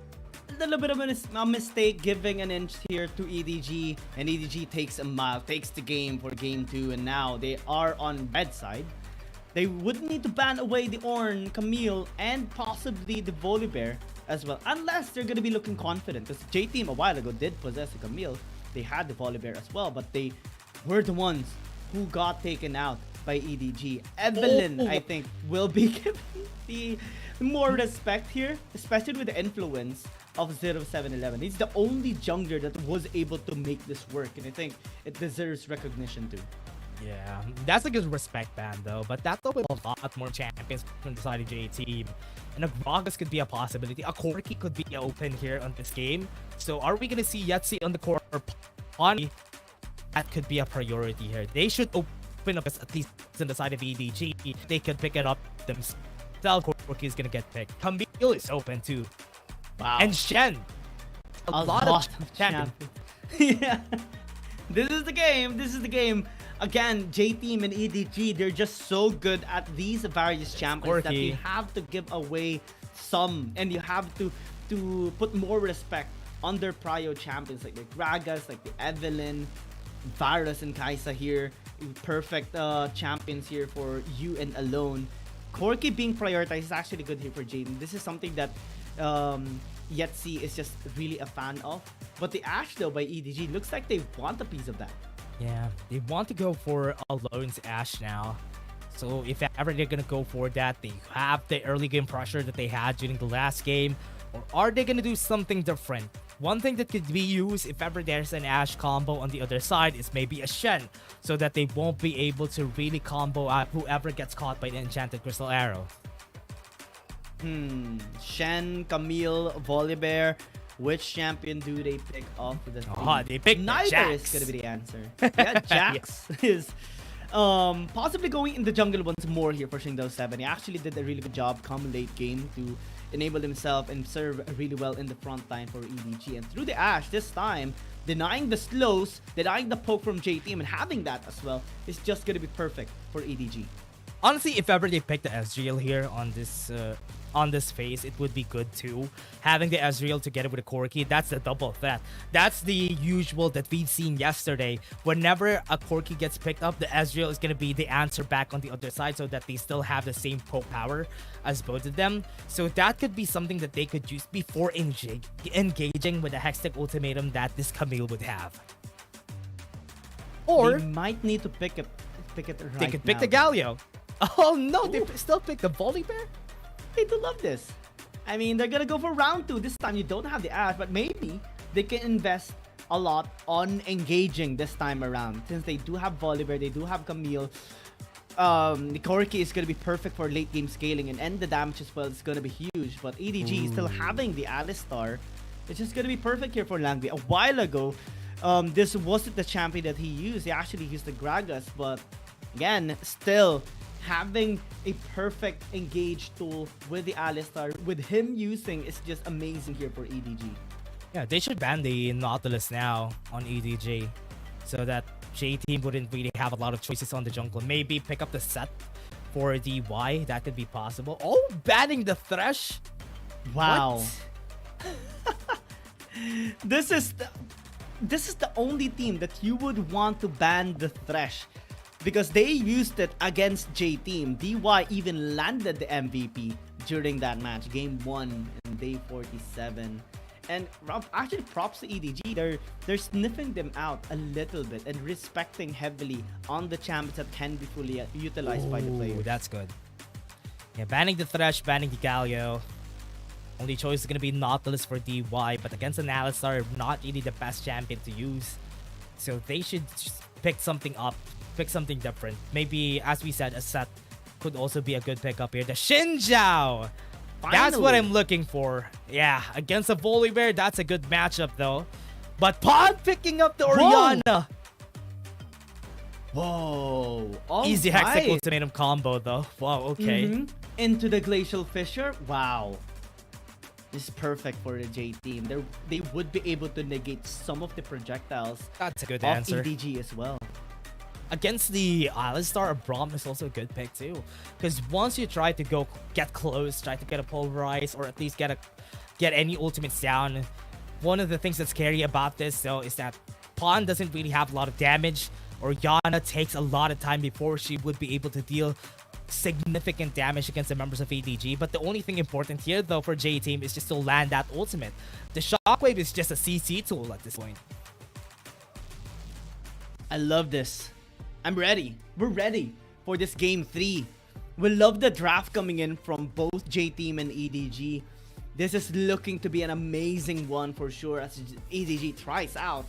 a little bit of a mistake giving an inch here to EDG, and EDG takes a mile, takes the game for game 2, and now they are on red side. They would need to ban away the Ornn, Camille, and possibly the Volibear as well, unless they're gonna be looking confident, because J-Team a while ago did possess the Camille. They had the Volibear as well, but they were the ones who got taken out by EDG. Evelyn, I think, will be given the more respect here, especially with the influence of 0711. He's the only jungler that was able to make this work, and I think it deserves recognition too. Yeah, that's a good respect ban though, but that's opened a lot more champions from the side of J-Team. And a Gragas could be a possibility. A Corki could be open here on this game. So are we gonna see Yetzi on the core on? That could be a priority here. They should open up at least on the side of EDG. They could pick it up themselves. Corki is gonna get picked. Camille is open too. Wow. And Shen. A lot of champions. Yeah. This is the game. This is the game. Again, J-Team and EDG, they're just so good at these various champions that you have to give away some, and you have to put more respect on their prio champions like the Gragas, like the Evelyn, Varus, and Kaisa here. Perfect champions here for you and Alone. Corki being prioritized is actually good here for J-Team. This is something that Yetzi is just really a fan of. But the Ashe though by EDG looks like they want a piece of that. Yeah, they want to go for Alone's Ashe now. So if ever they're gonna go for that, they have the early game pressure that they had during the last game, or are they gonna do something different? One thing that could be used if ever there's an Ashe combo on the other side is maybe a Shen, so that they won't be able to really combo out whoever gets caught by the Enchanted Crystal Arrow. Shen, Camille, Volibear. Which champion do they pick off for the they pick neither Jax. is gonna be the answer. Yeah, Jax is possibly going in the jungle once more here for Shingdo 7. He actually did a really good job come late game to enable himself and serve really well in the front line for EDG. And through the Ashe this time, denying the slows, denying the poke from J-Team, and having that as well is just gonna be perfect for EDG. Honestly, if ever they pick the Ezreal here on this phase, it would be good too. Having the Ezreal together with the Corki, that's the double threat. That's the usual that we've seen yesterday. Whenever a Corki gets picked up, the Ezreal is going to be the answer back on the other side, so that they still have the same poke power as both of them. So that could be something that they could use before engaging with the Hextech ultimatum that this Camille would have. Or they might need to pick it right. They could pick the Galio. Oh no, they still pick the Volibear? They do love this. I mean, they're gonna go for round 2. This time you don't have the Ash, but maybe they can invest a lot on engaging this time around. Since they do have Volibear, they do have Camille. The Corki is gonna be perfect for late game scaling and end the damage as well. It's gonna be huge. But EDG still having the Alistar. It's just gonna be perfect here for Langby. A while ago, this wasn't the champion that he used. He actually used the Gragas, but again, still having a perfect engage tool with the Alistar, with him using, is just amazing here for EDG. Yeah, they should ban the Nautilus now on EDG so that J-Team wouldn't really have a lot of choices on the jungle. Maybe pick up the set for the Y. That could be possible. Oh, banning the Thresh? Wow. This is the only team that you would want to ban the Thresh, because they used it against J-Team. DY even landed the MVP during that match, game 1 in day 47. And actually, props to EDG. They're sniffing them out a little bit and respecting heavily on the champions that can be fully utilized by the players. That's good. Yeah, banning the Thresh, banning the Galio. Only choice is going to be Nautilus for DY, but against an Alistar, not really the best champion to use. So they should just pick something up, pick something different. Maybe, as we said, a set could also be a good pickup here. The Xin Zhao! That's what I'm looking for. Yeah, against a Volibear, that's a good matchup though. But Pawn picking up the Orianna. Whoa. Easy Hex Ultimatum combo though. Wow, okay. Into the Glacial Fissure. Wow. This is perfect for the J team. They would be able to negate some of the projectiles. That's a good of answer. EDG as well. Against the Alistar, Braum is also a good pick too. Because once you try to get close, try to get a pulverize, or at least get any ultimates down, one of the things that's scary about this though is that Pawn doesn't really have a lot of damage. Orianna takes a lot of time before she would be able to deal significant damage against the members of EDG. But the only thing important here though for J-Team is just to land that ultimate. The Shockwave is just a CC tool at this point. I love this. I'm ready. We're ready for this game 3. We love the draft coming in from both J-Team and EDG. This is looking to be an amazing one for sure as EDG tries out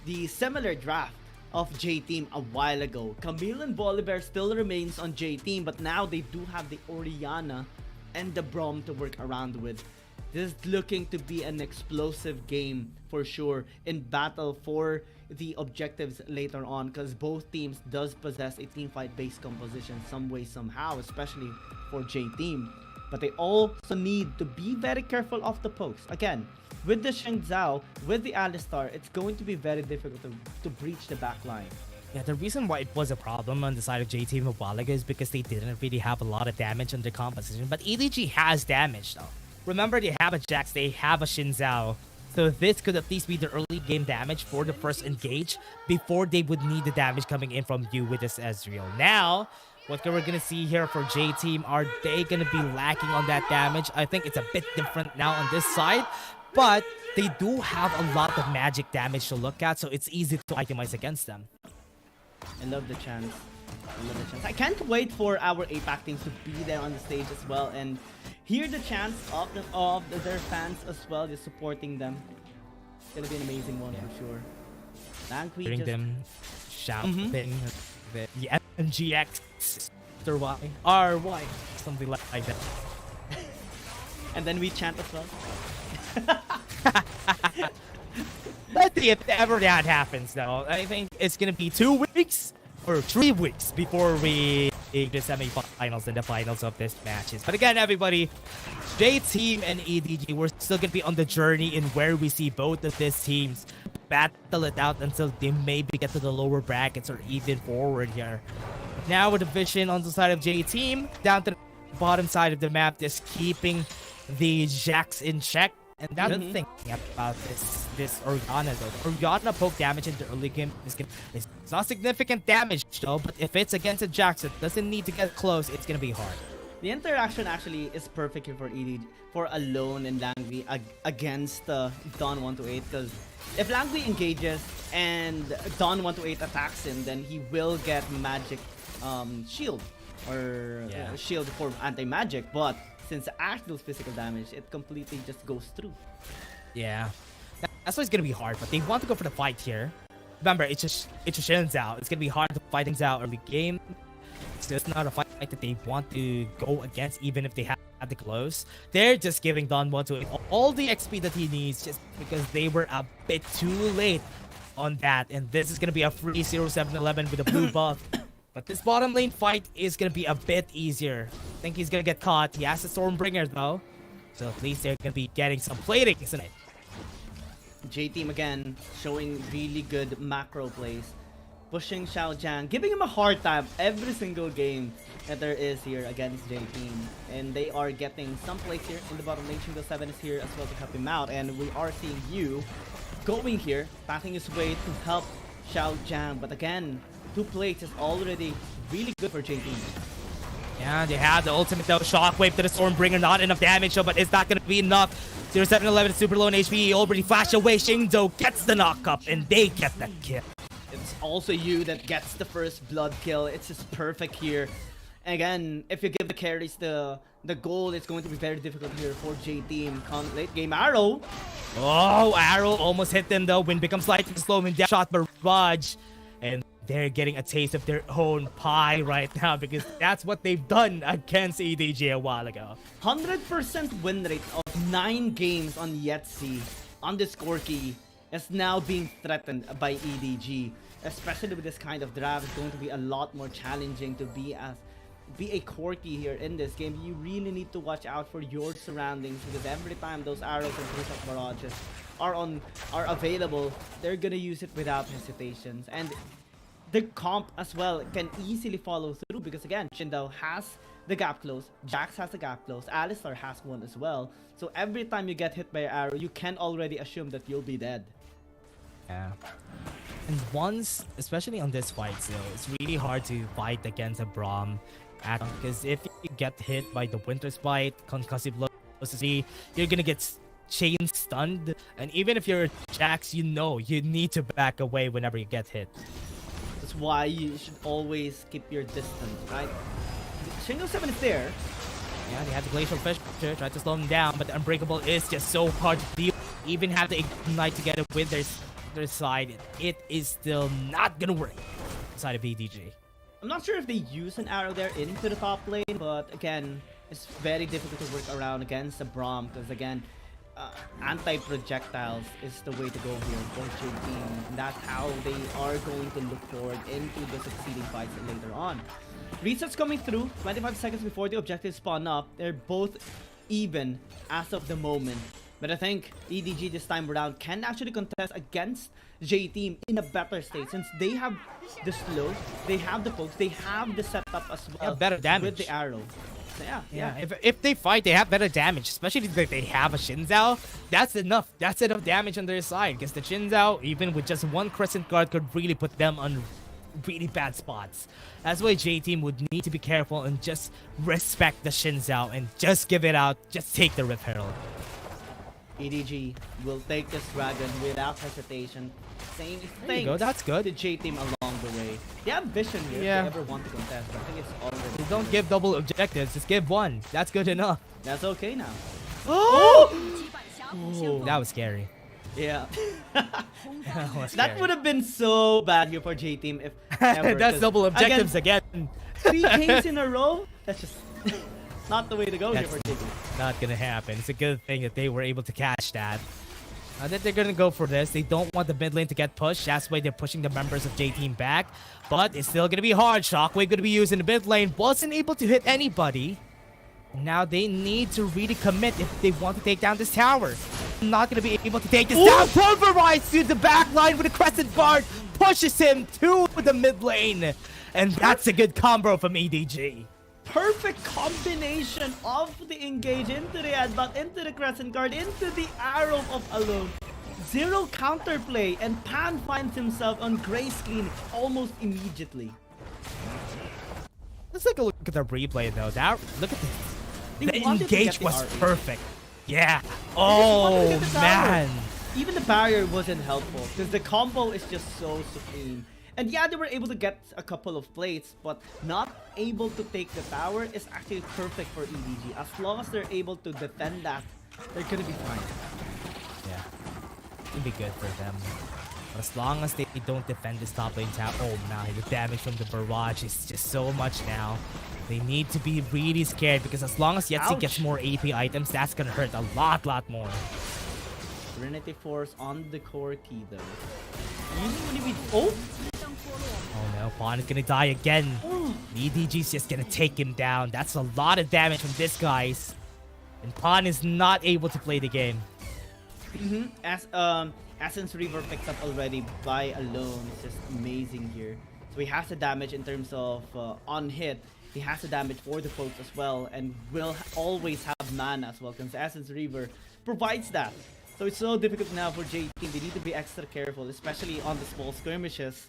the similar draft of J-Team a while ago. Camille and Volibear still remains on J-Team, but now they do have the Orianna and the Braum to work around with. This is looking to be an explosive game for sure in battle for the objectives later on, because both teams does possess a team fight based composition some way somehow, especially for J-Team. But they also need to be very careful off the post. Again, with the Xin Zhao, with the Alistar, it's going to be very difficult to breach the back line. Yeah, the reason why it was a problem on the side of J-Team a while ago is because they didn't really have a lot of damage on their composition. But EDG has damage though. Remember, they have a Jax, they have a Xin Zhao. So this could at least be the early game damage for the first engage before they would need the damage coming in from you with this Ezreal. Now, what we're going to see here for J-Team, are they going to be lacking on that damage? I think it's a bit different now on this side, but they do have a lot of magic damage to look at, so it's easy to itemize against them. I love the chance. I can't wait for our APAC teams to be there on the stage as well and hear the chants of their fans as well, just supporting them. It's gonna be an amazing one for sure. Hearing them shouting the MGX or RY, something like that. And then we chant as well. Let's see if ever that happens though. I think it's gonna be 2 weeks or 3 weeks before we the semi-finals and the finals of this matches. But again, everybody, J-Team and EDG, we're still gonna be on the journey in where we see both of these teams battle it out until they maybe get to the lower brackets or even forward here. Now with the vision on the side of J-Team, down to the bottom side of the map, just keeping the Jax in check. And that's the thing about this Orianna though. Orianna poke damage in the early game it's not significant damage though, but if it's against a Jax, it doesn't need to get close, it's gonna be hard. The interaction actually is perfect for EDG, for Alone and Langby against Don128, because if Langby engages and Don128 attacks him, then he will get magic shield or shield for anti-magic, but since Ash deals physical damage, it completely just goes through. Yeah. That's why it's gonna be hard, but they want to go for the fight here. Remember, it's just Shin's out. It's gonna be hard to fight things out early game. So it's not a fight that they want to go against, even if they have the close. They're just giving Don Moto all the XP that he needs just because they were a bit too late on that. And this is gonna be a free 0711 with a blue buff. But this bottom lane fight is gonna be a bit easier. I think he's gonna get caught. He has the Stormbringer though. So at least they're gonna be getting some plating, isn't it? J-Team again showing really good macro plays. Pushing Xiao Jiang, giving him a hard time every single game that there is here against J-Team. And they are getting some plays here in the bottom lane. BO7 is here as well to help him out. And we are seeing Yu going here, passing his way to help Xiao Jiang. But again, 2 plays is already really good for J-Team. Yeah, they have the ultimate though. Shockwave to the Stormbringer, not enough damage though, but it's not gonna be enough. 0711 super low in HP, already flashed away. Shingdo gets the knock up and they get the kill. It's also you that gets the first blood kill. It's just perfect here. Again, if you give the carries the goal, it's going to be very difficult here for J-Team. Late game Arrow. Oh, Arrow almost hit them though. Wind becomes light to slow him down. Shot Barrage. And they're getting a taste of their own pie right now because that's what they've done against EDG a while ago. 100% win rate of 9 games on Yetzi on this Corki is now being threatened by EDG. Especially with this kind of draft, it's going to be a lot more challenging to be a Corki here in this game. You really need to watch out for your surroundings because every time those arrows and three-shot barrages are available, they're gonna use it without hesitations. And the comp as well can easily follow through because again, Shindao has the gap close, Jax has the gap close, Alistar has one as well. So every time you get hit by an arrow, you can already assume that you'll be dead. Yeah. And once, especially on this fight, so it's really hard to fight against a Braum because if you get hit by the Winter Spite, concussive velocity, you're gonna get chain stunned. And even if you're Jax, you know you need to back away whenever you get hit. That's why you should always keep your distance, right? Shingo 7 is there. Yeah, they have the Glacial Fissure, try to slow him down, but the Unbreakable is just so hard to deal. Even have the Ignite together with their side, it is still not gonna work inside of EDG. I'm not sure if they use an arrow there into the top lane, but again, it's very difficult to work around against the Braum because again, anti-projectiles is the way to go here for J-Team. And that's how they are going to look forward into the succeeding fights later on. Resets coming through 25 seconds before the objectives spawn up. They're both even as of the moment. But I think EDG this time around can actually contest against J-Team in a better state since they have the slow, they have the pokes, they have the setup as well. They have better damage with the arrow. So yeah. If they fight, they have better damage, especially if they have a Shinzao. That's enough. That's enough damage on their side because the Shinzao, even with just one Crescent Guard, could really put them on really bad spots. That's why J-Team would need to be careful and just respect the Shinzao and just give it out. Just take the Rip Herald. EDG will take this dragon without hesitation. Same thing. That's good. The J-Team along the way. They have vision here if they ever want to contest. I think it's already. You don't give double objectives. Just give one. That's good enough. That's okay now. Oh! That was scary. Yeah. That would have been so bad here for J-Team if ever. That's double objectives again. 3 games in a row? That's just not the way to go here for J-Team. Not gonna happen. It's a good thing that they were able to catch that. I think they're gonna go for this. They don't want the mid lane to get pushed. That's why they're pushing the members of J-Team back. But it's still gonna be hard. Shockwave gonna be used in the mid lane. Wasn't able to hit anybody. Now they need to really commit if they want to take down this tower. Not gonna be able to take this down. Pulverize to the back line with a Crescent Guard. Pushes him to the mid lane. And that's a good combo from EDG. Perfect combination of the engage into the headbutt, into the Crescent Guard, into the arrow of Alone. Zero counterplay, and Pan finds himself on Gray's clean almost immediately. Let's take a look at the replay though. Look at this. The engage was perfect. Yeah. Oh man. Even the barrier wasn't helpful because the combo is just so supreme. And yeah, they were able to get a couple of plates, but not able to take the tower is actually perfect for EDG. As long as they're able to defend that, they're gonna be fine. Yeah, it'll be good for them. But as long as they don't defend this top lane tower, oh my, the damage from the barrage is just so much now. They need to be really scared because as long as Yetzi gets more AP items, that's gonna hurt a lot more. Serenity Force on the core key though. Oh no, Pawn is gonna die again. EDG's just gonna take him down. That's a lot of damage from this guys. And Pawn is not able to play the game. As Essence Reaver picked up already by alone. It's just amazing here. So he has the damage in terms of on hit. He has the damage for the pokes as well, and will always have mana as well, because Essence Reaver provides that. So it's so difficult now for J Team. They need to be extra careful, especially on the small skirmishes,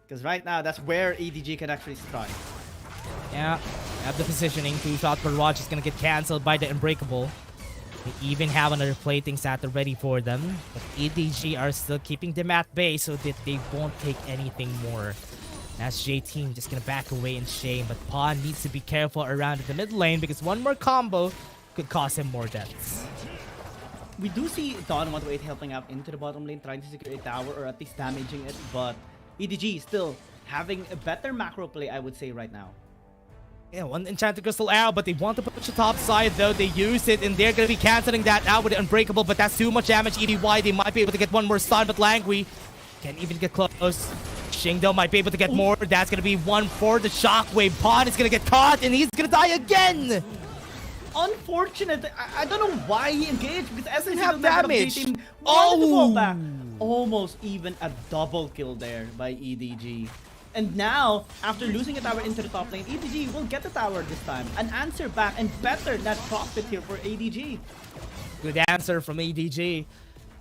because right now that's where EDG can actually strike. Yeah, have the positioning. 2-shot barrage is gonna get cancelled by the Unbreakable. They even have another plating sat ready for them, but EDG are still keeping them at bay so that they won't take anything more. That's J Team just gonna back away in shame, but Pawn needs to be careful around the mid lane because one more combo could cost him more deaths. We do see Dawn 128 helping out into the bottom lane, trying to secure a tower or at least damaging it, but EDG still having a better macro play, I would say, right now. Yeah, one Enchanted Crystal Arrow, but they want to push the top side though. They use it and they're gonna be cancelling that out with the Unbreakable, but that's too much damage. EDY, they might be able to get one more stun, but Langui can't even get close. Shingdo might be able to get more. That's gonna be one for the Shockwave. Pawn is gonna get caught and he's gonna die again. Unfortunate. I don't know why he engaged because Essence have damage. Almost even a double kill there by EDG. And now, after losing a tower into the top lane, EDG will get the tower this time. An answer back and better net profit here for ADG. Good answer from EDG.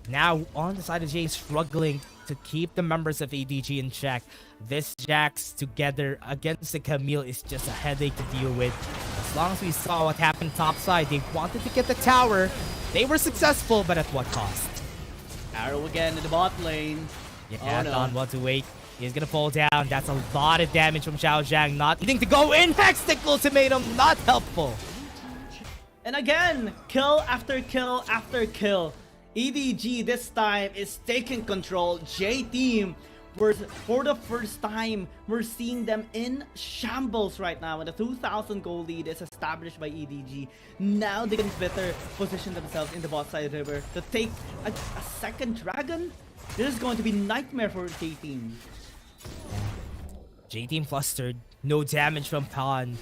Now on the side of Jay, struggling to keep the members of EDG in check. This Jax together against the Camille is just a headache to deal with. As long as we saw what happened top side, they wanted to get the tower. They were successful, but at what cost? Arrow again in the bot lane. Yeah, Don 128. He's gonna fall down. That's a lot of damage from Xiao Zhang. Not needing to go in. Hextech ultimatum, not helpful. And again, kill after kill after kill. EDG this time is taking control. J Team, for the first time, we're seeing them in shambles right now. And the 2,000 gold lead is established by EDG. Now they can better position themselves in the bot side river to take a second dragon. This is going to be nightmare for J Team. J Team flustered. No damage from Pawn.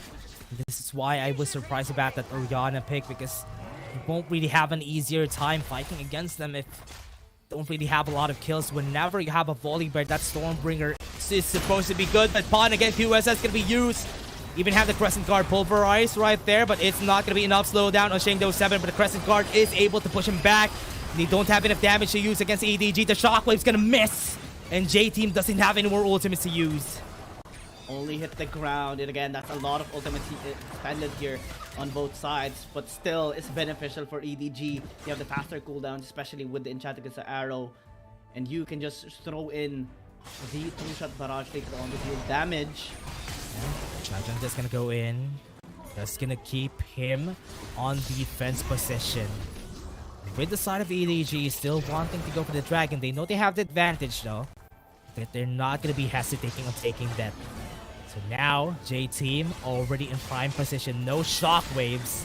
This is why I was surprised about that Orianna pick, because you won't really have an easier time fighting against them if you don't really have a lot of kills. Whenever you have a Volibear, that Stormbringer is supposed to be good, but Pawn again, QSS gonna be used. Even have the Crescent Guard pulverized right there, but it's not gonna be enough slowdown on BO7, but the Crescent Guard is able to push him back. They don't have enough damage to use against EDG. The Shockwave's gonna miss, and J Team doesn't have any more ultimates to use. Only hit the ground, and again, that's a lot of ultimates expended here on both sides, but still, it's beneficial for EDG. You have the faster cooldowns, especially with the Enchanted Crystal Arrow, and you can just throw in the 2-shot barrage later on to deal damage. Chajang just gonna go in, just gonna keep him on defense position. With the side of EDG still wanting to go for the dragon, they know they have the advantage though, that they're not gonna be hesitating on taking that. So now, J Team already in prime position. No shockwaves.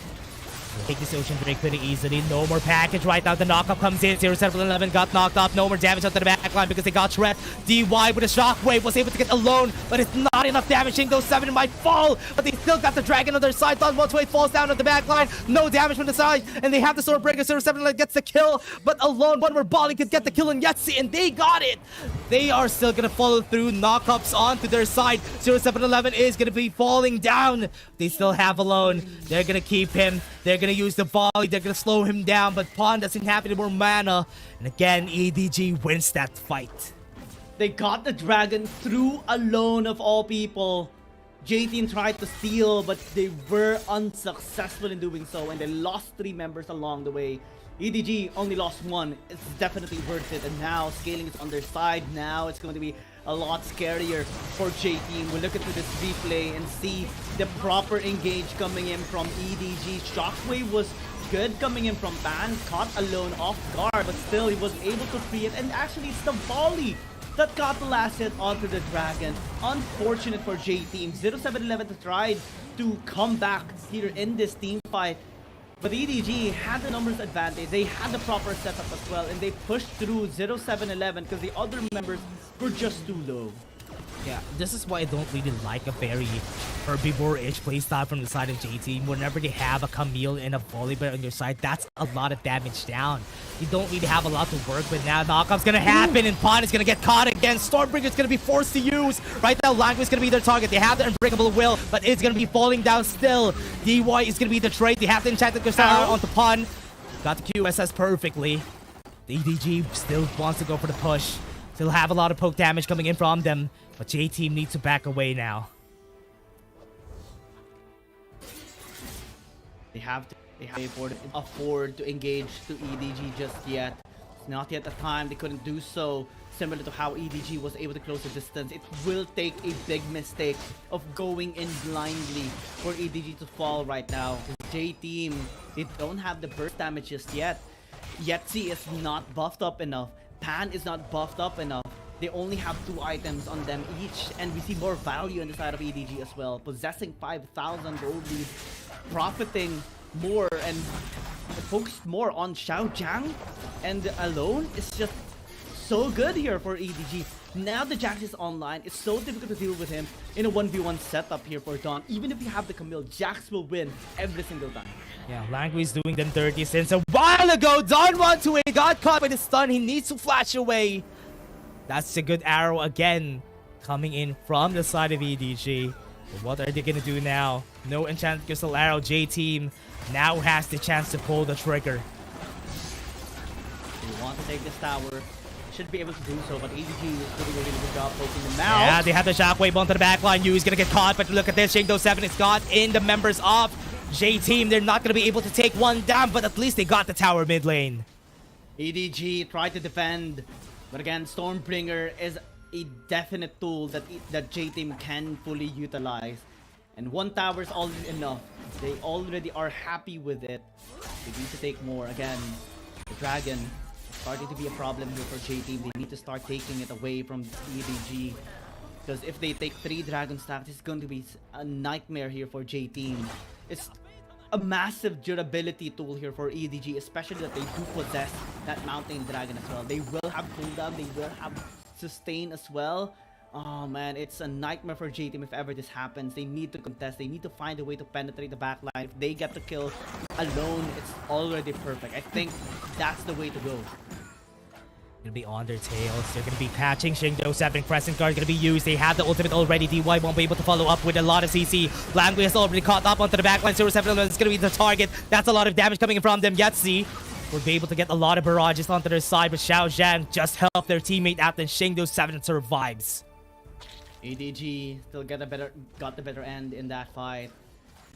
We'll take this Ocean Drake pretty easily. No more package right now. The knockup comes in. 0711 got knocked off. No more damage onto the backline because they got Shred. DY with a shockwave was able to get alone, but it's not enough damaging. Those 7 might fall, but they still got the dragon on their side. Don 128 falls down on the backline. No damage from the side, and they have the Swordbreaker. 0711 gets the kill, but alone one more Bali could get the kill on Yetzi, and they got it. They are still gonna follow through. Knockups onto their side. 0711 is gonna be falling down. They still have alone. They're gonna keep him. They're gonna use the volley. They're gonna slow him down, but Pawn doesn't have any more mana. And again, EDG wins that fight. They got the dragon through alone of all people. J Team tried to steal, but they were unsuccessful in doing so, and they lost 3 members along the way. EDG only lost 1. It's definitely worth it, and now scaling is on their side. Now it's going to be a lot scarier for J Team. We look into this replay and see the proper engage coming in from EDG. Shockwave was good coming in from Pan, caught alone off guard, but still he was able to free it. And actually it's the volley that got the last hit onto the Dragon. Unfortunate for J Team. 0711 tried to come back here in this team fight, but EDG had the numbers advantage. They had the proper setup as well, and they pushed through 0711 because the other members were just too low. Yeah, this is why I don't really like a very herbivore-ish playstyle from the side of J-Team. Whenever they have a Camille and a Volibear on your side, that's a lot of damage down. You don't really have a lot to work with now. Knockup's gonna happen, and Pawn is gonna get caught again. Stormbringer's gonna be forced to use. Right now, Language is gonna be their target. They have the Unbreakable Will, but it's gonna be falling down still. DY is gonna be the trade. They have the Enchanted Crystal onto Pawn. Got the QSS perfectly. The EDG still wants to go for the push. Still have a lot of poke damage coming in from them, but J-Team needs to back away now. They can't afford to engage to EDG just yet. It's not yet the time. They couldn't do so. Similar to how EDG was able to close the distance, it will take a big mistake of going in blindly for EDG to fall right now. J-Team, they don't have the burst damage just yet. Yetzi is not buffed up enough. Pan is not buffed up enough. They only have 2 items on them each, and we see more value on the side of EDG as well. Possessing 5,000 gold leads, profiting more and focused more on Xiaojiang, and alone is just so good here for EDG. Now the Jax is online, it's so difficult to deal with him in a 1v1 setup here for Dawn. Even if you have the Camille, Jax will win every single time. Yeah, Language doing them dirty since a while ago. Dawn 128 got caught by the stun. He needs to flash away. That's a good arrow again coming in from the side of EDG. But what are they gonna do now? No Enchanted Crystal Arrow. J-Team now has the chance to pull the trigger. They want to take this tower. Should be able to do so, but EDG is doing a really good job poking them out. Yeah, they have the Shockwave onto the backline. Yu is gonna get caught, but look at this. Shingdo7 is got in the members of J-Team. They're not gonna be able to take one down, but at least they got the tower mid lane. EDG tried to defend, but again, Stormbringer is a definite tool that J-Team can fully utilize. And 1 tower is already enough. They already are happy with it. They need to take more. Again, the Dragon starting to be a problem here for J-Team. They need to start taking it away from EDG. Because if they take 3 Dragon stacks, it's going to be a nightmare here for J-Team. It's a massive durability tool here for EDG, especially that they do possess that Mountain Dragon as well. They will have cooldown, they will have sustain as well. Oh man, it's a nightmare for J-Team if ever this happens. They need to contest, they need to find a way to penetrate the backline. If they get the kill alone, it's already perfect. I think that's the way to go. Gonna be on their tails. They're gonna be patching. Shingdo7 Crescent Guard gonna be used. They have the ultimate already. DY won't be able to follow up with a lot of CC. Langley has already caught up onto the backline. 0711 is gonna be the target. That's a lot of damage coming in from them. Yetzi will be able to get a lot of barrages onto their side, but Xiaojiang just helped their teammate out, and Shingdo7 survives. EDG still got the better end in that fight.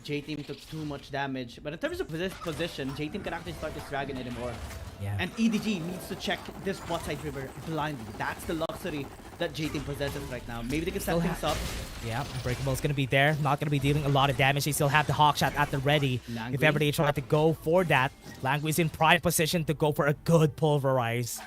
J-Team took too much damage, but in terms of position, J-Team can actually start this Dragon anymore. Yeah. And EDG needs to check this bot side river blindly. That's the luxury that J-Team possesses right now. Maybe they can set things up. Yeah, Unbreakable is going to be there. Not going to be dealing a lot of damage. They still have the Hawk Shot at the ready. Language. If ever they try to go for that, Language is in prime position to go for a good pulverize.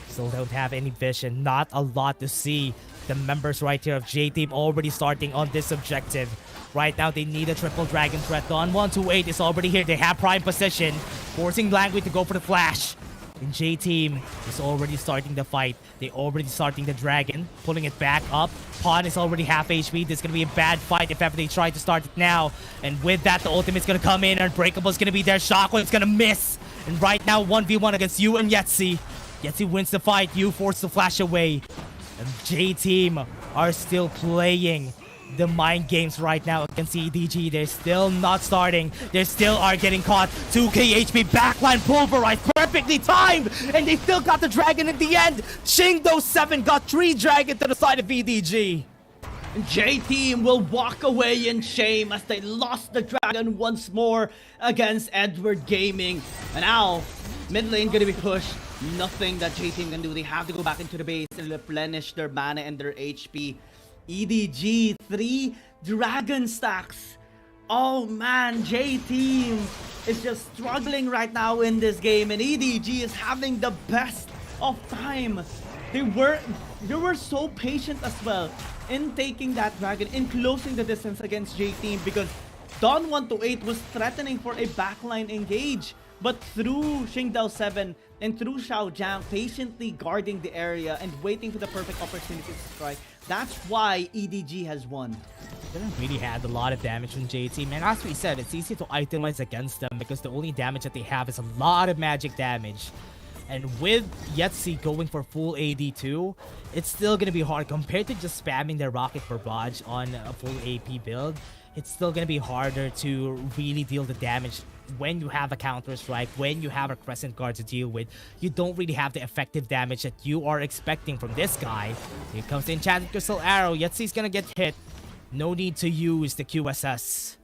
Still don't have any vision. Not a lot to see. The members right here of J-Team already starting on this objective. Right now, they need a triple dragon threat. Dawn 128 is already here. They have prime position, forcing Language to go for the flash. And J-Team is already starting the fight. They already starting the dragon, pulling it back up. Pawn is already half HP. This is going to be a bad fight if ever they try to start it now. And with that, the ultimate's going to come in. Unbreakable is going to be there. Shockwave's going to miss. And right now, 1v1 against Yu and Yetzi. Yetzi wins the fight. Yu forced to flash away. And J-Team are still playing the mind games right now against EDG. They're still not starting. They still are getting caught. 2k HP backline pulverized, perfectly timed, and they still got the dragon in the end. Shingdo7 got 3 dragon to the side of EDG. J-Team will walk away in shame as they lost the dragon once more against Edward Gaming. And now, Mid lane gonna be pushed. Nothing that J-Team can do. They have to go back into the base and replenish their mana and their HP. EDG, 3 dragon stacks. Oh man, J-Team is just struggling right now in this game, and EDG is having the best of time. They were so patient as well in taking that dragon, in closing the distance against J-Team, because Dawn 128 was threatening for a backline engage. But through BO7 and through Xiaojiang patiently guarding the area and waiting for the perfect opportunity to strike, that's why EDG has won. They haven't really had a lot of damage from J-Team, and as we said, it's easy to itemize against them because the only damage that they have is a lot of magic damage. And with Yetzi going for full AD2, it's still gonna be hard compared to just spamming their Rocket Barrage on a full AP build. It's still gonna be harder to really deal the damage when you have a counter strike, when you have a Crescent Guard to deal with. You don't really have the effective damage that you are expecting from this guy. Here comes the Enchanted Crystal Arrow. Yetzi's gonna get hit. No need to use the QSS.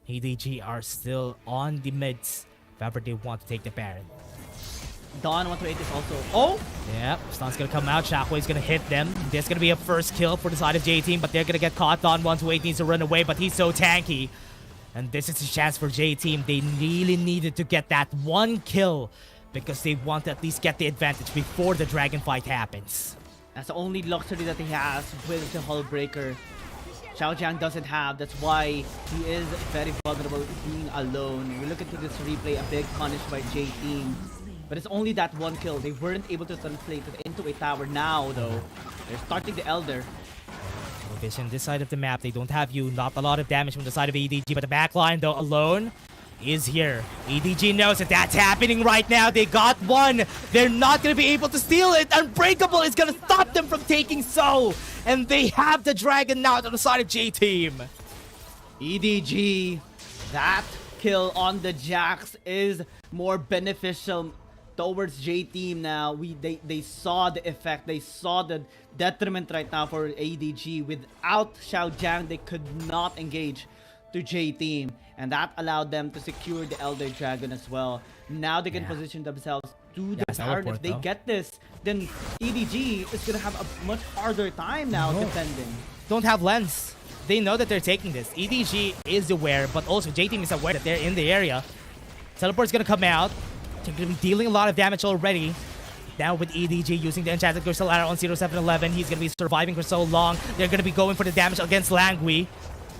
EDG are still on the mids if ever they want to take the Baron. Dawn 128 is also... Oh! Yep, stun's gonna come out. Shockwave's gonna hit them. There's gonna be a first kill for the side of J-Team, but they're gonna get caught. Dawn 128 needs to run away, but he's so tanky. And this is a chance for J-Team. They really needed to get that one kill because they want to at least get the advantage before the dragon fight happens. That's the only luxury that he has with the Hull Breaker. Xiaojiang doesn't have. That's why he is very vulnerable being alone. We look into this replay, a big punish by J-Team. But it's only that one kill. They weren't able to translate it into a tower. Now, though, they're starting the Elder. Vision this side of the map, they don't have you. Not a lot of damage from the side of EDG, but the backline though alone is here. EDG knows that that's happening right now. They got one. They're not going to be able to steal it. Unbreakable is going to stop them from taking so. And they have the dragon now on the side of J-Team. EDG, that kill on the Jax is more beneficial towards J-Team now. They saw the effect. They saw the detriment right now for EDG. Without Xiaojiang, they could not engage to J-Team. And that allowed them to secure the Elder Dragon as well. Now they can position themselves to the Baron. If they get this, then EDG is going to have a much harder time now defending. Don't have lens. They know that they're taking this. EDG is aware, but also J-Team is aware that they're in the area. Teleport's going to come out. They're going to be dealing a lot of damage already. Now with EDG using the Enchanted Crystal Arrow on 0711, he's going to be surviving for so long. They're going to be going for the damage against Langui.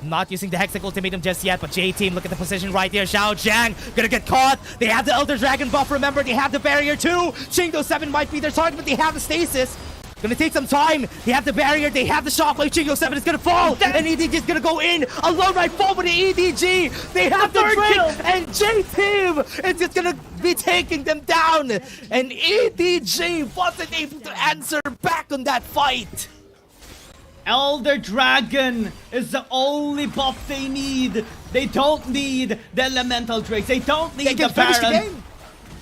Not using the Hextech Ultimatum just yet, but J-Team, look at the position right here. Xiaojiang gonna get caught. They have the Elder Dragon buff, remember, they have the barrier too. BO7 might be their target, but they have the stasis. Gonna take some time. They have the barrier, they have the shockwave. BO7 is gonna fall, and EDG is gonna go in. A low right fall with the EDG. They have the drink, and J-Team is just gonna be taking them down. And EDG wasn't able to answer back on that fight. Elder Dragon is the only buff they need. They don't need the Elemental Drakes. They don't need the Baron.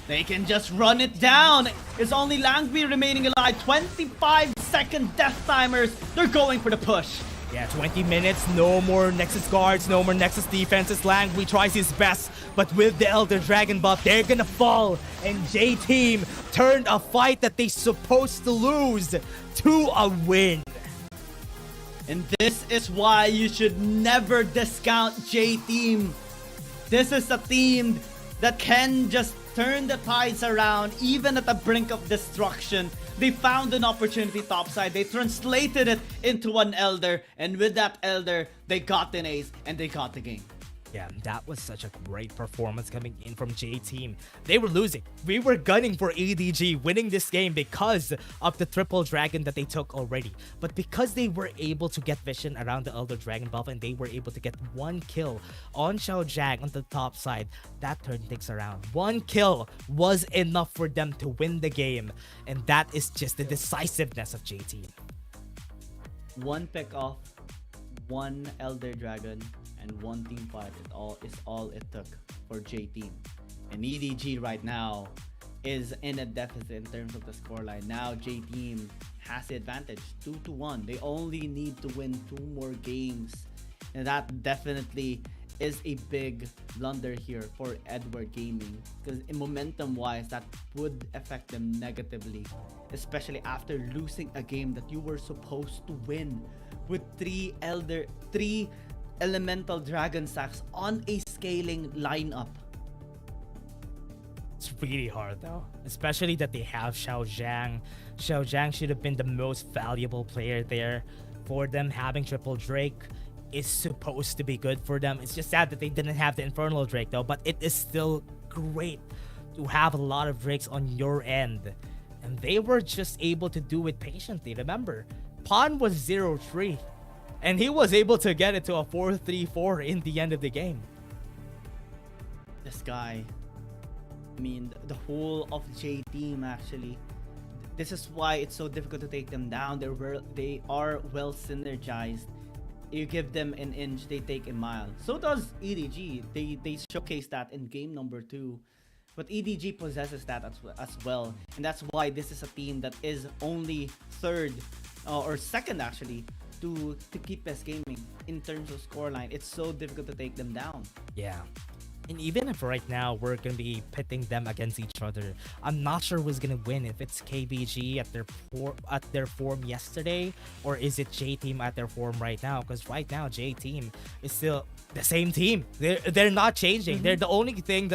They can just run it down. It's only Langui remaining alive. 25-second death timers. They're going for the push. Yeah, 20 minutes, no more Nexus guards, no more Nexus defenses. Langui tries his best, but with the Elder Dragon buff, they're gonna fall. And J-Team turned a fight that they supposed to lose to a win. And this is why you should never discount J-Team. This is a team that can just turn the tides around even at the brink of destruction. They found an opportunity topside. They translated it into an Elder. And with that Elder, they got an ace and they got the game. Yeah, that was such a great performance coming in from J-Team. They were losing. We were gunning for EDG winning this game because of the triple dragon that they took already. But because they were able to get vision around the Elder Dragon buff and they were able to get one kill on Xiaojiang on the top side, that turned things around. One kill was enough for them to win the game. And that is just the decisiveness of J-Team. One pick off, one Elder Dragon, and one team fight is all it took for J-Team. And EDG right now is in a deficit in terms of the scoreline. Now J-Team has the advantage, 2-1. They only need to win 2 more games. And that definitely is a big blunder here for Edward Gaming, because in momentum wise that would affect them negatively, especially after losing a game that you were supposed to win with three elemental dragon stacks on a scaling lineup. It's really hard though, especially that they have Xiao Zhang. Xiao Zhang should have been the most valuable player there. For them, having Triple Drake is supposed to be good for them. It's just sad that they didn't have the Infernal Drake though, but it is still great to have a lot of Drakes on your end. And they were just able to do it patiently. Remember, Pawn was 0-3, and he was able to get it to a 4-3-4 in the end of the game. This guy, I mean, the whole of J team actually. This is why it's so difficult to take them down. They are well synergized. You give them an inch, they take a mile. So does EDG. They showcase that in game number 2. But EDG possesses that as well. And that's why this is a team that is only third or second actually to keep us gaming in terms of scoreline. It's so difficult to take them down. Yeah. And even if right now we're going to be pitting them against each other, I'm not sure who's going to win. If it's KBG at their form yesterday, or is it J-Team at their form right now? Because right now J-Team is still the same team. They're not changing. They're the only team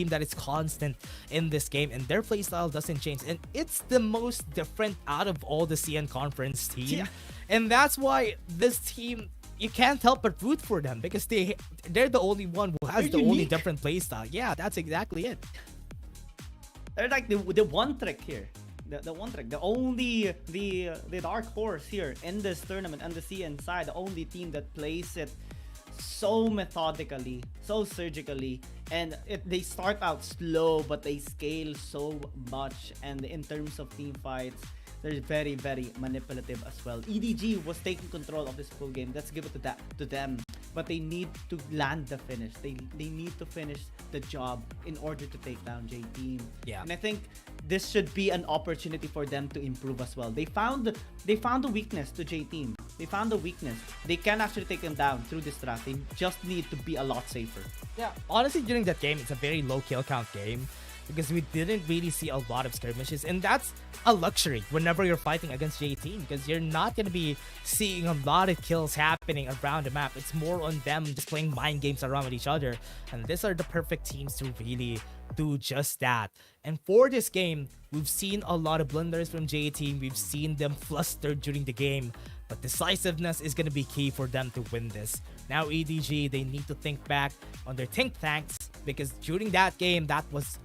that is constant in this game, and their playstyle doesn't change. And it's the most different out of all the CN conference team. Yeah. And that's why this team, you can't help but root for them, because they're the only one who has the only different playstyle. Yeah, that's exactly it. They're like the one trick here. The one trick. The dark horse here in this tournament and the CN side. The only team that plays it so methodically, so surgically, and they start out slow but they scale so much. And in terms of team fights, they're very, very manipulative as well. EDG was taking control of this full game. Let's give it to them. But they need to land the finish. They need to finish the job in order to take down J-Team. Yeah. And I think this should be an opportunity for them to improve as well. They found a weakness to J-Team. They found a weakness. They can actually take them down through this strat. They just need to be a lot safer. Yeah, honestly, during that game, it's a very low kill count game, because we didn't really see a lot of skirmishes, and that's a luxury whenever you're fighting against J-Team, because you're not going to be seeing a lot of kills happening around the map. It's more on them just playing mind games around with each other, and these are the perfect teams to really do just that. And for this game, we've seen a lot of blunders from J-Team. We've seen them flustered during the game, but decisiveness is going to be key for them to win this. Now EDG, they need to think back on their think tanks, because during that game, that was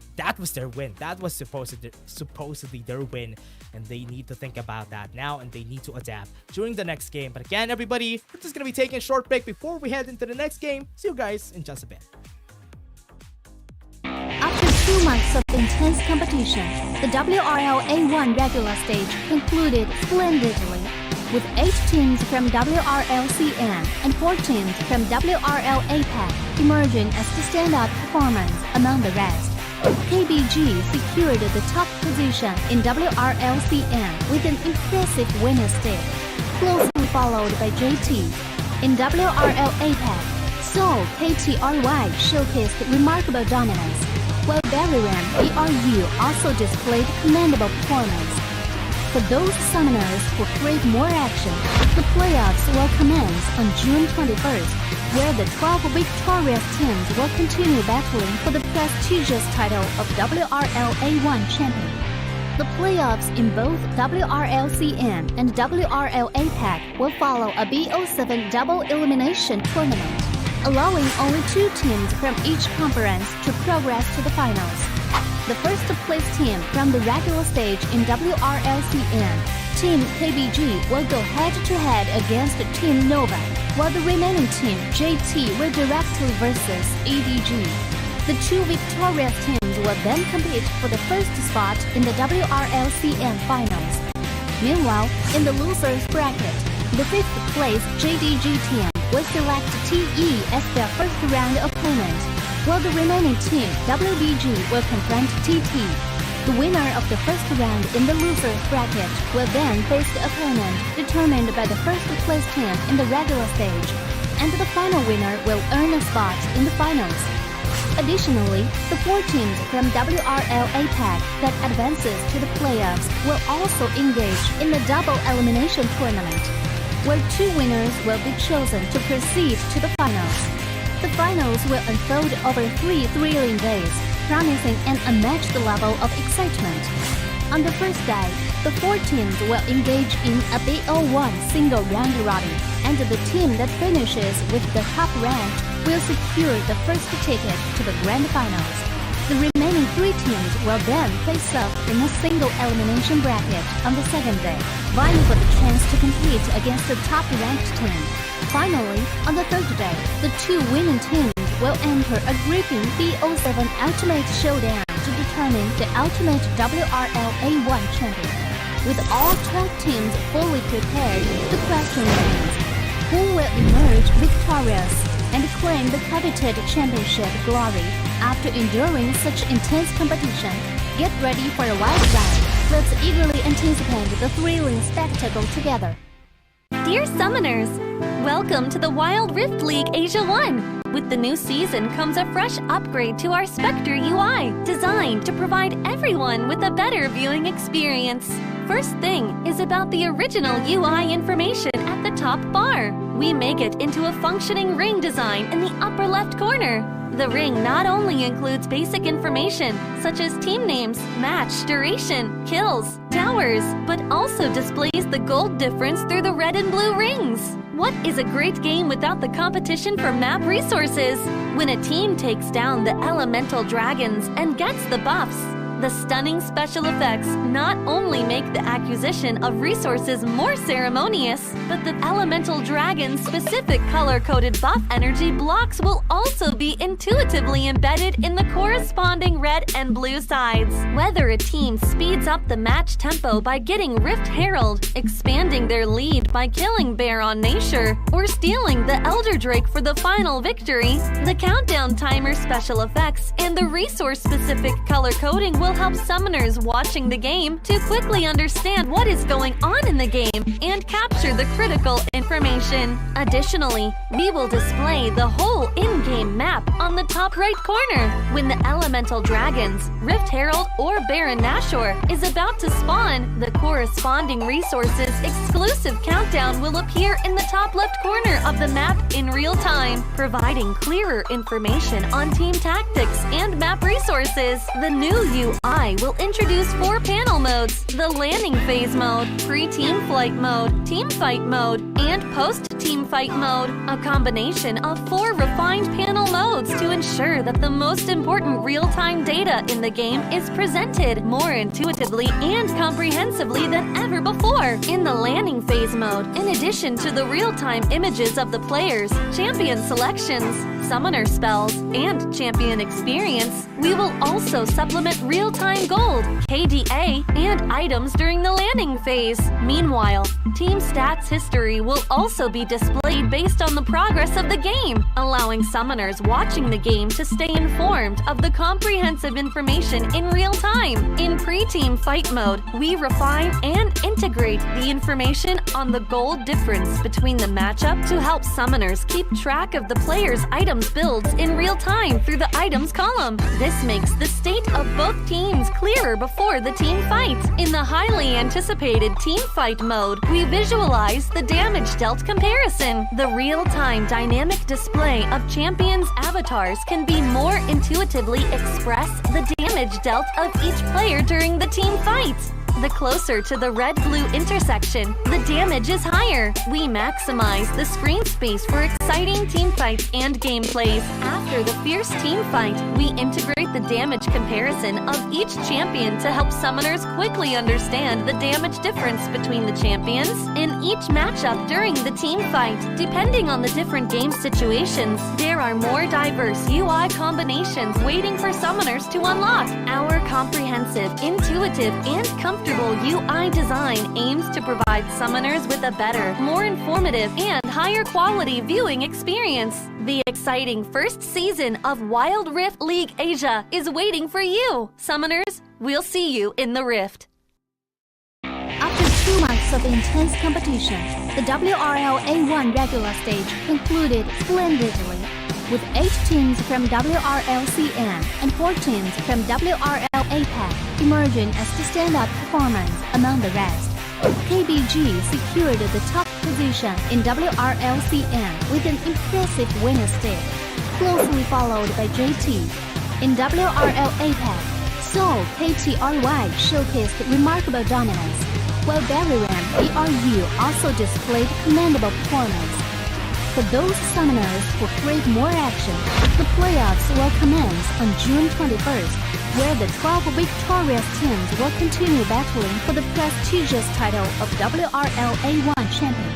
their win. That was supposedly their win, and they need to think about that now, and they need to adapt during the next game. But again, everybody, we're just going to be taking a short break before we head into the next game. See you guys in just a bit. After 2 months of intense competition, the WRL A1 regular stage concluded splendidly, with 8 teams from WRL CN and 4 teams from WRL APAC emerging as the standout performance among the rest. KBG secured the top position in WRL CN with an impressive winner stage, closely followed by JT. In WRL APAC, Seoul KTRY showcased remarkable dominance, while Bariram BRU also displayed commendable performance. For those summoners who crave more action, the playoffs will commence on June 21st, where the 12 victorious teams will continue battling for the prestigious title of WRL A1 champion. The playoffs in both WRL CN and WRL APAC will follow a BO7 double elimination tournament, allowing only 2 teams from each conference to progress to the finals. The first place team from the regular stage in WRLCN, Team KBG, will go head-to-head against Team Nova, while the remaining team, JT, will directly versus EDG. The 2 victorious teams will then compete for the first spot in the WRLCN finals. Meanwhile, in the losers bracket, the 5th place JDG team will select TE as their first round opponent, while the remaining team, WBG, will confront TT. The winner of the first round in the losers bracket will then face the opponent determined by the first place team in the regular stage. and the final winner will earn a spot in the finals. Additionally, the 4 teams from WRL APAC that advances to the playoffs will also engage in the double elimination tournament, where 2 winners will be chosen to proceed to the finals. The finals will unfold over 3 thrilling days, promising an unmatched level of excitement. On the first day, the 4 teams will engage in a BO1 single round robin, and the team that finishes with the top rank will secure the first ticket to the grand finals. The remaining 3 teams will then face off in a single elimination bracket on the second day, vying for the chance to compete against the top-ranked team. Finally, on the third day, the 2 winning teams will enter a gripping BO7 Ultimate Showdown to determine the ultimate WRL A1 champion. With all 12 teams fully prepared, the question remains, who will emerge victorious and claim the coveted championship glory after enduring such intense competition? Get ready for a wild ride. Let's eagerly anticipate the thrilling spectacle together. Dear Summoners, welcome to the Wild Rift League Asia 1! With the new season comes a fresh upgrade to our Spectre UI, designed to provide everyone with a better viewing experience. First thing is about the original UI information at the top bar. We make it into a functioning ring design in the upper left corner. The ring not only includes basic information such as team names, match duration, kills, towers, but also displays the gold difference through the red and blue rings. What is a great game without the competition for map resources? When a team takes down the elemental dragons and gets the buffs, the stunning special effects not only make the acquisition of resources more ceremonious, but the elemental dragon's specific color-coded buff energy blocks will also be intuitively embedded in the corresponding red and blue sides. Whether a team speeds up the match tempo by getting Rift Herald, expanding their lead by killing Baron Nashor, or stealing the Elder Drake for the final victory, the countdown timer special effects and the resource-specific color coding will help summoners watching the game to quickly understand what is going on in the game and capture the critical information. Additionally, we will display the whole in-game map on the top right corner. When the elemental dragons, Rift Herald or Baron Nashor is about to spawn, the corresponding resources exclusive countdown will appear in the top left corner of the map in real time, providing clearer information on team tactics and map resources. The new UI will introduce 4 panel modes: the landing phase mode, pre-team flight mode, team fight mode, and post-team fight mode, a combination of 4 refined panel modes to ensure that the most important real-time data in the game is presented more intuitively and comprehensively than ever before. In the landing phase mode, in addition to the real-time images of the players, champion selections, summoner spells, and champion experience, we will also supplement real-time gold, KDA, and items during the landing phase. Meanwhile, team stats history will also be displayed based on the progress of the game, allowing summoners watching the game to stay informed of the comprehensive information in real time. In pre-team fight mode, we refine and integrate the information on the gold difference between the matchup to help summoners keep track of the players' items builds in real time through the items column. This makes the state of both teams clearer before the team fight. In the highly anticipated team fight mode, we visualize the damage dealt comparison. The real-time dynamic display of champions' avatars can be more intuitively express the damage dealt of each player during the team fight. The closer to the red-blue intersection, the damage is higher. We maximize the screen space for exciting team fights and gameplays. After the fierce team fight, we integrate the damage comparison of each champion to help summoners quickly understand the damage difference between the champions in each matchup during the team fight. Depending on the different game situations, there are more diverse UI combinations waiting for summoners to unlock. Our comprehensive, intuitive, and comfortable UI design aims to provide summoners with a better, more informative, and higher quality viewing experience. The exciting first season of Wild Rift League Asia is waiting for you. Summoners, we'll see you in the Rift. After 2 months of intense competition, the WRL A1 regular stage concluded splendidly, with 8 teams from WRL CN and 4 teams from WRL APAC emerging as the stand-up performance among the rest. KBG secured the top position in WRL CN with an impressive winner stick, closely followed by JT. In WRL APAC, Seoul KTRY showcased remarkable dominance, while Bariram BRU also displayed commendable performance. For those summoners who crave more action, the playoffs will commence on June 21st, where the 12 victorious teams will continue battling for the prestigious title of WRL A1 champion.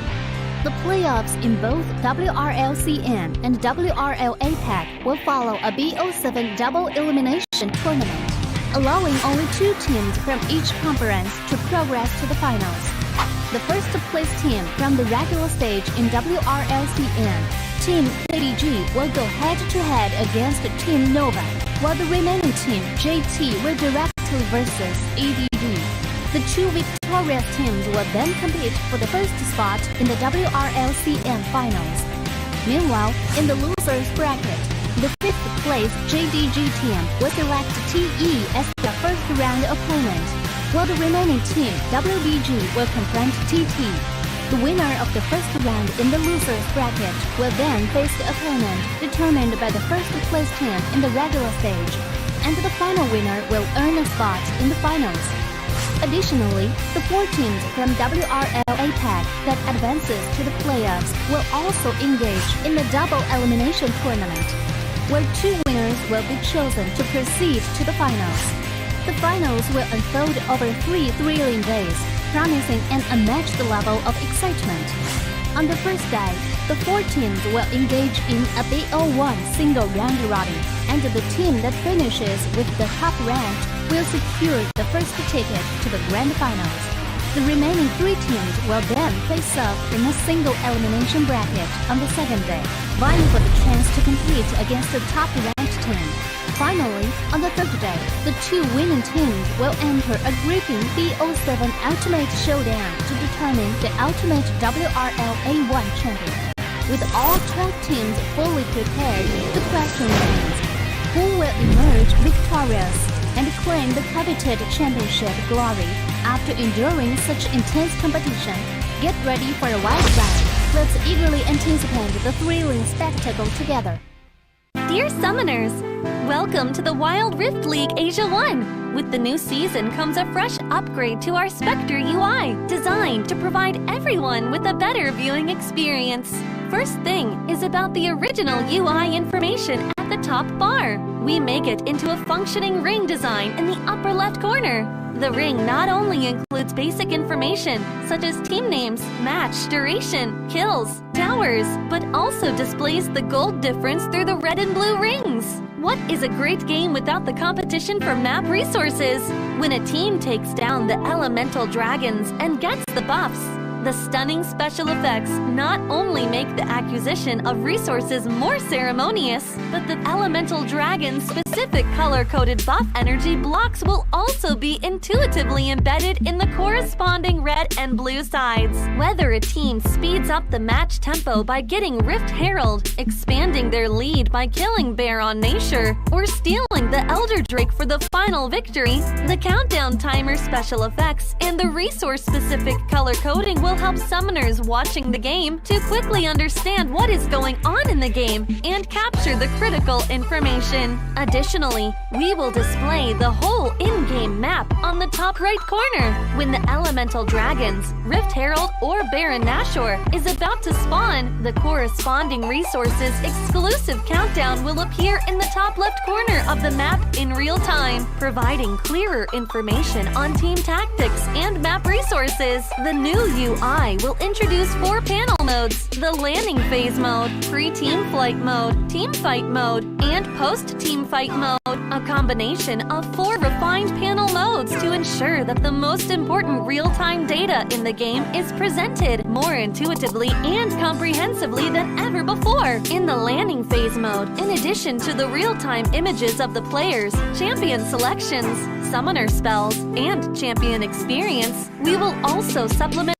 The playoffs in both WRL CN and WRL APAC will follow a BO7 double elimination tournament, allowing only 2 teams from each conference to progress to the finals. The first place team from the regular stage in WRL CN, Team EDG, will go head-to-head against Team Nova, while the remaining team, JT, will directly versus EDG. The 2 victorious teams will then compete for the first spot in the WRL CN finals. Meanwhile, in the losers bracket, the 5th place JDG team will select TE as their first round opponent, while the remaining team, WBG, will confront TT. The winner of the first round in the losers bracket will then face the opponent determined by the first place team in the regular stage, and the final winner will earn a spot in the finals. Additionally, the 4 teams from WRL APAC that advances to the playoffs will also engage in the double elimination tournament, where 2 winners will be chosen to proceed to the finals. The finals will unfold over 3 thrilling days, promising an unmatched level of excitement. On the first day, the 4 teams will engage in a BO1 single round robin, and the team that finishes with the top rank will secure the first ticket to the grand finals. The remaining 3 teams will then face off in a single elimination bracket on the second day, vying for the chance to compete against the top-ranked team. Finally, on the third day, the 2 winning teams will enter a gripping BO7 Ultimate Showdown to determine the ultimate WRL A1 champion. With all 12 teams fully prepared, the question remains, who will emerge victorious and claim the coveted championship glory after enduring such intense competition? Get ready for a wild ride. Let's eagerly anticipate the thrilling spectacle together. Dear Summoners, welcome to the Wild Rift League Asia 1! With the new season comes a fresh upgrade to our Spectre UI, designed to provide everyone with a better viewing experience. First thing is about the original UI information at the top bar. We make it into a functioning ring design in the upper left corner. The ring not only includes basic information such as team names, match duration, kills, towers, but also displays the gold difference through the red and blue rings. What is a great game without the competition for map resources? When a team takes down the elemental dragons and gets the buffs, the stunning special effects not only make the acquisition of resources more ceremonious, but the elemental dragon's specific color-coded buff energy blocks will also be intuitively embedded in the corresponding red and blue sides. Whether a team speeds up the match tempo by getting Rift Herald, expanding their lead by killing Baron Nashor, or stealing the Elder Drake for the final victory, the countdown timer special effects and the resource-specific color coding will help summoners watching the game to quickly understand what is going on in the game and capture the critical information. Additionally, we will display the whole in-game map on the top right corner. When the elemental dragons, Rift Herald, or Baron Nashor is about to spawn, the corresponding resources exclusive countdown will appear in the top left corner of the map in real time, providing clearer information on team tactics and map resources. The new UI UI will introduce 4 panel modes: the landing phase mode, pre-team flight mode, team fight mode, and post-team fight mode. A combination of 4 refined panel modes to ensure that the most important real-time data in the game is presented more intuitively and comprehensively than ever before. In the landing phase mode, in addition to the real-time images of the players, champion selections, summoner spells, and champion experience, we will also supplement.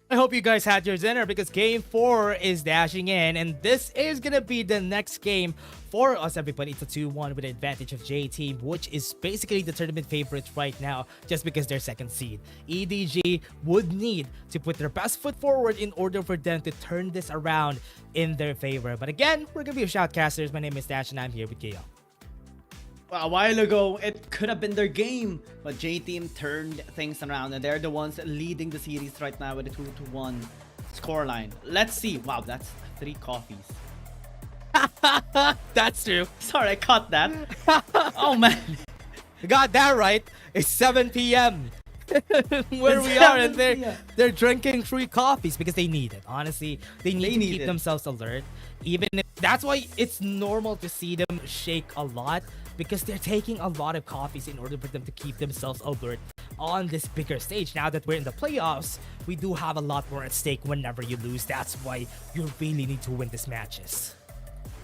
I hope you guys had your dinner because game 4 is dashing in, and this is gonna be the next game for us, everybody. It's a 2-1 with the advantage of J Team, which is basically the tournament favorites right now just because they're second seed. EDG would need to put their best foot forward in order for them to turn this around in their favor. But again, we're gonna be your shoutcasters. My name is Dash and I'm here with Gail. A while ago, it could have been their game, but J-Team turned things around, and they're the ones leading the series right now with a 2-1 scoreline. Let's see. Wow, that's 3 coffees. That's true. Sorry, I caught that. Oh, man. You got that right. It's 7 p.m. where we are, and they're drinking 3 coffees because they need it. Honestly, they need to keep themselves alert. Even if that's why it's normal to see them shake a lot, because they're taking a lot of coffees in order for them to keep themselves alert on this bigger stage. Now that we're in the playoffs, we do have a lot more at stake whenever you lose. That's why you really need to win these matches.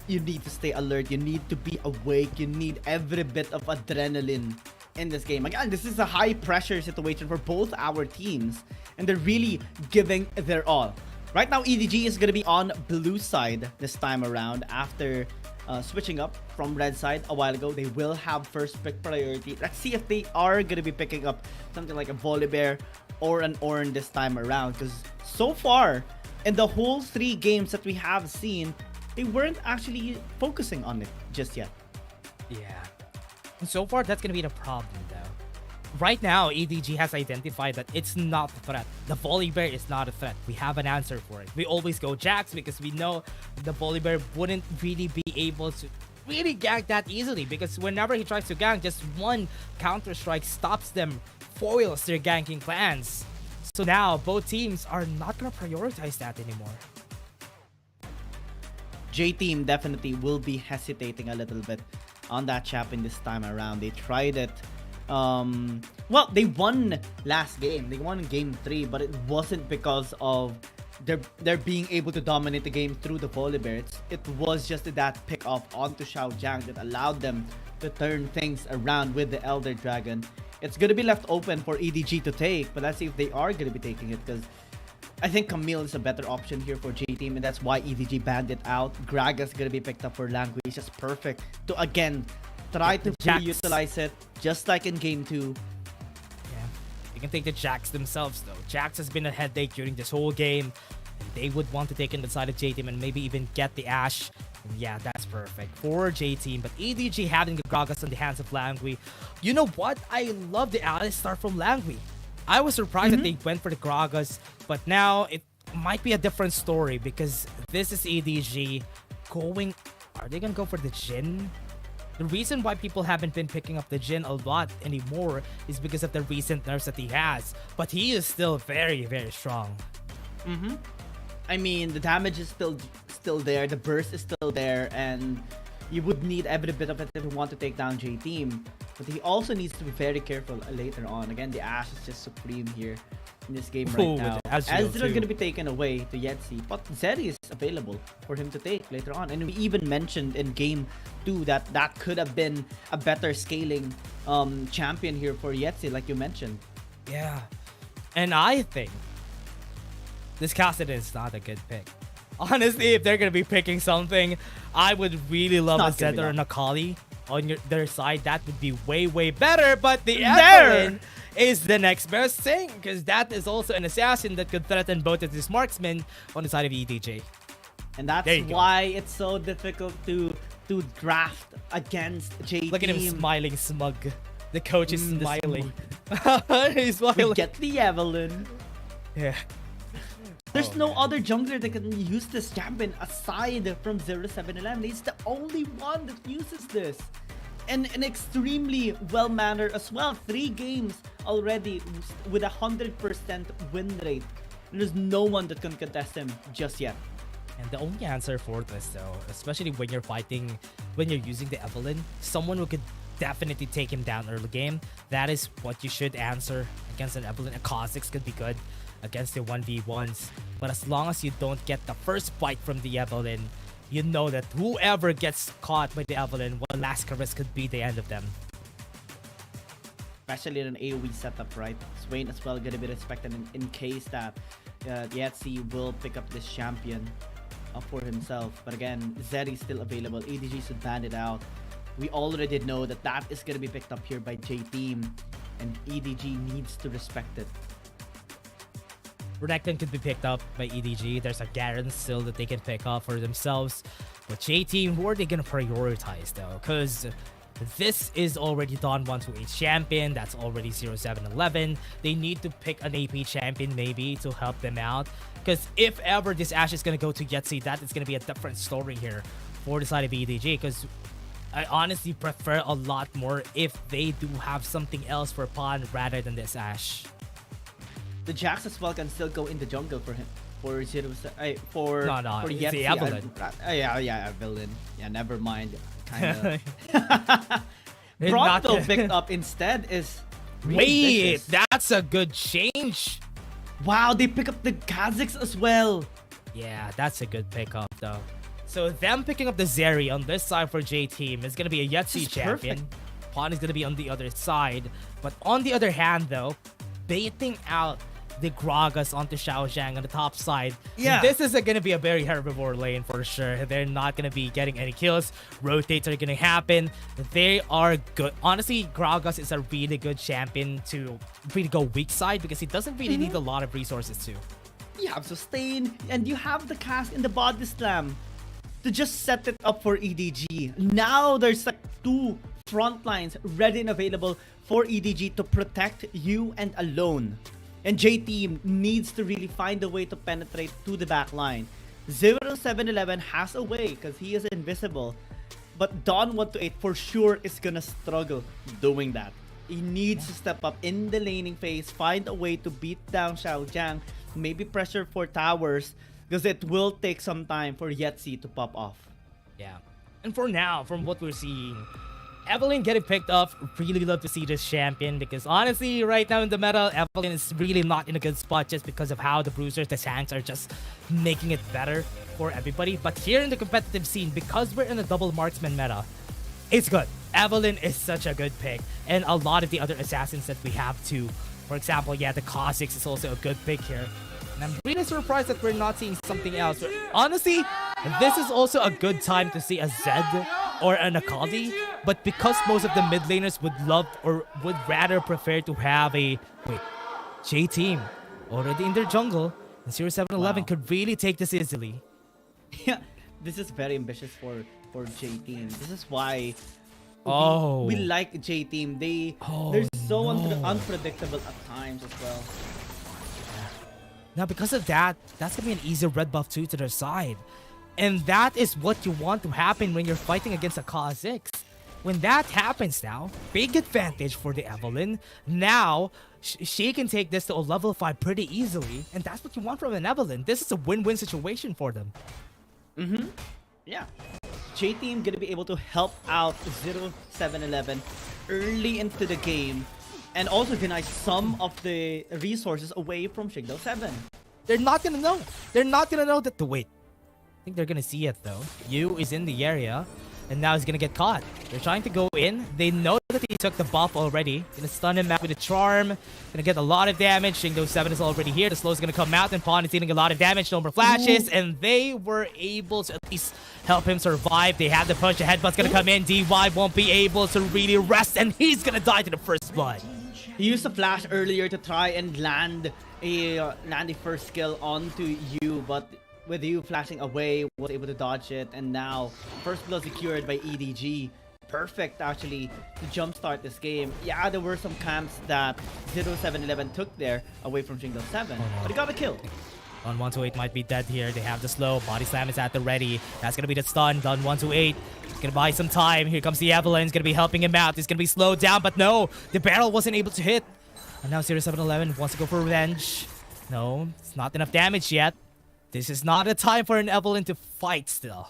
You need to stay alert. You need to be awake. You need every bit of adrenaline in this game. Again, this is a high pressure situation for both our teams, and they're really giving their all. Right now, EDG is going to be on blue side this time around after switching up from red side a while ago. They will have first pick priority. Let's see if they are going to be picking up something like a Volibear or an Ornn this time around, because so far in the whole 3 games that we have seen, they weren't actually focusing on it just yet. Yeah. And so far, that's going to be the problem, though. Right now, EDG has identified that it's not a threat. The Volibear is not a threat. We have an answer for it. We always go Jax because we know the Volibear wouldn't really be able to really gank that easily, because whenever he tries to gank, just one counter-strike stops them, foils their ganking plans. So now, both teams are not going to prioritize that anymore. J-Team definitely will be hesitating a little bit on that champion this time around. They tried it. Well, they won last game. They won in game 3, but it wasn't because of their being able to dominate the game through the Volibear. It was just that pick off onto Xiao Jiang that allowed them to turn things around with the Elder Dragon. It's going to be left open for EDG to take, but let's see if they are going to be taking it, because I think Camille is a better option here for J-Team, and that's why EDG banned it out. Gragas going to be picked up for Language. Just perfect to, again, try to fully utilize it, just like in game 2. Yeah, you can take the Jax themselves, though. Jax has been a headache during this whole game, and they would want to take in the side of J-Team and maybe even get the Ashe. And yeah, that's perfect for J-Team, but EDG having the Gragas on the hands of Langui. You know what? I love the Alistar from Langui. I was surprised that they went for the Gragas, but now it might be a different story, because this is EDG going... Are they gonna go for the Jhin? The reason why people haven't been picking up the Jhin a lot anymore is because of the recent nerfs that he has, but he is still very, very strong. I mean, the damage is still there, the burst is still there, and you would need every bit of it if you want to take down J-Team. But he also needs to be very careful later on. Again, the Ashe is just supreme here in this game right now. Ezreal is going to be taken away to Yetzi, but Zeri is available for him to take later on. And we even mentioned in game 2 that that could have been a better scaling champion here for Yetzi, like you mentioned. Yeah, and I think this Kassadin is not a good pick. Honestly, if they're going to be picking something, I would really love a Zedder and a Kali on their side. That would be way, way better. But the Evelyn is the next best thing, because that is also an assassin that could threaten both of these marksmen on the side of EDG. And that's why it's so difficult to draft against J-Team. Look at him smiling smug. The coach is smiling. He's smiling. We get the Evelyn. Yeah. There's no other jungler that can use this champion aside from 0711. He's the only one that uses this. and extremely well-mannered as well. 3 games already with 100% win rate. There's no one that can contest him just yet. And the only answer for this, though, especially when you're fighting, when you're using the Evelyn, someone who could definitely take him down early game, that is what you should answer against an Evelyn. A Kha'Zix could be good against the 1v1s, but as long as you don't get the first bite from the Evelyn, you know that whoever gets caught by the Evelyn, one last caress could be the end of them. Especially in an AoE setup, right? Swain as well gonna be respected in case that Yahtzee will pick up this champion for himself. But again, Zeri's still available. EDG should ban it out. We already know that that is gonna be picked up here by J-Team, and EDG needs to respect it. Renekton could be picked up by EDG. There's a Garen still that they can pick up for themselves. But J-Team, who are they gonna prioritize though? Because this is already Dawn 128 champion. That's already 0711. They need to pick an AP champion maybe to help them out. Because if ever this Ashe is gonna go to Yahtzee, that is gonna be a different story here for the side of EDG. Because I honestly prefer a lot more if they do have something else for Pawn rather than this Ashe. The Jax as well can still go in the jungle for him. For no, for it's Yahtzee. the Evelyn. Yeah, Evelyn. Yeah, never mind. Kinda. Bronto picked up instead is really wait, vicious. that's a good change. Wow, they pick up the Kha'Zix as well. Yeah, that's a good pickup though. So them picking up the Zeri on this side for J-Team is gonna be a Yahtzee champion. Perfect. Pawn is gonna be on the other side. But on the other hand though, baiting out the Gragas onto Xiaojiang on the top side. Yeah. This is going to be a very herbivore lane for sure. They're not going to be getting any kills. Rotates are going to happen. They are good. Honestly, Gragas is a really good champion to really go weak side because he doesn't really need a lot of resources too. You have sustain and you have the cast in the body slam to just set it up for EDG. Now there's like 2 front lines ready and available for EDG to protect you and alone. And J-Team needs to really find a way to penetrate to the back line. 0711 has a way because he is invisible. But Dawn 128 for sure is gonna struggle doing that. He needs to step up in the laning phase, find a way to beat down Xiaojiang, maybe pressure for towers, because it will take some time for Yahtzee to pop off. Yeah. And for now, from what we're seeing, Evelyn getting picked up, really love to see this champion because honestly, right now in the meta, Evelyn is really not in a good spot just because of how the bruisers, the tanks are just making it better for everybody. But here in the competitive scene, because we're in a double marksman meta, it's good. Evelyn is such a good pick. And a lot of the other assassins that we have too. For example, yeah, the Kha'Zix is also a good pick here. And I'm really surprised that we're not seeing something else. Honestly, this is also a good time to see a Zed or an Akali, but because most of the mid laners would love or would rather prefer to have a J-Team already in their jungle, and 0711 could really take this easily. Yeah, this is very ambitious for J-Team. This is why we like J-Team. They're so unpredictable at times as well. Now because of that, that's gonna be an easy red buff too to their side. And that is what you want to happen when you're fighting against a Kha'Zix. When that happens now, big advantage for the Evelyn. Now, she can take this to a level 5 pretty easily. And that's what you want from an Evelyn. This is a win-win situation for them. Yeah. J-Team gonna be able to help out 0711 early into the game. And also deny some of the resources away from Shigdo 7. They're not gonna know. They're not gonna know that. Wait. I think they're gonna see it though. Yu is in the area, and now he's gonna get caught. They're trying to go in. They know that he took the buff already. Gonna stun him out with a charm. Gonna get a lot of damage. Shigdo 7 is already here. The slow is gonna come out, and Pawn is dealing a lot of damage. No more flashes, and they were able to at least help him survive. They had the push. The headbutt's gonna come in. DY won't be able to really rest, and he's gonna die to the first blood. He used a flash earlier to try and land a first skill onto you, but with you flashing away, was able to dodge it, and now first blood secured by EDG. Perfect actually to jumpstart this game. Yeah, there were some camps that 0711 took there away from Shigdo 7, but he got a kill. Don 128 might be dead here. They have the slow. Body slam is at the ready. That's gonna be the stun. Don 128 gonna buy some time. Here comes the Evelyn. Gonna be helping him out. He's gonna be slowed down, but no, the barrel wasn't able to hit. And now 0711 wants to go for revenge. No, it's not enough damage yet. This is not a time for an Evelyn to fight still.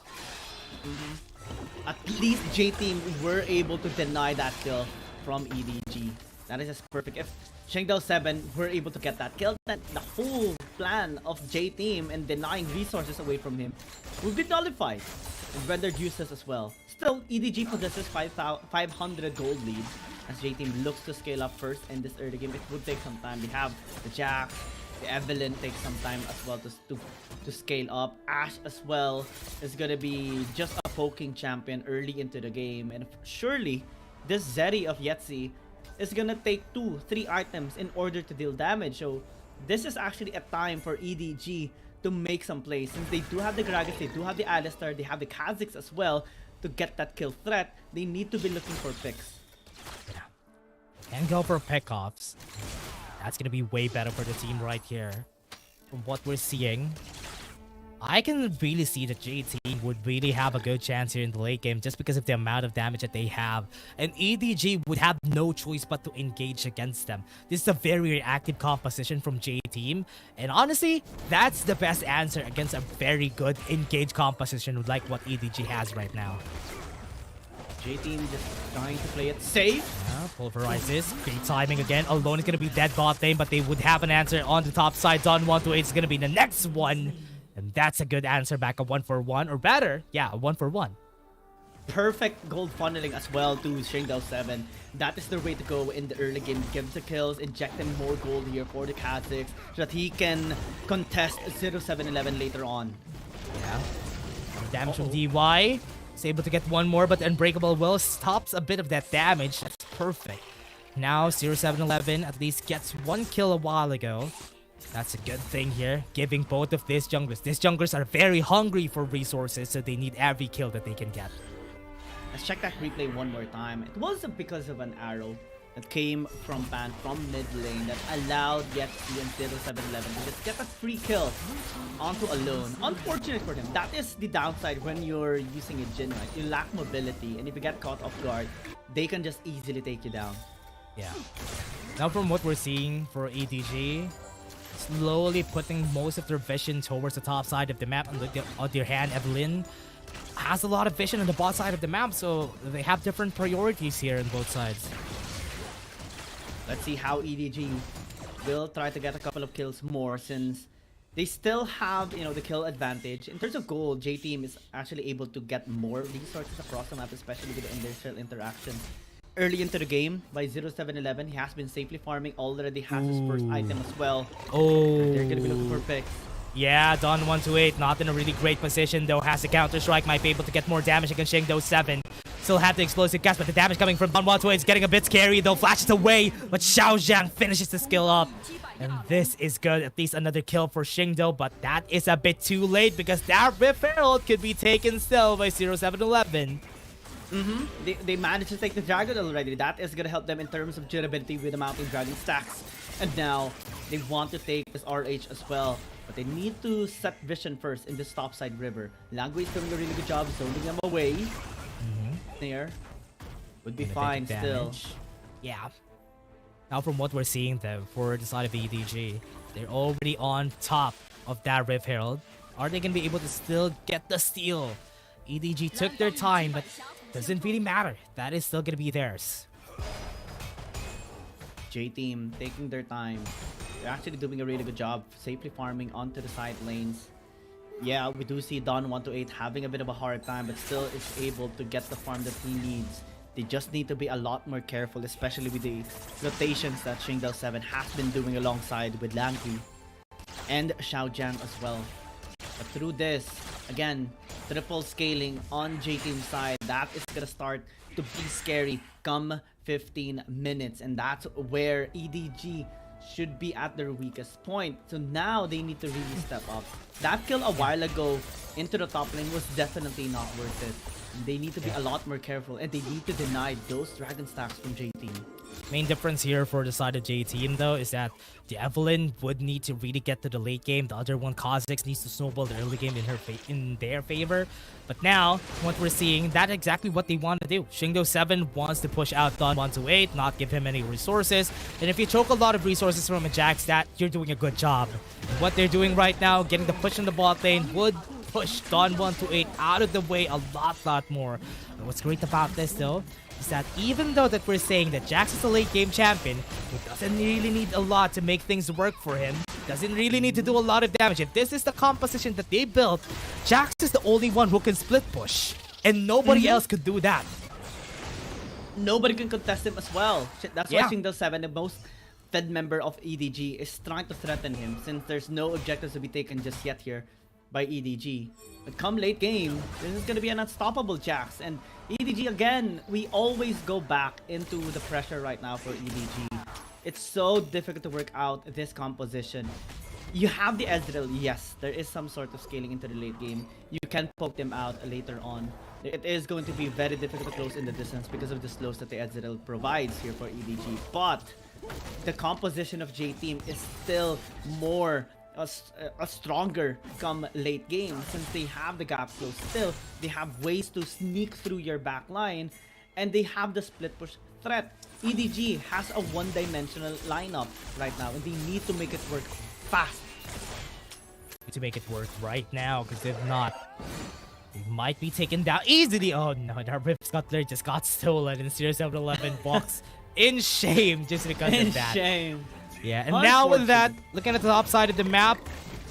At least J-Team were able to deny that kill from EDG. That is just perfect. If Shengdao 7 were able to get that kill, then the whole plan of J-Team and denying resources away from him would be nullified and rendered useless as well. Still, EDG possesses 500 gold lead as J-Team looks to scale up first in this early game. It would take some time. They have the Jack, the Evelyn takes some time as well to scale up. Ashe as well is gonna be just a poking champion early into the game, and surely this Zeri of Yetzi is gonna take 2-3 items in order to deal damage. So this is actually a time for EDG to make some plays, since they do have the Gragas, they do have the Alistar, they have the Kha'Zix as well to get that kill threat. They need to be looking for picks. And go for pickoffs. That's gonna be way better for the team right here. From what we're seeing, I can really see that J-Team would really have a good chance here in the late game just because of the amount of damage that they have. And EDG would have no choice but to engage against them. This is a very reactive composition from J-Team. And honestly, that's the best answer against a very good engage composition like what EDG has right now. J-Team just trying to play it safe. Yeah, pulverize this. Great timing again. Alone is going to be dead bot lane, but they would have an answer on the top side. Don 128 is going to be the next one. And that's a good answer back, a 1-for-1. Or better, yeah, a 1-for-1. Perfect gold funneling as well to Shengdao 7. That is the way to go in the early game. Give the kills, inject them more gold here for the Kha'Zix so that he can contest 0711 later on. Yeah. Damage from DY. He's able to get one more, but the Unbreakable Will stops a bit of that damage. That's perfect. Now 0711 at least gets one kill a while ago. That's a good thing here, giving both of these junglers. These junglers are very hungry for resources, so they need every kill that they can get. Let's check that replay one more time. It was because of an arrow that came from Pan, from mid lane, that allowed Yetzi and 0711 to just get a free kill onto Alone. Unfortunate for them. That is the downside when you're using a Jhin, right? You lack mobility, and if you get caught off guard, they can just easily take you down. Yeah. Now from what we're seeing for EDG, slowly putting most of their vision towards the top side of the map. On the other hand, Evelyn has a lot of vision on the bot side of the map, so they have different priorities here on both sides. Let's see how EDG will try to get a couple of kills more, since they still have, you know, the kill advantage. In terms of gold, J-Team is actually able to get more resources across the map, especially with the industrial interaction. Early into the game, by 0711, he has been safely farming, already has his first item as well. Oh. They're gonna be looking for picks. Yeah, Don 128 not in a really great position though. Has a counter strike, might be able to get more damage against Shengdao 7. Still have the explosive gas, but the damage coming from Don 128 is getting a bit scary though. Flashes away, but Xiao Zhang finishes the skill up. And this is good. At least another kill for Shengdao, but that is a bit too late because that Rift Herald could be taken still by 0711. They managed to take the dragon already. That is gonna help them in terms of durability with the mounting dragon stacks. And now they want to take this RH as well, but they need to set vision first in this topside river. Langui is doing a really good job zoning them away. There would be fine still. Yeah. Now from what we're seeing though, for the side of EDG, they're already on top of that Rift Herald. Are they gonna be able to still get the steal? EDG took their time, but doesn't really matter. That is still gonna be theirs. J-Team taking their time. They're actually doing a really good job safely farming onto the side lanes. Yeah, we do see Don 128 having a bit of a hard time, but still is able to get the farm that he needs. They just need to be a lot more careful, especially with the rotations that Shengdao 7 has been doing alongside with Langui and Xiao Zhang as well. But through this, again, triple scaling on J-Team's side, that is gonna start to be scary come 15 minutes, and that's where EDG should be at their weakest point. So now they need to really step up. That kill a while ago into the top lane was definitely not worth it. They need to be a lot more careful, and they need to deny those dragon stacks from J-Team. Main difference here for the side of J team though is that the Evelyn would need to really get to the late game. The other one, Kha'Zix, needs to snowball the early game in their favor. But now, what we're seeing, that's exactly what they want to do. BO7 wants to push out Don 128, not give him any resources. And if you choke a lot of resources from a Jack stat, you're doing a good job. And what they're doing right now, getting the push in the bot lane, would push Don 128 out of the way a lot more. And what's great about this though, is that even though that we're saying that Jax is a late game champion who doesn't really need a lot to make things work for him, doesn't really need to do a lot of damage. If this is the composition that they built, Jax is the only one who can split push, and nobody else could do that. Nobody can contest him as well. That's why BO7, the most fed member of EDG, is trying to threaten him since there's no objectives to be taken just yet here by EDG. But come late game, this is going to be an unstoppable Jax. And EDG, again, we always go back into the pressure right now for EDG. It's so difficult to work out this composition. You have the Ezreal, yes, there is some sort of scaling into the late game. You can poke them out later on. It is going to be very difficult to close in the distance because of the slows that the Ezreal provides here for EDG. But the composition of J team is still more a stronger come late game since they have the gap close. Still, they have ways to sneak through your back line, and they have the split push threat. EDG has a one-dimensional lineup right now, and they need to make it work fast. To make it work right now, because if not, we might be taken down easily. Oh no, that Rift Scuttler just got stolen in 0711 box in shame just because of that. In shame. Yeah, and now with that, looking at the top side of the map,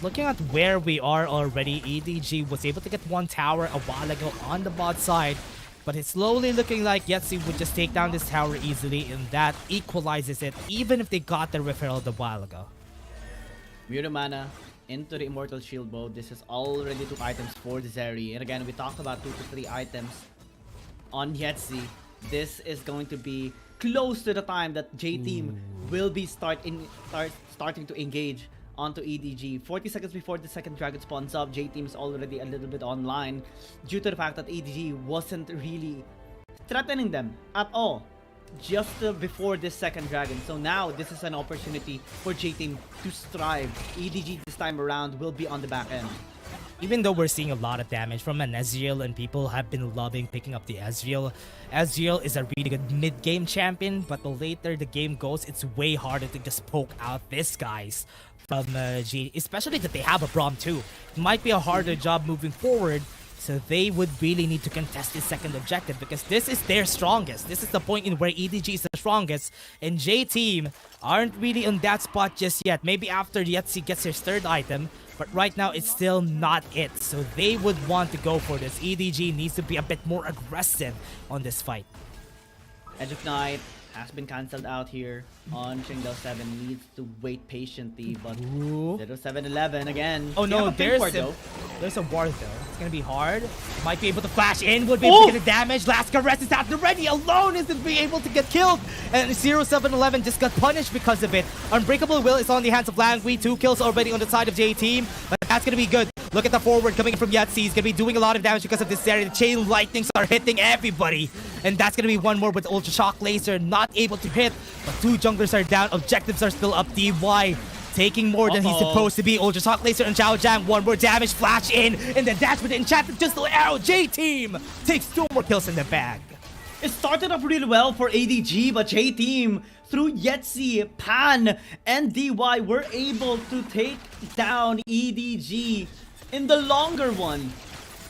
looking at where we are already, EDG was able to get one tower a while ago on the bot side, but it's slowly looking like Yetzi would just take down this tower easily, and that equalizes it, even if they got the referral a while ago. Muramana into the Immortal Shield bow. This is already 2 items for the Zeri. And again, we talked about 2 to 3 items on Yetzi. This is going to be close to the time that J team will be starting to engage onto EDG. 40 seconds before the second dragon spawns up, J team is already a little bit online due to the fact that EDG wasn't really threatening them at all just before this second dragon. So now this is an opportunity for J team to strive. EDG this time around will be on the back end. Even though we're seeing a lot of damage from an Ezreal and people have been loving picking up the Ezreal, Ezreal is a really good mid-game champion, but the later the game goes, it's way harder to just poke out these guys from G, especially that they have a Braum too. It might be a harder job moving forward, so they would really need to contest this second objective because this is their strongest. This is the point in where EDG is the strongest, and J team aren't really on that spot just yet. Maybe after Yetzi gets his third item, but right now it's still not it. So they would want to go for this. EDG needs to be a bit more aggressive on this fight. Edge of Night has been cancelled out here on BO7. Needs to wait patiently, but 0711 again. Oh no, there's a ward though. It's gonna be hard. Might be able to flash in, would be able to get the damage. Last Caress is out already. Alone isn't being able to get killed. And 0711 just got punished because of it. Unbreakable Will is on the hands of Langui. 2 kills already on the side of J team, but that's gonna be good. Look at the forward coming in from Yetzi. He's gonna be doing a lot of damage because of this area. The chain lightnings are hitting everybody. And that's gonna be one more with Ultra Shock Laser. Not able to hit, but 2 junglers are down. Objectives are still up. DY taking more than he's supposed to be. Ultra Shock Laser and Chao Jang. 1 more damage. Flash in. And then that's with the enchanted Crystal Arrow. J team takes 2 more kills in the bag. It started off really well for ADG, but J team through Yetzi, Pan, and DY were able to take down EDG in the longer one.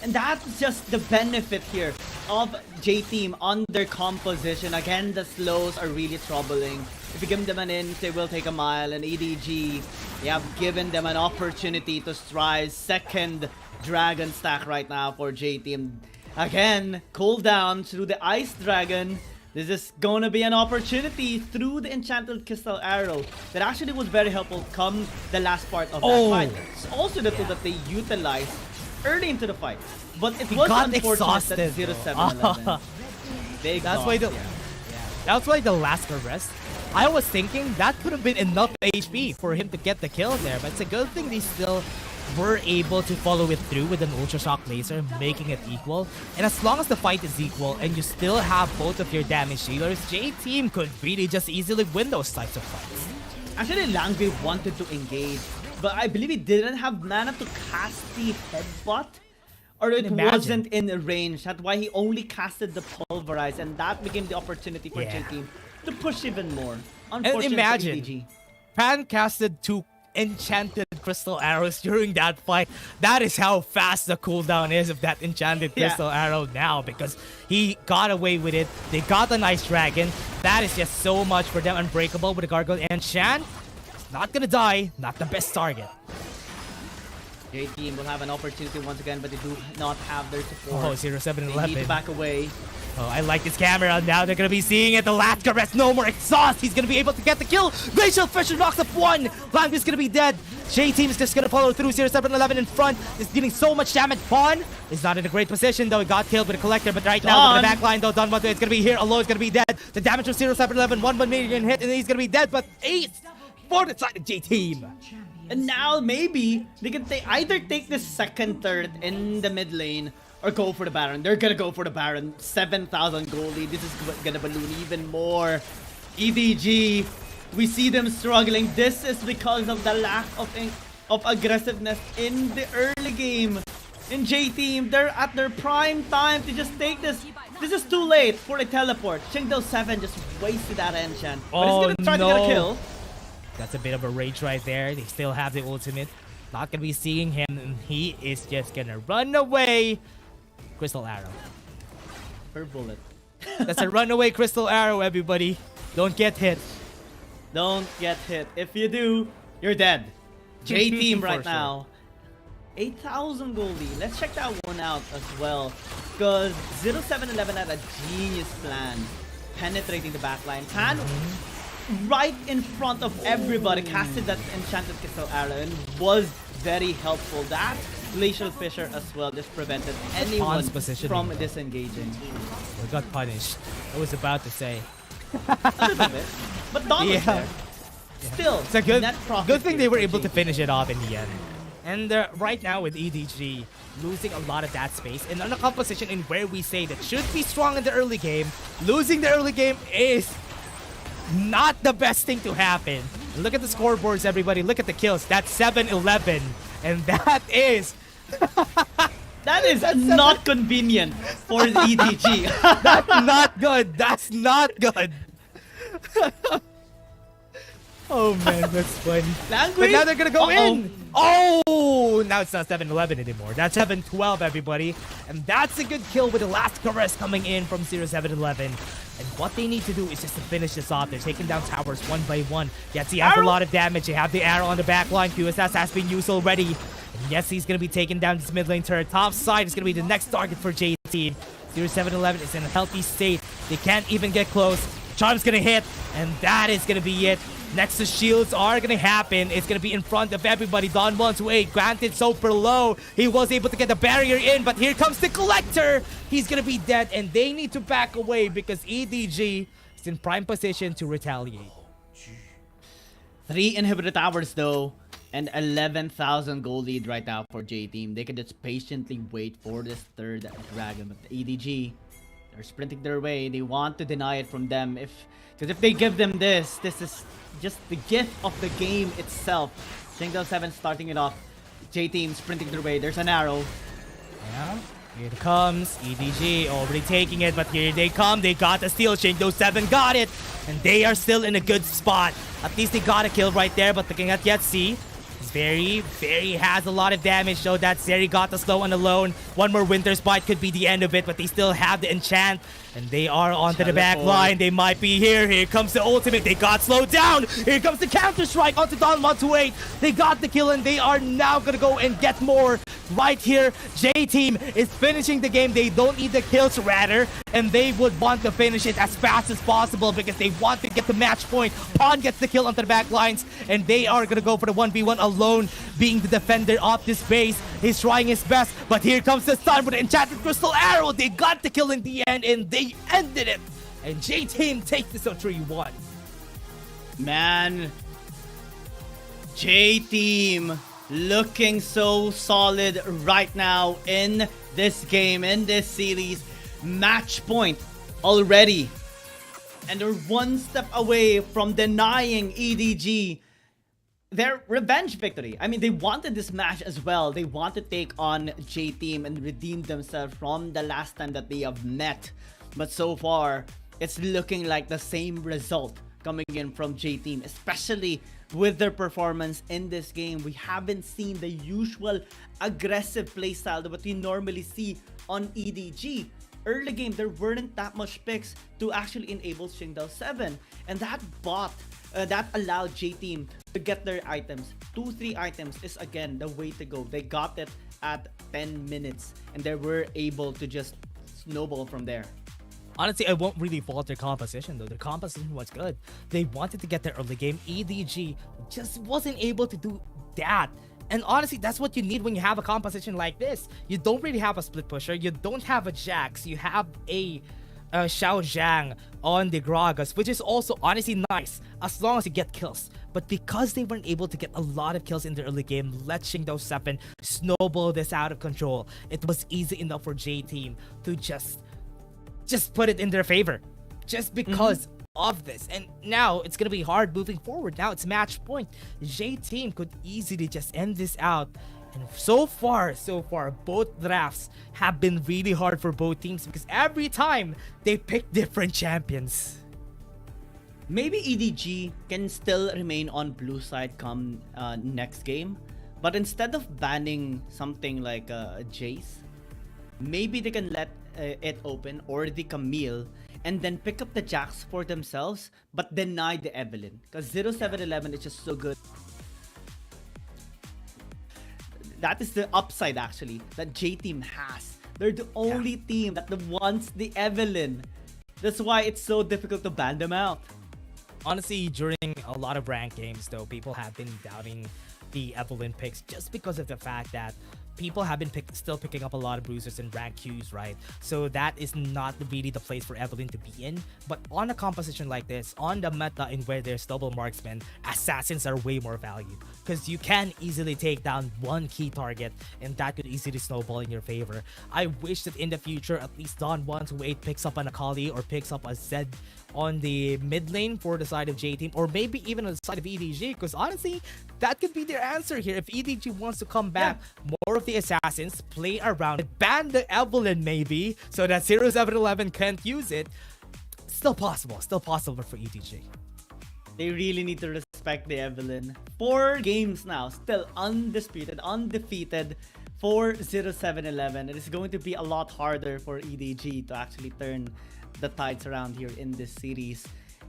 And that's just the benefit here of J team on their composition. Again, the slows are really troubling. If you give them an inch, they will take a mile. And EDG, they have given them an opportunity to strive. Second dragon stack right now for J team. Again, cooldown through the Ice Dragon. This is gonna be an opportunity through the Enchanted Crystal Arrow that actually was very helpful come the last part of that fight. It's also the tool that they utilized early into the fight. But it was unfortunate that 0711. That's why the last arrest, I was thinking that could have been enough HP for him to get the kill there, but it's a good thing they still were able to follow it through with an Ultra Shock Laser, making it equal. And as long as the fight is equal and you still have both of your damage dealers, J-Team could really just easily win those types of fights. Actually, Langway wanted to engage, but I believe he didn't have mana to cast the headbutt. Or it wasn't in range. That's why he only casted the Pulverize, and that became the opportunity for J-Team to push even more. Unfortunately, and imagine, EDG. Pan casted 2 enchanted crystal arrows during that fight. That is how fast the cooldown is of that enchanted crystal arrow now, because he got away with it. They got the nice dragon. That is just so much for them. Unbreakable with the gargoyle, and Shan is not gonna die. Not the best target. J-Team will have an opportunity once again, but they do not have their support. Oh, 0-7-11. They need to back away. Oh, I like this camera. Now they're going to be seeing it. The last caress, no more exhaust. He's going to be able to get the kill. Glacial Fisher knocks up 1. Langby's going to be dead. J-Team is just going to follow through. 0-7-11 in front. Is dealing so much damage. Pawn is not in a great position, though. He got killed with a collector, but right now, in the back line, though, Don Mato is going to be here alone. He's going to be dead. The damage from 0-7-11, 1 million hit, and he's going to be dead, but 8 for the side of J-Team. And now maybe they can either take the second turret in the mid lane or go for the Baron. They're gonna go for the Baron. 7,000 gold lead. This is gonna balloon even more. EDG, we see them struggling. This is because of the lack of aggressiveness in the early game. In J-Team, they're at their prime time to just take this. This is too late for a teleport. Chengdo7 just wasted that enchant. But he's gonna try to get a kill. That's a bit of a rage right there. They still have the ultimate. Not gonna be seeing him, and he is just gonna run away. Crystal arrow. Per bullet. That's a runaway crystal arrow, everybody. Don't get hit. Don't get hit. If you do, you're dead. J-Team right now. 8,000 goldie. Let's check that one out as well. Because 0-7-11 had a genius plan. Penetrating the backline. Pan right in front of everybody casted that enchanted crystal arrow and was very helpful. That Glacial Fisher as well just prevented anyone from disengaging. We got punished. I was about to say. A little bit. But Don was there. Still, it's a good thing they were able to finish it off in the end. And right now with EDG losing a lot of that space and on a composition in where we say that should be strong in the early game, losing the early game is not the best thing to happen. Look at the scoreboards, everybody. Look at the kills. That's 7-11. And that is... that is not convenient for the EDG. That's not good. That's not good. Oh man, that's funny. But now they're gonna go in. Oh, now it's not 7-11 anymore. That's 7-12, everybody. And that's a good kill with the last caress coming in from 0-7-11. And what they need to do is just to finish this off. They're taking down towers one by one. Yetzi has a lot of damage. They have the arrow on the back line. QSS has been used already. And Yetzi's going to be taking down this mid lane turret. Top side is going to be the next target for J-Team. 0-7-11 is in a healthy state. They can't even get close. Charm's going to hit. And that is going to be it. Nexus shields are going to happen. It's going to be in front of everybody. Don 1-8. Granted, super low. He was able to get the barrier in, but here comes the collector. He's going to be dead, and they need to back away because EDG is in prime position to retaliate. 3 inhibitor towers, though, and 11,000 gold lead right now for J-Team. They can just patiently wait for this third dragon, but the EDG, they're sprinting their way. They want to deny it from them. Because if they give them this is just the gift of the game itself. Chengdo7 starting it off. J-Team sprinting their way. There's an arrow. Yeah. Here it comes. EDG already taking it, but here they come. They got the steal. Chengdo7 got it. And they are still in a good spot. At least they got a kill right there, but looking at Yetzi, very has a lot of damage, so that Seri got the slow on alone. One more Winter's Bite could be the end of it, but they still have the enchant, and they are onto the back line. They might be here. Here comes the ultimate. They got slowed down. Here comes the counter strike onto Don 1-8. They got the kill, and they are now gonna go and get more right here. J-Team is finishing the game. They don't need the kills, rather, and they would want to finish it as fast as possible because they want to get the match point. Pawn gets the kill onto the back lines, and they are gonna go for the 1v1 alone, being the defender of this base. He's trying his best, but here comes the stun with the enchanted crystal arrow. They got the kill in the end, and they ended it. And J-Team takes this on 3-1. Man, J-Team looking so solid right now in this game, in this series. Match point already. And they're one step away from denying EDG their revenge victory. I mean, they wanted this match as well. They want to take on J-Team and redeem themselves from the last time that they have met. But so far, it's looking like the same result coming in from J-Team, especially with their performance in this game. We haven't seen the usual aggressive playstyle that what we normally see on EDG. Early game, there weren't that much picks to actually enable Qingdao 7. And that that allowed J-Team to get their items. 2-3 items is again the way to go. They got it at 10 minutes and they were able to just snowball from there. Honestly, I won't really fault their composition though. Their composition was good. They wanted to get their early game. EDG just wasn't able to do that. And honestly, that's what you need when you have a composition like this. You don't really have a split pusher. You don't have a Jax. You have a Xiao Zhang on the Gragas, which is also honestly nice as long as you get kills. But because they weren't able to get a lot of kills in the early game, let Qingdao 7 snowball this out of control. It was easy enough for J-Team to just put it in their favor. Just because of this. And now it's gonna be hard moving forward. Now it's match point. J-Team could easily just end this out. And so far, both drafts have been really hard for both teams because every time they pick different champions. Maybe EDG can still remain on blue side come next game. But instead of banning something like Jace, maybe they can let it open or the Camille and then pick up the Jax for themselves but deny the Evelyn. Because 0711 is just so good. That is the upside actually that J-Team has. They're the only team that wants the Evelyn. That's why it's so difficult to ban them out. Honestly, during a lot of ranked games though, people have been doubting the Evelyn picks just because of the fact that people have been still picking up a lot of bruisers in rank queues, right? So that is not really the place for Evelyn to be in. But on a composition like this, on the meta in where there's double marksmen, assassins are way more valued because you can easily take down one key target and that could easily snowball in your favor. I wish that in the future, at least Don 128 picks up an Akali or picks up a Zed on the mid lane for the side of J-Team, or maybe even on the side of EDG, because honestly, that could be their answer here. If EDG wants to come back, more of the assassins, play around, ban the Evelyn maybe, so that 0711 can't use it, still possible for EDG. They really need to respect the Evelyn. 4 games now, still undisputed, undefeated for 0711. It is going to be a lot harder for EDG to actually turn the tides around here in this series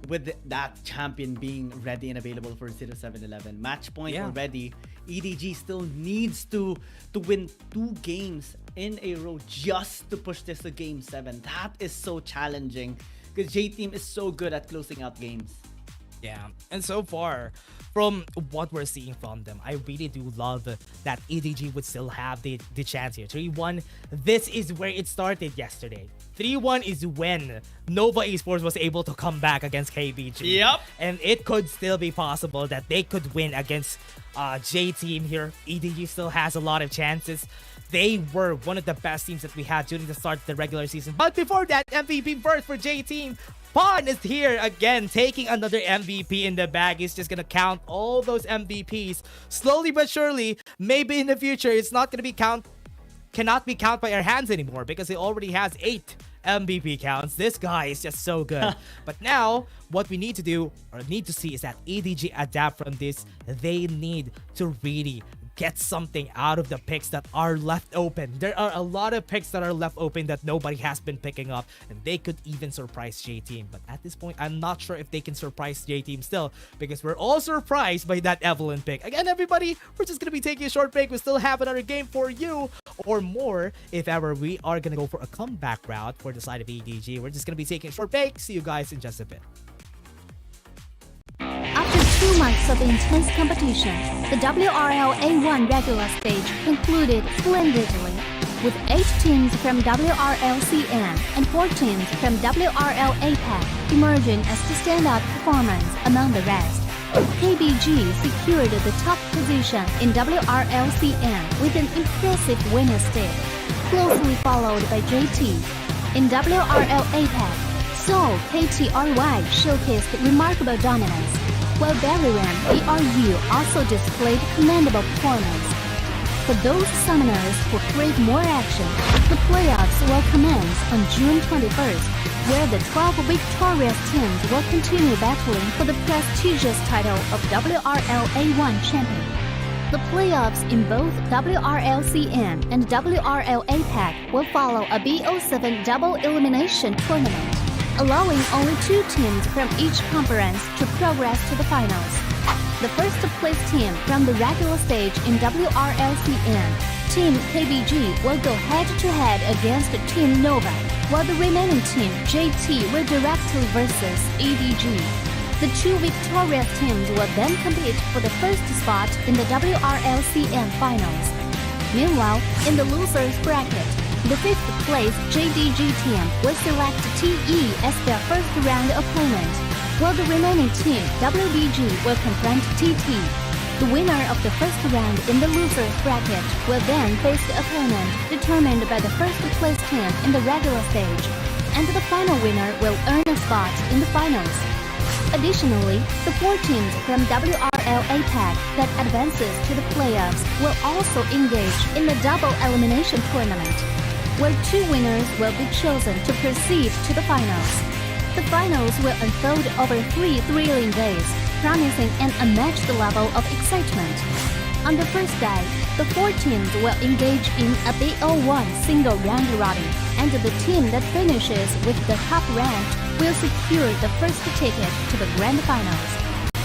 with that champion being ready and available for 0711. Match point already. EDG still needs to win 2 games in a row just to push this to game 7. That is so challenging because J-Team is so good at closing out games. Yeah, and so far, from what we're seeing from them, I really do love that EDG would still have the chance here. 3-1, this is where it started yesterday. 3-1 is when Nova Esports was able to come back against KBG. Yep. And it could still be possible that they could win against J-Team here. EDG still has a lot of chances. They were one of the best teams that we had during the start of the regular season. But before that, MVP first for J-Team. Pawn is here again, taking another MVP in the bag. He's just gonna count all those MVPs slowly but surely. Maybe in the future, it's not gonna be cannot be counted by our hands anymore because he already has 8 MVP counts. This guy is just so good. But now, what we need to do or need to see is that EDG adapt from this. They need to really get something out of the picks that are left open. There are a lot of picks that are left open that nobody has been picking up, and they could even surprise J-Team. But at this point, I'm not sure if they can surprise J-Team still, because we're all surprised by that Evelyn pick. Again, everybody, we're just gonna be taking a short break. We still have another game for you, or more, if ever we are gonna go for a comeback route for the side of EDG. We're just gonna be taking a short break. See you guys in just a bit. After 2 months of intense competition, the WRL A1 regular stage concluded splendidly, with 8 teams from WRL CN and 4 teams from WRL APAC emerging as the standout performance among the rest. KBG secured the top position in WRLCN with an impressive winner stick, closely followed by JT. In WRL APAC, Seoul KTRY showcased remarkable dominance, while Bariram BRU also displayed commendable performance. For those summoners who crave more action, the playoffs will commence on June 21st, where the 12 victorious teams will continue battling for the prestigious title of WRL A1 champion. The playoffs in both WRLCN and WRL APAC will follow a BO7 double elimination tournament, allowing only 2 teams from each conference to progress to the finals. The first place team from the regular stage in WRLCN, Team KBG, will go head-to-head against Team Nova, while the remaining team, JT, will directly versus EDG. The 2 victorious teams will then compete for the first spot in the WRLCN finals. Meanwhile, in the losers bracket, the 5th place JDG team will select TE as their first round opponent, while the remaining team, WBG, will confront TT. The winner of the first round in the losers bracket will then face the opponent determined by the first place team in the regular stage, and the final winner will earn a spot in the finals. Additionally, the 4 teams from WRL APAC that advances to the playoffs will also engage in the double elimination tournament, where 2 winners will be chosen to proceed to the finals. The finals will unfold over 3 thrilling days, promising an unmatched level of excitement. On the first day, the 4 teams will engage in a BO1 single round robin, and the team that finishes with the top rank will secure the first ticket to the grand finals.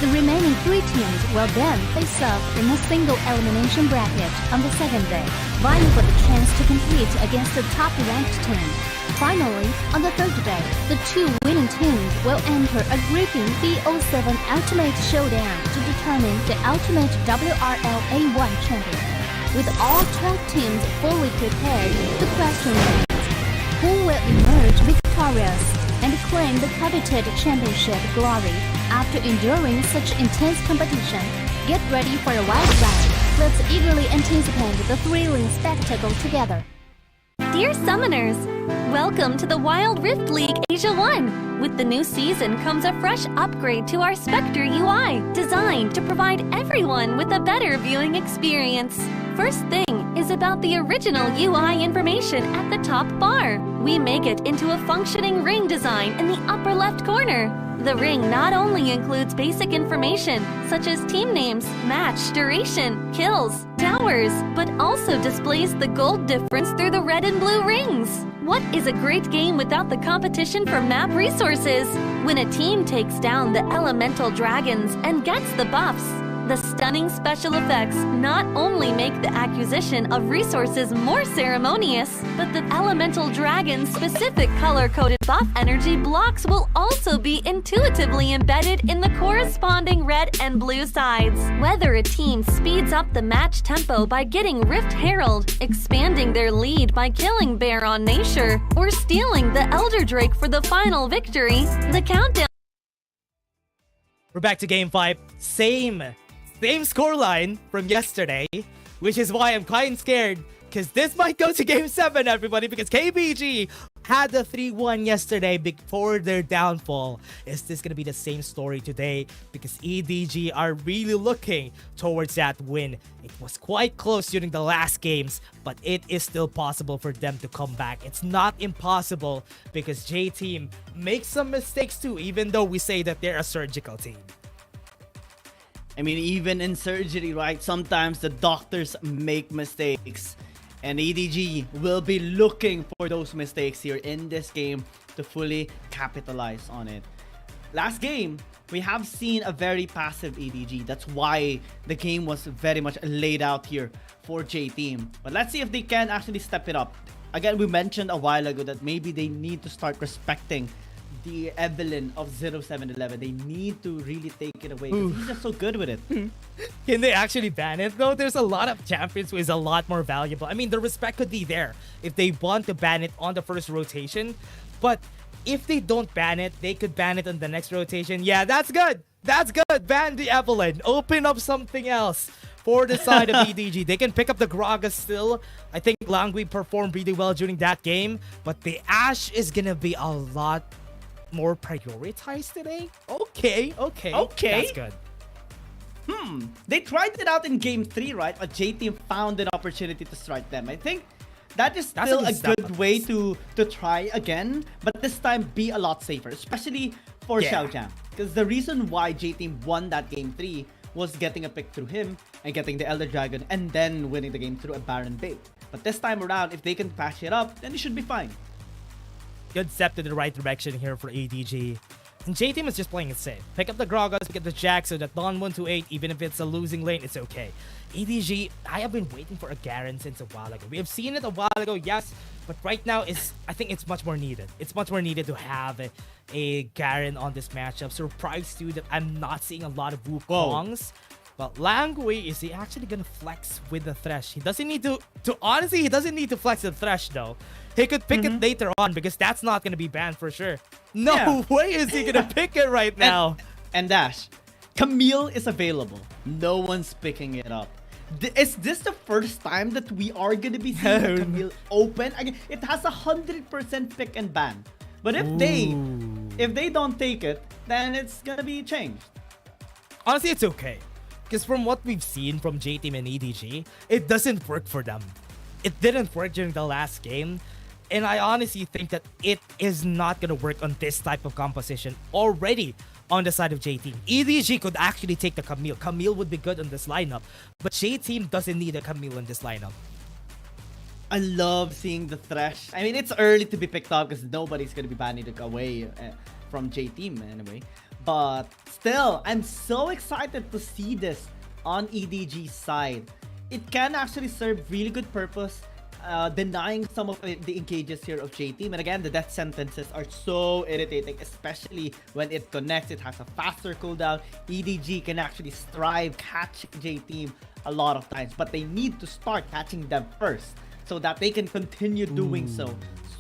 The remaining 3 teams will then face off in a single elimination bracket on the second day, vying for the chance to compete against the top-ranked team. Finally, on the third day, the 2 winning teams will enter a gripping BO7 Ultimate Showdown to determine the ultimate WRL A1 champion. With all 12 teams fully prepared, the question remains, who will emerge victorious and claim the coveted championship glory after enduring such intense competition? Get ready for a wild ride. Let's eagerly anticipate the thrilling spectacle together. Dear Summoners, welcome to the Wild Rift League Asia 1! With the new season comes a fresh upgrade to our Spectre UI, designed to provide everyone with a better viewing experience. First thing is about the original UI information at the top bar. We make it into a functioning ring design in the upper left corner. The ring not only includes basic information such as team names, match duration, kills, towers, but also displays the gold difference through the red and blue rings. What is a great game without the competition for map resources? When a team takes down the elemental dragons and gets the buffs, the stunning special effects not only make the acquisition of resources more ceremonious, but the elemental dragon's specific color-coded buff energy blocks will also be intuitively embedded in the corresponding red and blue sides. Whether a team speeds up the match tempo by getting Rift Herald, expanding their lead by killing Bear on Nashor, or stealing the Elder Drake for the final victory, the countdown. We're back to Game 5. Same scoreline from yesterday, which is why I'm quite scared, because this might go to Game 7, everybody, because KBG had the 3-1 yesterday before their downfall. Is this going to be the same story today? Because EDG are really looking towards that win. It was quite close during the last games, but it is still possible for them to come back. It's not impossible because J-Team makes some mistakes too, even though we say that they're a surgical team. I mean, even in surgery, right? Sometimes the doctors make mistakes. And EDG will be looking for those mistakes here in this game to fully capitalize on it. Last game, we have seen a very passive EDG. That's why the game was very much laid out here for J-Team. But let's see if they can actually step it up. Again, we mentioned a while ago that maybe they need to start respecting the Evelyn of 0711. They need to really take it away. He's just so good with it. Can they actually ban it though? There's a lot of champions who is a lot more valuable. I mean, the respect could be there if they want to ban it on the first rotation. But if they don't ban it, they could ban it on the next rotation. Yeah, that's good. That's good. Ban the Evelyn. Open up something else for the side of EDG. They can pick up the Gragas still. I think Langui performed really well during that game. But the Ashe is going to be a lot more prioritized today. Okay. That's good. They tried it out in game 3, right? But J-Team found an opportunity to strike them. I think that is still a good way to try again. But this time, be a lot safer. Especially for Xiaojiang. Because the reason why J-Team won that game 3 was getting a pick through him and getting the Elder Dragon and then winning the game through a Baron bait. But this time around, if they can patch it up, then it should be fine. Good step in the right direction here for EDG. And J-Team is just playing it safe. Pick up the Gragas, pick up the Jack so that Don 128, even if it's a losing lane, it's okay. EDG, I have been waiting for a Garen since a while ago. We have seen it a while ago, yes, but right now I think it's much more needed. It's much more needed to have a Garen on this matchup. Surprised too that I'm not seeing a lot of Wukongs. But Langui, is he actually gonna flex with the Thresh? He doesn't need to honestly, he doesn't need to flex the Thresh though. He could pick it later on because that's not gonna be banned for sure. No way is he gonna pick it right now. And Dash, Camille is available. No one's picking it up. Is this the first time that we are gonna be seeing Camille open? Again, it has 100% pick and ban. But if they don't take it, then it's gonna be changed. Honestly, it's okay. Because from what we've seen from J-Team and EDG, it doesn't work for them. It didn't work during the last game. And I honestly think that it is not going to work on this type of composition already on the side of J-Team. EDG could actually take the Camille. Camille would be good on this lineup. But J-Team doesn't need a Camille in this lineup. I love seeing the Thresh. I mean, it's early to be picked up because nobody's going to be banning it away from J-Team anyway. But still, I'm so excited to see this on EDG's side. It can actually serve really good purpose, denying some of the engages here of J-Team. And again, the death sentences are so irritating, especially when it connects. It has a faster cooldown. EDG can actually strive catching J-Team a lot of times, but they need to start catching them first so that they can continue doing so.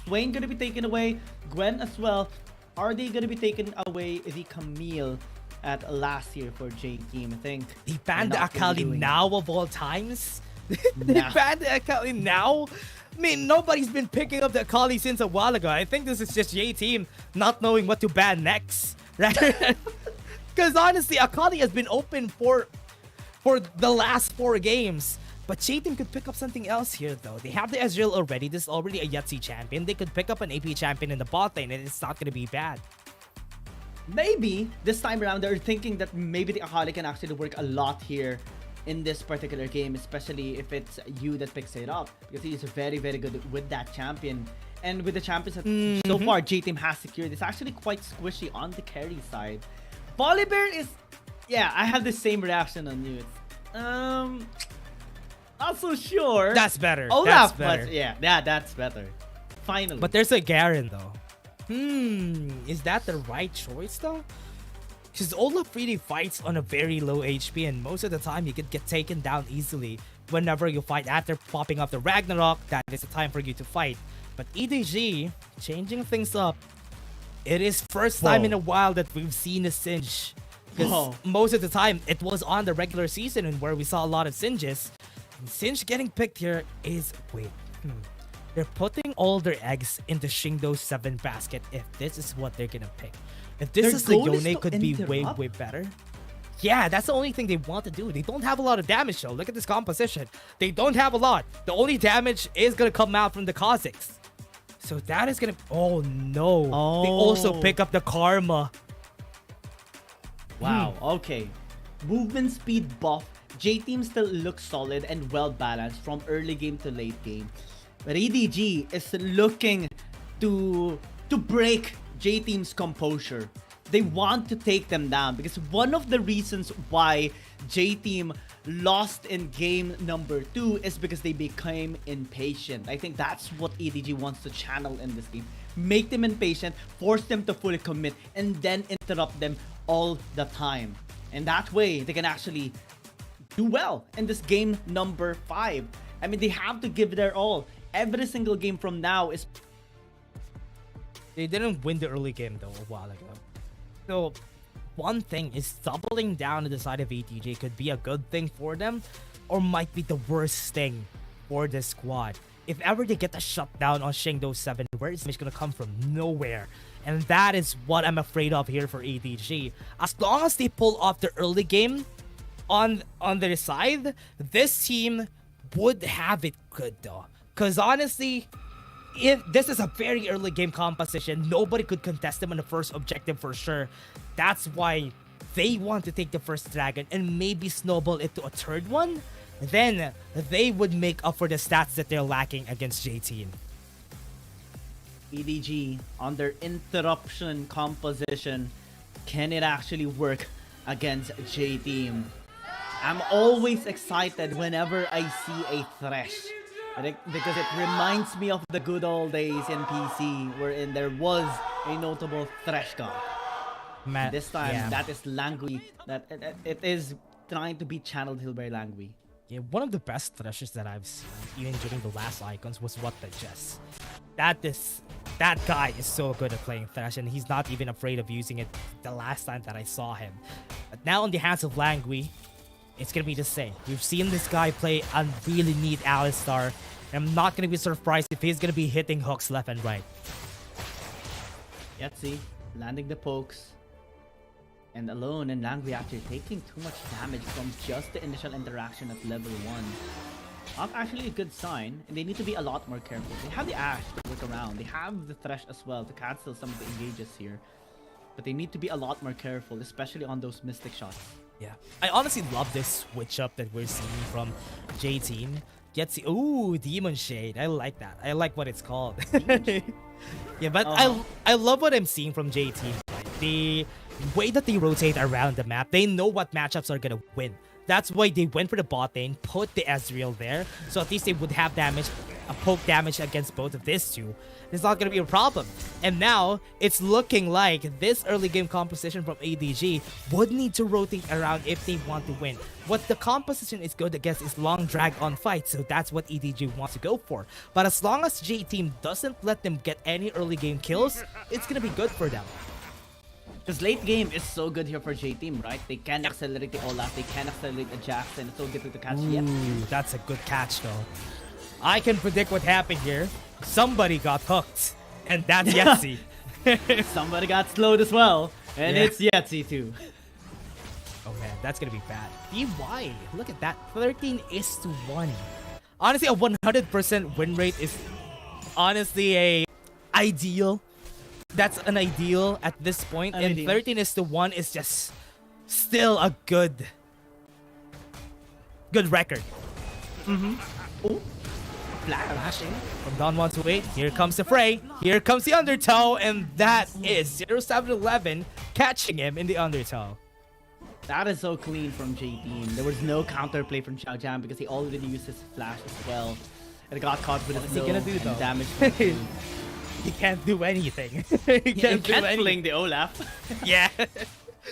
Swain gonna be taken away, Gwen as well. Are they going to be taken away the Camille at last year for J-Team? I think they banned the Akali now of all times. They banned the Akali now? I mean, nobody's been picking up the Akali since a while ago. I think this is just J-Team not knowing what to ban next. Right? Because honestly, Akali has been open for the last 4 games. But J-Team could pick up something else here though. They have the Ezreal already. This is already a Yahtzee champion. They could pick up an AP champion in the bot lane and it's not going to be bad. Maybe this time around they're thinking that maybe the Akali can actually work a lot here in this particular game, especially if it's you that picks it up. Because he's very, very good with that champion. And with the champions that so far J-Team has secured, it's actually quite squishy on the carry side. Volibear is... Yeah, I have the same reaction on you. It's, not so sure. That's better. Olaf, that's better. But yeah, that's better. Finally. But there's a Garen though. Is that the right choice though? Because Olaf really fights on a very low HP and most of the time you could get taken down easily whenever you fight. After popping up the Ragnarok, that is the time for you to fight. But EDG, changing things up. It is first time in a while that we've seen a Singe. Because most of the time it was on the regular season and where we saw a lot of Singes. Singe getting picked here is... Wait. They're putting all their eggs in the Shingdo 7 basket if this is what they're gonna pick. If this is the Yone, could be way better. Yeah, that's the only thing they want to do. They don't have a lot of damage though. Look at this composition. They don't have a lot. The only damage is gonna come out from the Kha'Zix. So that is gonna... Oh no. They also pick up the Karma. Wow, okay. Movement speed buff. J-Team still looks solid and well balanced from early game to late game. But EDG is looking to break J-Team's composure. They want to take them down because one of the reasons why J-Team lost in game number 2 is because they became impatient. I think that's what EDG wants to channel in this game. Make them impatient, force them to fully commit, and then interrupt them all the time. And that way, they can actually do well in this game number 5. I mean, they have to give their all. Every single game from now is... They didn't win the early game though a while ago. So one thing is doubling down on the side of EDG could be a good thing for them, or might be the worst thing for the squad. If ever they get a shutdown on Shingdo 7, where is it gonna come from? Nowhere. And that is what I'm afraid of here for EDG. As long as they pull off the early game on their side, this team would have it good though. Because honestly, if this is a very early game composition, nobody could contest them on the first objective for sure. That's why they want to take the first dragon and maybe snowball it to a third one. Then they would make up for the stats that they're lacking against J-Team. EDG on their interruption composition, can it actually work against J-Team? I'm always excited whenever I see a Thresh, because it reminds me of the good old days in PC wherein there was a notable Thresh god. Man, this time that is Langui, that it is trying to be channeled Hilberry Langui. Yeah, one of the best Threshers that I've seen, even during the last Icons, was What the Jess. That guy is so good at playing Thresh, and he's not even afraid of using it the last time that I saw him. But now in the hands of Langui, it's gonna be the same. We've seen this guy play a really neat Alistar, and I'm not gonna be surprised if he's gonna be hitting hooks left and right. Yetzi landing the pokes. And alone, and Langui actually taking too much damage from just the initial interaction at level 1. Not actually a good sign, and they need to be a lot more careful. They have the Ashe to work around. They have the Thresh as well to cancel some of the engages here. But they need to be a lot more careful, especially on those Mystic shots. Yeah, I honestly love this switch up that we're seeing from J-Team. Ooh, Demon Shade. I like that. I like what it's called. Yeah, but I love what I'm seeing from J-Team. The way that they rotate around the map, they know what matchups are gonna win. That's why they went for the bot lane, put the Ezreal there, so at least they would have damage, a poke damage against both of these two. It's not gonna be a problem. And now, it's looking like this early game composition from EDG would need to rotate around if they want to win. What the composition is good against is long drag on fights, so that's what EDG wants to go for. But as long as J-Team doesn't let them get any early game kills, it's gonna be good for them. Because late game is so good here for J-Team, right? They can accelerate the Olaf, they can accelerate the Jax, and it's so difficult to catch yet. Ooh, that's a good catch though. I can predict what happened here. Somebody got hooked, and that's Yetzi. Somebody got slowed as well, and it's Yetzi too. Oh man, that's gonna be bad. DY, look at that, 13:1. Honestly, a 100% win rate is honestly a ideal. That's an ideal at this point, and 13:1 is just still a good record. Oh, flashing from down 1-8. Here comes the fray. Here comes the undertow, and that is 0711 catching him in the undertow. That is so clean from J-Team. There was no counterplay from Xiao Jam because he already used his flash as well. And it got caught with his gonna do though? Damage. He can't do anything. He can't fling the Olaf. Yeah.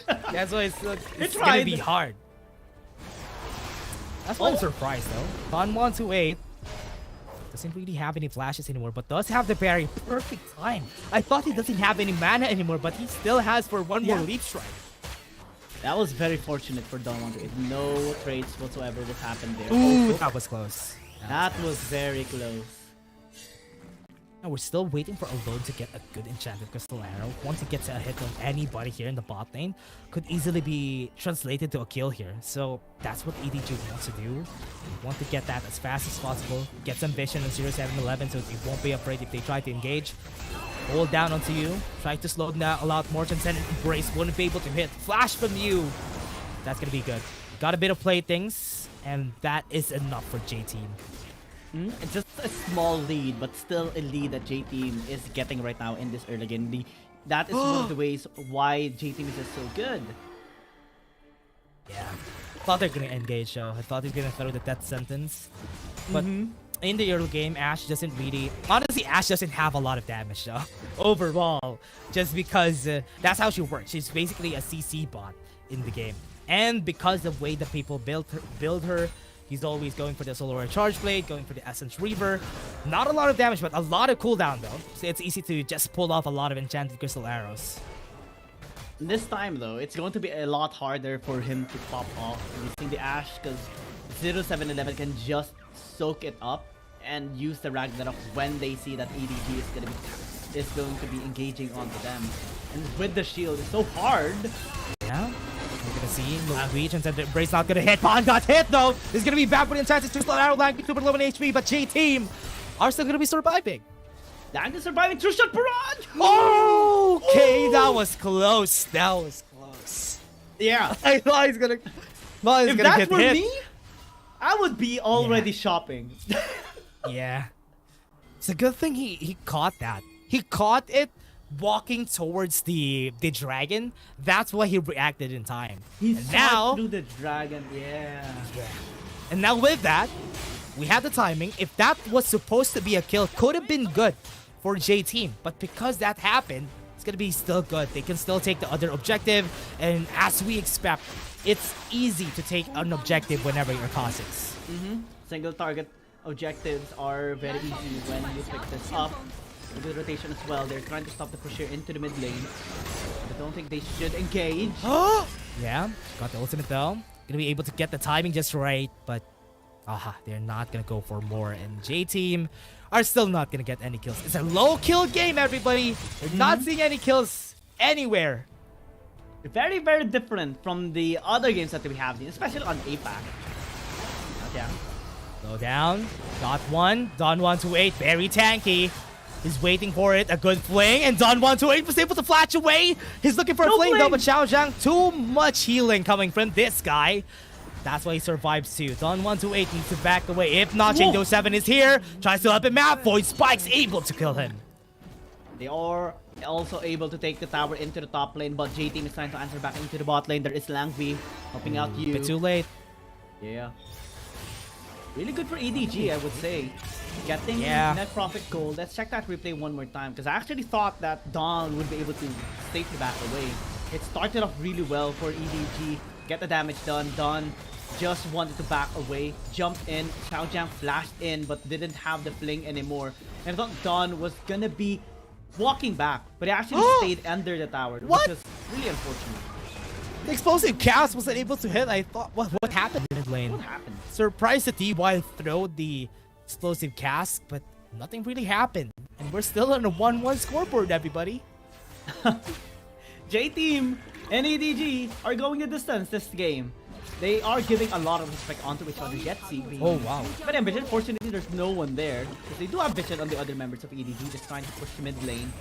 That's why it's gonna be hard. That's why I'm surprised though. On 1-8 doesn't really have any flashes anymore, but does have the very perfect time. I thought he doesn't have any mana anymore, but he still has for one more leap strike. That was very fortunate for Don 1-8. No trades whatsoever would happen there. Ooh, that was close. That was very close. Now we're still waiting for Alone to get a good enchanted crystal arrow. Once he gets a hit on anybody here in the bot lane, could easily be translated to a kill here. So that's what EDG wants to do. They want to get that as fast as possible. Get some vision on 0711 so they won't be afraid if they try to engage. Hold down onto you. Try to slow down a lot more. Transcendent Embrace wouldn't be able to hit. Flash from you. That's gonna be good. Got a bit of playthings, and that is enough for J-Team. It's just a small lead, but still a lead that J-Team is getting right now in this early game. That is one of the ways why J-Team is just so good. Yeah. I thought they were going to engage though. I thought he was going to throw the death sentence. But in the early game, Ashe doesn't really... Honestly, Ashe doesn't have a lot of damage though. Overall. Just because that's how she works. She's basically a CC bot in the game. And because of the way that people build her, he's always going for the Solar Charge Blade, going for the Essence Reaver. Not a lot of damage, but a lot of cooldown though. So it's easy to just pull off a lot of enchanted crystal arrows. This time though, it's going to be a lot harder for him to pop off using the Ashe because 0711 can just soak it up and use the Ragnarok when they see that EDG is going to be engaging onto them. And with the shield, it's so hard. Yeah. We're gonna see Reach and the Embrace not gonna hit. Bond got hit though. He's gonna be back with the chances to slow down Lang, super low in HP, but J Team are still gonna be surviving. Lang is surviving. True shot barrage. Okay, that was close. That was close. Yeah. I thought he's gonna. If that were me, I would be already shopping. Yeah. It's a good thing he caught that. He caught it walking towards the dragon. That's why he reacted in time. He and saw now through the dragon. Yeah. And now with that, we have the timing. If that was supposed to be a kill, could have been good for J Team. But because that happened, it's gonna be still good. They can still take the other objective. And as we expect, it's easy to take an objective whenever you're Kha'Zix. Single target objectives are very easy when you pick this up. With the rotation as well, they're trying to stop the push here into the mid lane. I don't think they should engage. Yeah, got the ultimate though. Gonna be able to get the timing just right, but they're not gonna go for more. And J Team are still not gonna get any kills. It's a low kill game, everybody. We're not seeing any kills anywhere. Very, very different from the other games that we have seen, especially on APAC. Okay. Go down. Got one. Don 128. Very tanky. He's waiting for it. A good fling. And Don 128 was able to flash away. He's looking for a fling though, but Xiao Zhang, too much healing coming from this guy. That's why he survives too. Don 128 needs to back away. If not, BO7 is here. Tries to help him out. Void Spike's able to kill him. They are also able to take the tower into the top lane, but J Team is trying to answer back into the bot lane. There is Langvi helping out you. Bit too late. Yeah. Really good for EDG, I would say. Getting net profit gold. Let's check that replay one more time, because I actually thought that Dawn would be able to safely back away. It started off really well for EDG. Get the damage done. Dawn just wanted to back away. Jumped in. Xiao Zhang flashed in, but didn't have the fling anymore. And I thought Dawn was gonna be walking back, but he actually stayed under the tower, which is really unfortunate. The explosive cast wasn't able to hit. I thought, what happened in mid lane? What happened? Surprised that DY threw the explosive cast, but nothing really happened. And we're still on a 1-1 scoreboard, everybody. J Team and EDG are going the distance this game. They are giving a lot of respect onto each other. Getsi. Oh, wow. But Vision, fortunately, there's no one there. Because they do have Vision on the other members of EDG, just trying to push mid lane.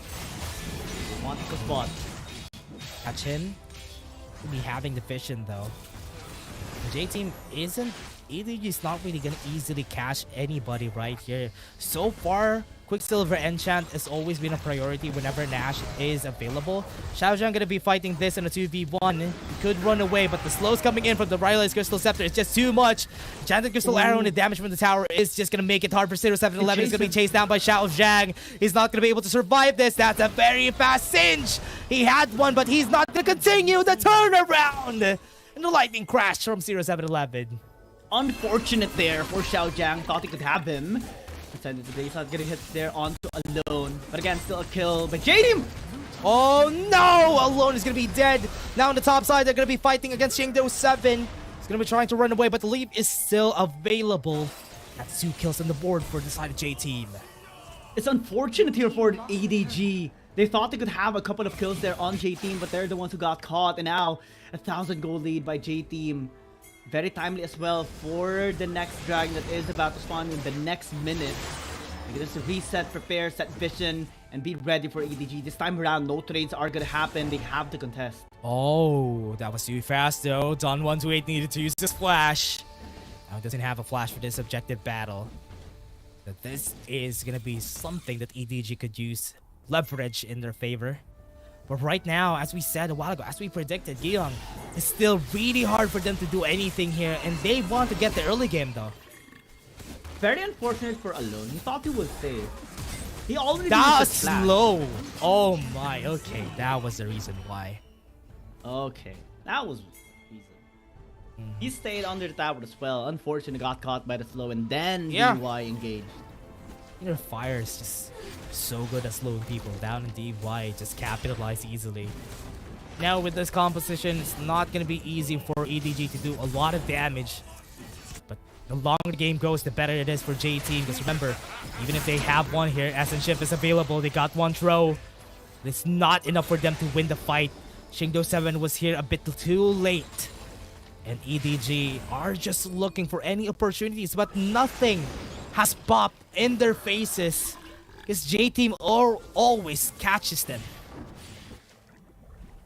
Want to spot. Catch him. Be having the vision though. The J Team isn't. EDG is not really gonna easily catch anybody right here. So far, Quicksilver Enchant has always been a priority whenever Nash is available. Xiao Zhang gonna be fighting this in a 2v1. He could run away, but the slows coming in from the Rylai's Crystal Scepter is just too much. Enchanted Crystal Arrow and the damage from the tower is just gonna make it hard for 0711. He's gonna be chased down by Xiao Zhang. He's not gonna be able to survive this. That's a very fast Singe. He had one, but he's not gonna continue the turnaround. And the lightning crash from 0711. Unfortunate there for Xiao Zhang. Thought he could have him. He's not getting hit there onto Alone. But again, still a kill by J Team. Oh no! Alone is going to be dead. Now on the top side, they're going to be fighting against Shingdo 7. He's going to be trying to run away, but the lead is still available. That's 2 kills on the board for the side of J Team. It's unfortunate here for EDG. They thought they could have a couple of kills there on J Team, but they're the ones who got caught. And now, 1,000 gold lead by J Team. Very timely as well for the next dragon that is about to spawn in the next minute. They're going to reset, prepare, set vision, and be ready for EDG. This time around, no trades are going to happen. They have to contest. Oh, that was too fast though. Don 128 needed to use this flash. Now he doesn't have a flash for this objective battle. But this is going to be something that EDG could use leverage in their favor. But right now, as we said a while ago, as we predicted, Gyeong, it's still really hard for them to do anything here. And they want to get the early game though. Very unfortunate for Alone. He thought he was safe. He already was slow. Oh my, okay. That was the reason why. Okay, that was the reason. He stayed under the tower as well. Unfortunately, got caught by the slow and then DY engaged. You know, Fire is just so good at slowing people down, and DY just capitalized easily. Now with this composition, it's not going to be easy for EDG to do a lot of damage. But the longer the game goes, the better it is for J Team. Because remember, even if they have one here, Essence Shift is available. They got one throw. It's not enough for them to win the fight. BO7 was here a bit too late. And EDG are just looking for any opportunities, but nothing has popped in their faces. Because J Team always catches them.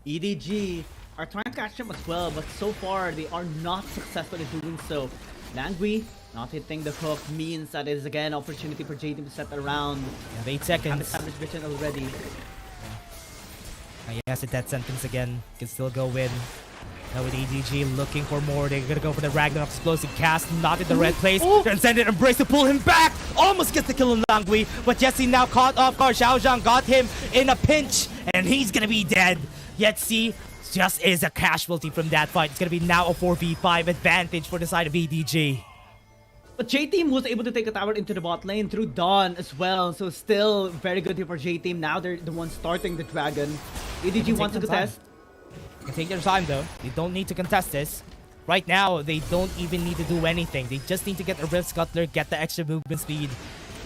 EDG are trying to catch them as well, but so far they are not successful in doing so. Langui not hitting the hook means that it is again an opportunity for J Team to set around. Yeah, 8 seconds. And established vision already. He has a death sentence again. Can still go in. Now with EDG looking for more. They're gonna go for the Ragnarok explosive cast. Not in the red place. Transcendent Embrace to pull him back. Almost gets the kill on Langui. But Jesse now caught off guard. Xiaozhang got him in a pinch. And he's gonna be dead. Yet see, just is a casualty from that fight. It's gonna be now a 4v5 advantage for the side of EDG. But J-Team was able to take a tower into the bot lane through Dawn as well. So still very good here for J-Team. Now they're the ones starting the Dragon. EDG wants to contest. You can take your time though. They don't need to contest this. Right now, they don't even need to do anything. They just need to get a Rift Scuttler, get the extra movement speed.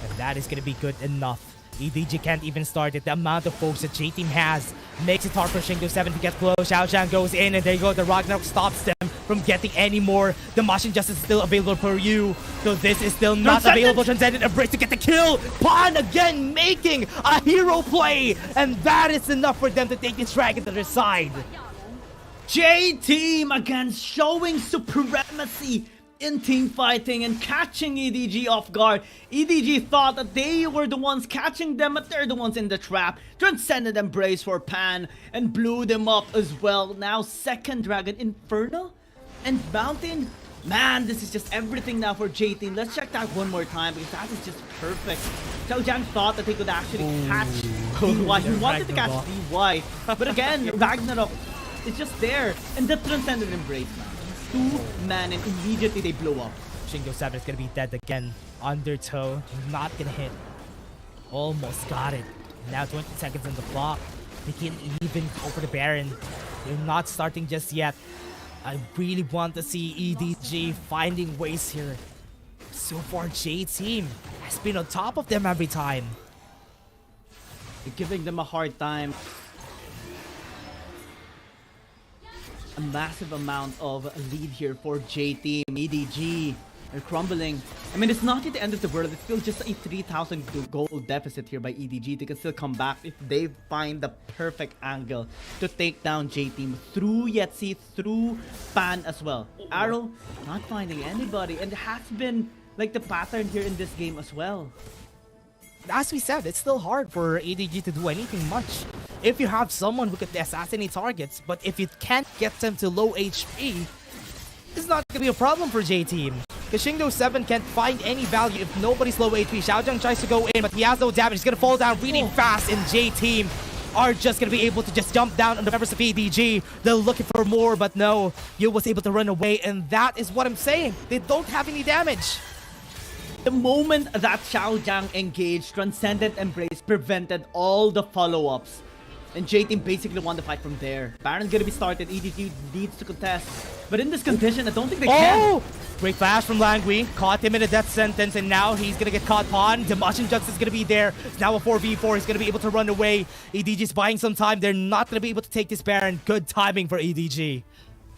And that is going to be good enough. EDG can't even start it. The amount of folks that J-Team has makes it hard for BO7 to get close. Xiaozhang goes in and there you go. The Ragnarok stops them from getting any more. The Machine Justice is still available for you. So this is still not available. Transcendent Embrace to get the kill. Pan again making a hero play. And that is enough for them to take this dragon to their side. J-Team again showing supremacy in team fighting and catching EDG off guard. EDG thought that they were the ones catching them, but they're the ones in the trap. Transcendent Embrace for Pan and blew them up as well. Now second Dragon, Infernal and Mountain. Man, this is just everything now for J-Team. Let's check that one more time because that is just perfect. Xiaozhang thought that he could actually catch DY. He wanted to catch DY. But again, Ragnarok is just there. And the Transcendent Embrace, man. 2-man and immediately they blow up. BO7 is gonna be dead again. Undertow, not gonna hit. Almost got it. Now 20 seconds on the clock. They can't even go for the Baron. They're not starting just yet. I really want to see EDG finding ways here. So far, J-Team has been on top of them every time. They're giving them a hard time. A massive amount of lead here for J-Team. EDG are crumbling. I mean, it's not yet the end of the world. It's still just a 3,000 gold deficit here by EDG. They can still come back if they find the perfect angle to take down J-Team through Yetzi, through Pan as well. Arrow not finding anybody, and it has been like the pattern here in this game as well. As we said, it's still hard for EDG to do anything much. If you have someone who can assassinate targets, but if you can't get them to low HP, it's not going to be a problem for J-Team. Because BO7 can't find any value if nobody's low HP. Xiaozhang tries to go in, but he has no damage. He's going to fall down really fast, and J-Team are just going to be able to just jump down on the members of EDG. They're looking for more, but no. Yu was able to run away, and that is what I'm saying. They don't have any damage. The moment that Xiaozhang engaged, Transcendent Embrace prevented all the follow-ups. And J-Team basically won the fight from there. Baron's gonna be started, EDG needs to contest. But in this condition, I don't think they can. Great flash from Langui. Caught him in a death sentence, and now he's gonna get caught on. The Machine Justice is gonna be there. It's now a 4v4. He's gonna be able to run away. EDG's buying some time. They're not gonna be able to take this Baron. Good timing for EDG.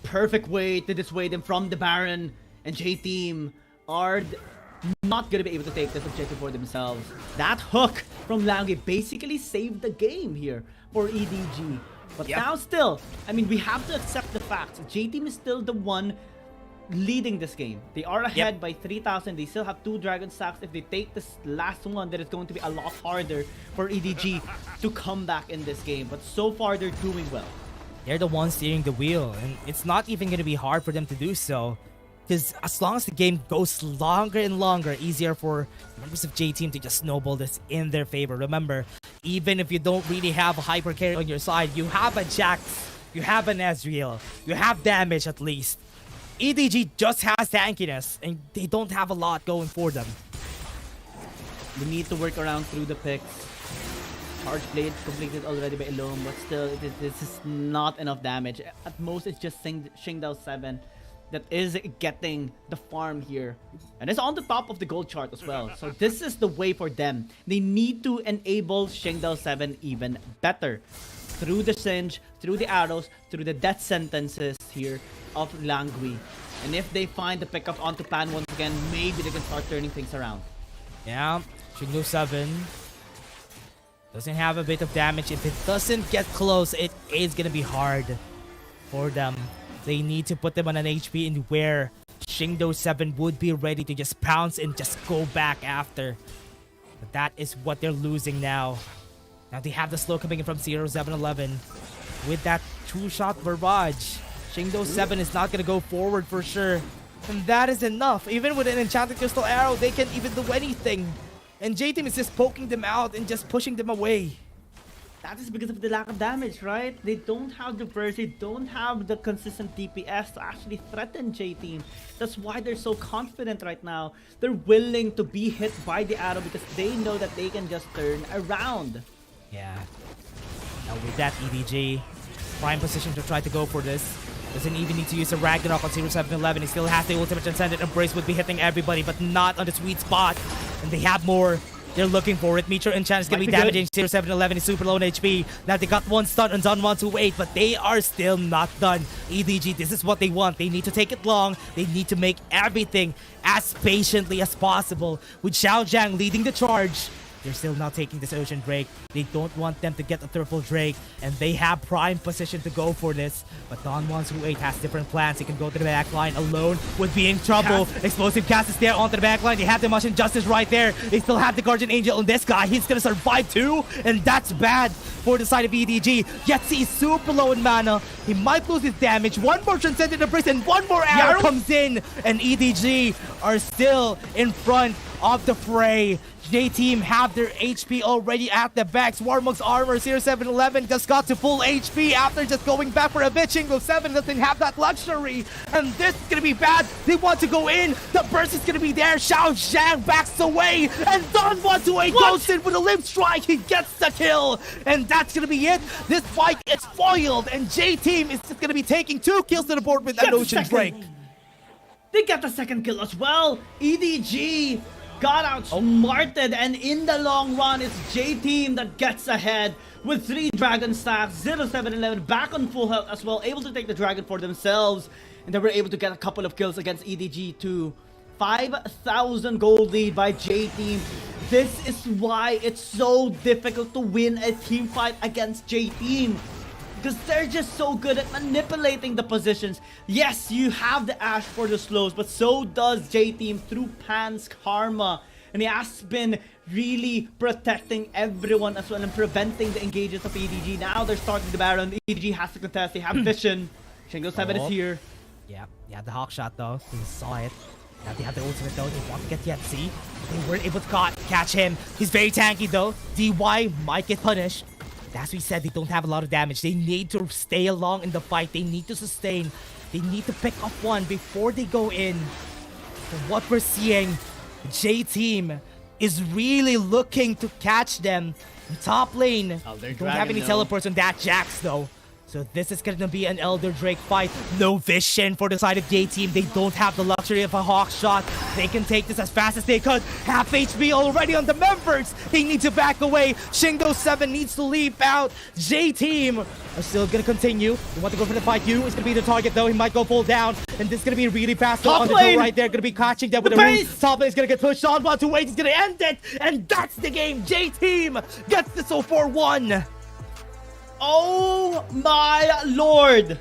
Perfect way to dissuade him from the Baron. And J-Team are not gonna be able to take this objective for themselves. That hook from Langui basically saved the game here for EDG. But now still, I mean, we have to accept the fact J-Team is still the one leading this game. They are ahead by 3,000. They still have 2 Dragon Stacks. If they take this last one, then it's going to be a lot harder for EDG to come back in this game. But so far, they're doing well. They're the ones steering the wheel, and it's not even going to be hard for them to do so. Because as long as the game goes longer and longer, easier for members of J-Team to just snowball this in their favor. Remember, even if you don't really have a hyper carry on your side, you have a Jax, you have an Ezreal, you have damage at least. EDG just has tankiness, and they don't have a lot going for them. They need to work around through the picks. charge blade completed already by Elome, but still, this is not enough damage. At most, it's just Shingdao 7 that is getting the farm here. And it's on the top of the gold chart as well. So this is the way for them. They need to enable Shingdao 7 even better. Through the Singe, through the arrows, through the death sentences here of Langui. And if they find the pickup onto Pan once again, maybe they can start turning things around. Yeah, Shingdao 7 doesn't have a bit of damage. If it doesn't get close, it is going to be hard for them. They need to put them on an HP in where Shingdao 7 would be ready to just pounce and just go back after. But that is what they're losing now. Now they have the slow coming in from 0711 with that two-shot barrage. Shingdao 7 is not going to go forward for sure. And that is enough. Even with an enchanted crystal arrow, they can't even do anything. And J-Team is just poking them out and just pushing them away. That is because of the lack of damage, right? They don't have the burst, they don't have the consistent DPS to actually threaten J-Team. That's why they're so confident right now. They're willing to be hit by the arrow because they know that they can just turn around. Yeah. Now with that EDG, prime position to try to go for this. Doesn't even need to use a Ragnarok on 0711. He still has the ultimate transcendent embrace, would be hitting everybody, but not on the sweet spot. And they have more. They're looking for it. Meteor Enchant is going to be damaging 0711. Is super low on HP. Now they got one stun on Zon 128, but they are still not done. EDG, this is what they want. They need to take it long. They need to make everything as patiently as possible. With Xiao Zhang leading the charge, they're still not taking this Ocean Drake. They don't want them to get a triple Drake, and they have prime position to go for this. But Don 128 has different plans. He can go to the backline alone, would be in trouble. Explosive cast is there onto the backline. They have the Mushroom Justice right there. They still have the Guardian Angel on this guy. He's gonna survive too, and that's bad for the side of EDG. Yet he's super low in mana. He might lose his damage. One more Transcendent Embrace and one more arrow comes in, and EDG are still in front of the fray. J-Team have their HP already at the back. Warmog's armor 0711 just got to full HP after just going back for a bit. Shingdao 7 doesn't have that luxury, and this is gonna be bad. They want to go in. The burst is gonna be there. Xiao Zhang backs away, and Don 128 goes in with a limb strike. He gets the kill, and that's gonna be it. This fight is foiled, and J-Team is just gonna be taking 2 kills to the board with that Ocean Drake. They got the second kill as well. EDG got outsmarted, and in the long run, it's J-Team that gets ahead with 3 Dragon stacks. 0711 back on full health as well, able to take the Dragon for themselves, and they were able to get a couple of kills against EDG too. 5,000 gold lead by J-Team. This is why it's so difficult to win a team fight against J-Team, because they're just so good at manipulating the positions. Yes, you have the Ash for the slows, but so does J-Team through Pan's Karma. And he has been really protecting everyone as well and preventing the engages of EDG. Now they're starting the Baron. EDG has to contest. They have vision. Shingdao 7 is here. Yeah, the Hawk shot though. They saw it. Now they have the ultimate though. They want to get the FC. They weren't able to catch him. He's very tanky though. DY might get punished. As we said, they don't have a lot of damage. They need to stay along in the fight. They need to sustain. They need to pick up one before they go in. From what we're seeing, J-Team is really looking to catch them. In top lane, don't have any teleports on that Jax though. So this is going to be an Elder Drake fight. No vision for the side of J-Team. They don't have the luxury of a Hawk shot. They can take this as fast as they could. Half HP already on the members. They need to back away. Shingdao 7 needs to leap out. J-Team are still going to continue. They want to go for the fight. Yu is going to be the target though. He might go full down. And this is going to be really fast on the door right there. Going to be catching them with the room. Top lane is going to get pushed on. 128 is going to end it. And that's the game. J-Team gets this 0-4-1. Oh my lord!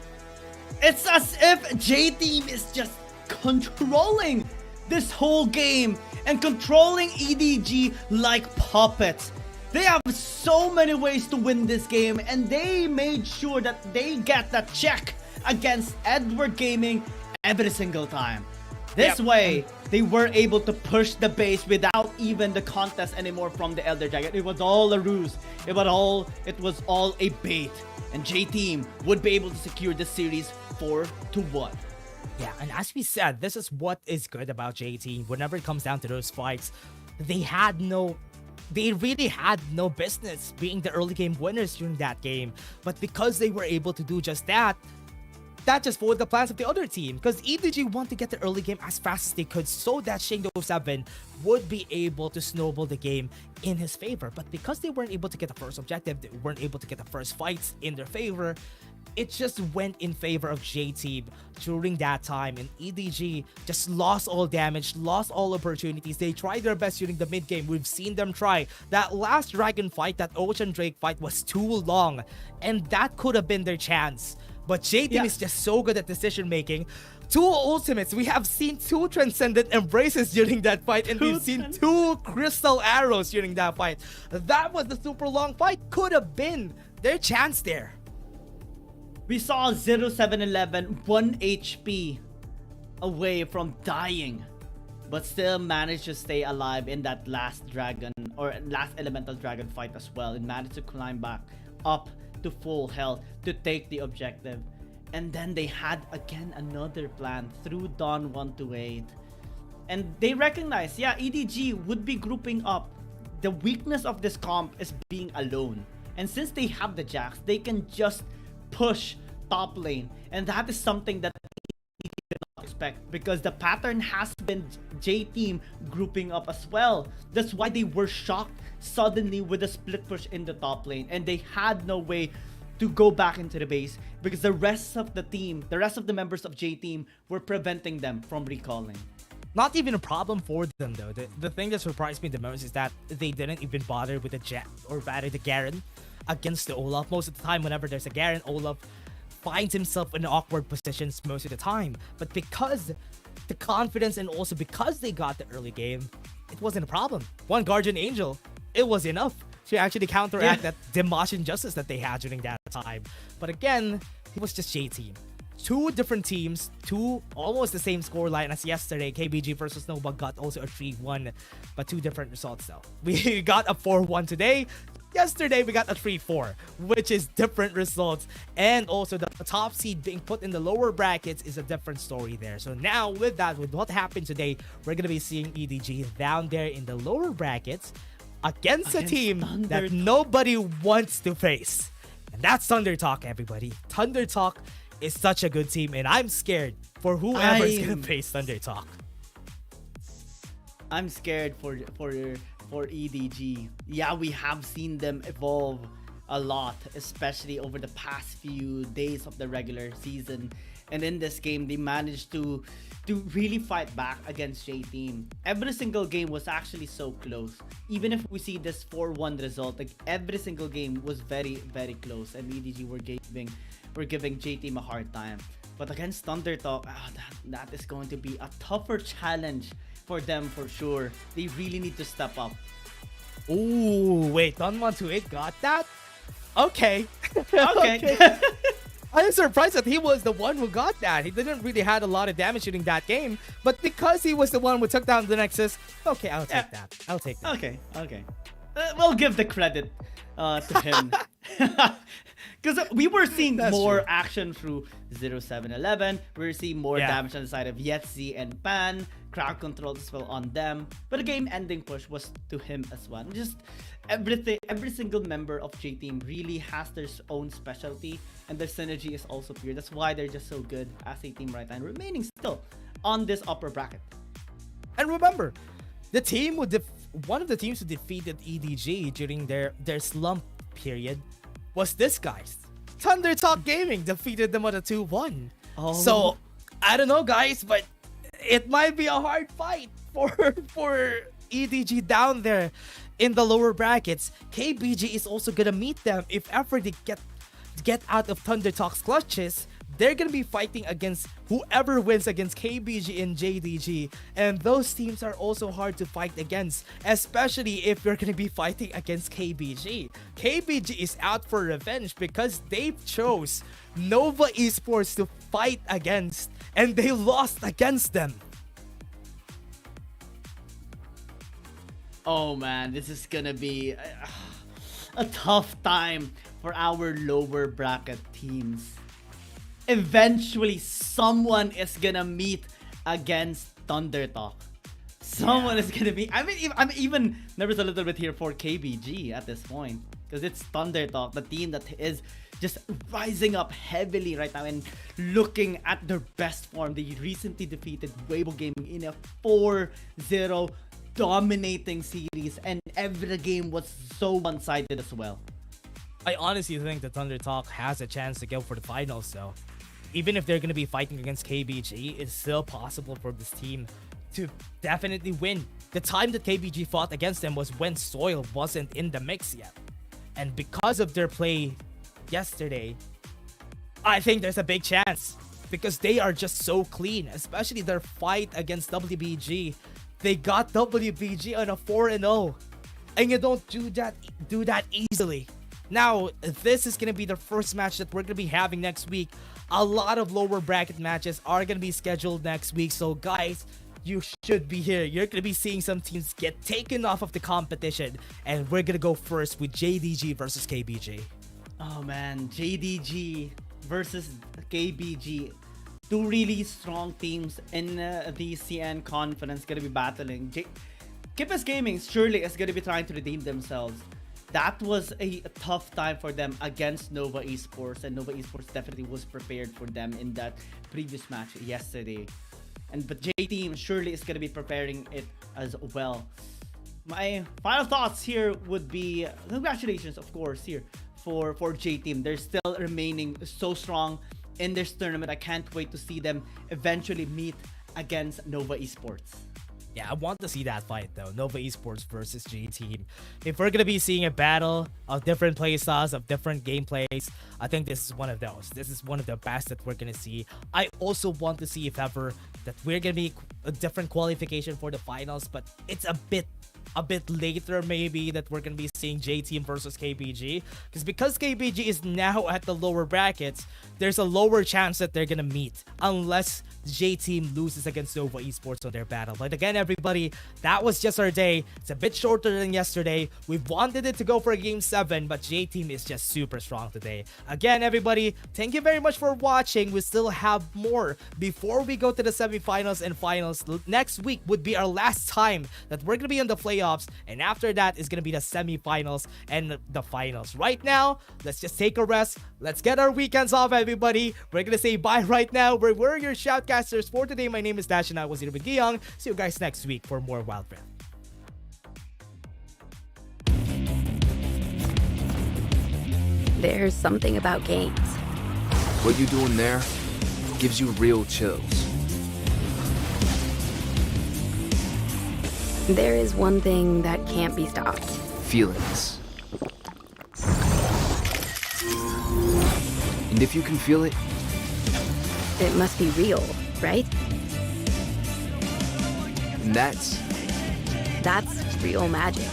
It's as if J-Team is just controlling this whole game and controlling EDG like puppets. They have so many ways to win this game, and they made sure that they get that check against Edward Gaming every single time. This way, they were able to push the base without even the contest anymore from the Elder Dragon. It was all a ruse. It was all a bait. And J-Team would be able to secure the series 4-1. Yeah, and as we said, this is what is good about J-Team. Whenever it comes down to those fights, they had no they really had no business being the early game winners during that game. But because they were able to do just that, that just foiled the plans of the other team, because EDG wanted to get the early game as fast as they could so that BO7 would be able to snowball the game in his favor. But because they weren't able to get the first objective, they weren't able to get the first fights in their favor, it just went in favor of J-Team during that time, and EDG just lost all damage, lost all opportunities. They tried their best during the mid game. We've seen them try. That last dragon fight, that Ocean Drake fight, was too long, and that could have been their chance. But J-Team is just so good at decision making. 2 ultimates. We have seen 2 transcendent embraces during that fight, and we've seen 2 crystal arrows during that fight. That was the super long fight. Could have been their chance there. We saw 0711 1 HP away from dying, but still managed to stay alive in that last dragon, or last elemental dragon fight as well, and managed to climb back up to full health to take the objective. And then they had again another plan through Dawn 128, and they recognized, yeah, EDG would be grouping up. The weakness of this comp is being alone, and since they have the Jax, they can just push top lane, and that is something that we did not expect, because the pattern has been J-Team grouping up as well. That's why they were shocked suddenly with a split push in the top lane, and they had no way to go back into the base because the rest of the team, the rest of the members of J-Team were preventing them from recalling. Not even a problem for them though. The thing that surprised me the most is that they didn't even bother with the Jet, or rather the Garen, against the Olaf. Most of the time, whenever there's a Garen, Olaf finds himself in awkward positions most of the time. But because the confidence, and also because they got the early game, it wasn't a problem. One Guardian Angel, it was enough to actually counteract that Dimash injustice that they had during that time. But again, it was just J-Team. 2 different teams, 2 almost the same scoreline as yesterday. KBG versus Nova got also a 3-1, but 2 different results though. We got a 4-1 today. Yesterday, we got a 3-4, which is different results. And also the top seed being put in the lower brackets is a different story there. So now with that, with what happened today, we're going to be seeing EDG down there in the lower brackets against a team that nobody wants to face. And that's Thunder Talk, everybody. Thunder Talk is such a good team, and I'm scared for whoever's going to face Thunder Talk. I'm scared for EDG. Yeah, we have seen them evolve a lot, especially over the past few days of the regular season. And in this game, they managed to really fight back against J-Team. Every single game was actually so close. Even if we see this 4-1 result, like every single game was very, very close, and EDG were giving J-Team a hard time. But against Thunder Talk, that is going to be a tougher challenge for them for sure. They really need to step up. Ooh, wait, Don 128 got that? Okay. Okay. I'm surprised that he was the one who got that. He didn't really had a lot of damage during that game, but because he was the one who took down the Nexus, okay, I'll take that. I'll take that. Okay. We'll give the credit to him. Because we were seeing more action through 0711. We were seeing more damage on the side of Yetzi and Pan. Crowd control as well on them. But the game ending push was to him as well. Just every single member of J-Team really has their own specialty, and their synergy is also pure. That's why they're just so good as a team right now, and remaining still on this upper bracket. And remember, the team one of the teams who defeated EDG during their slump period was this guys. Thunder Talk Gaming defeated them on a 2-1. So I don't know, guys, but it might be a hard fight for EDG down there in the lower brackets. KBG is also gonna meet them if ever they get out of Thunder Talk's clutches. They're gonna be fighting against whoever wins against KBG and JDG, and those teams are also hard to fight against, especially if you're gonna be fighting against KBG. KBG is out for revenge because they chose Nova Esports to fight against, and they lost against them. Oh man, this is gonna be a tough time for our lower bracket teams. Eventually, someone is gonna meet against Thunder Talk. Someone is gonna be. I'm even nervous a little bit here for KBG at this point, because it's Thunder Talk, the team that is just rising up heavily right now and looking at their best form. They recently defeated Weibo Gaming in a 4-0 dominating series, and every game was so one-sided as well. I honestly think the Thunder Talk has a chance to go for the finals, though. Even if they're going to be fighting against KBG, it's still possible for this team to definitely win. The time that KBG fought against them was when Soil wasn't in the mix yet. And because of their play yesterday, I think there's a big chance, because they are just so clean, especially their fight against WBG. They got WBG on a 4-0, and you don't do that easily. Now, this is going to be the first match that we're going to be having next week. A lot of lower bracket matches are going to be scheduled next week. So guys, you should be here. You're going to be seeing some teams get taken off of the competition. And we're going to go first with JDG versus KBG. Oh man, JDG versus KBG. Two really strong teams in the CN Conference going to be battling. Kippers Gaming surely is going to be trying to redeem themselves. That was a tough time for them against Nova Esports, and Nova Esports definitely was prepared for them in that previous match yesterday. But J-Team surely is going to be preparing it as well. My final thoughts here would be congratulations, of course, here for J-Team. They're still remaining so strong in this tournament. I can't wait to see them eventually meet against Nova Esports. Yeah, I want to see that fight though. Nova Esports versus J-Team. If we're going to be seeing a battle of different playstyles, of different gameplays, I think this is one of those. This is one of the best that we're going to see. I also want to see, if ever, that we're going to be a different qualification for the finals, but it's a bit later maybe that we're going to be seeing J-Team versus KBG. Because KBG is now at the lower brackets, there's a lower chance that they're going to meet unless J-Team loses against Nova Esports on their battle. But again, everybody, that was just our day. It's a bit shorter than yesterday. We wanted it to go for a Game 7, but J-Team is just super strong today. Again, everybody, thank you very much for watching. We still have more before we go to the semifinals and finals. Next week would be our last time that we're going to be in the playoffs, and after that is going to be the semifinals and the finals. Right now, let's just take a rest. Let's get our weekends off, everybody. We're going to say bye right now. We're your shoutcasters for today. My name is Dash, and I was here with Giyong. See you guys next week for more Wild Rift. There's something about games. What you doing there gives you real chills. There is one thing that can't be stopped. Feelings. And if you can feel it, it must be real, right? And that's real magic.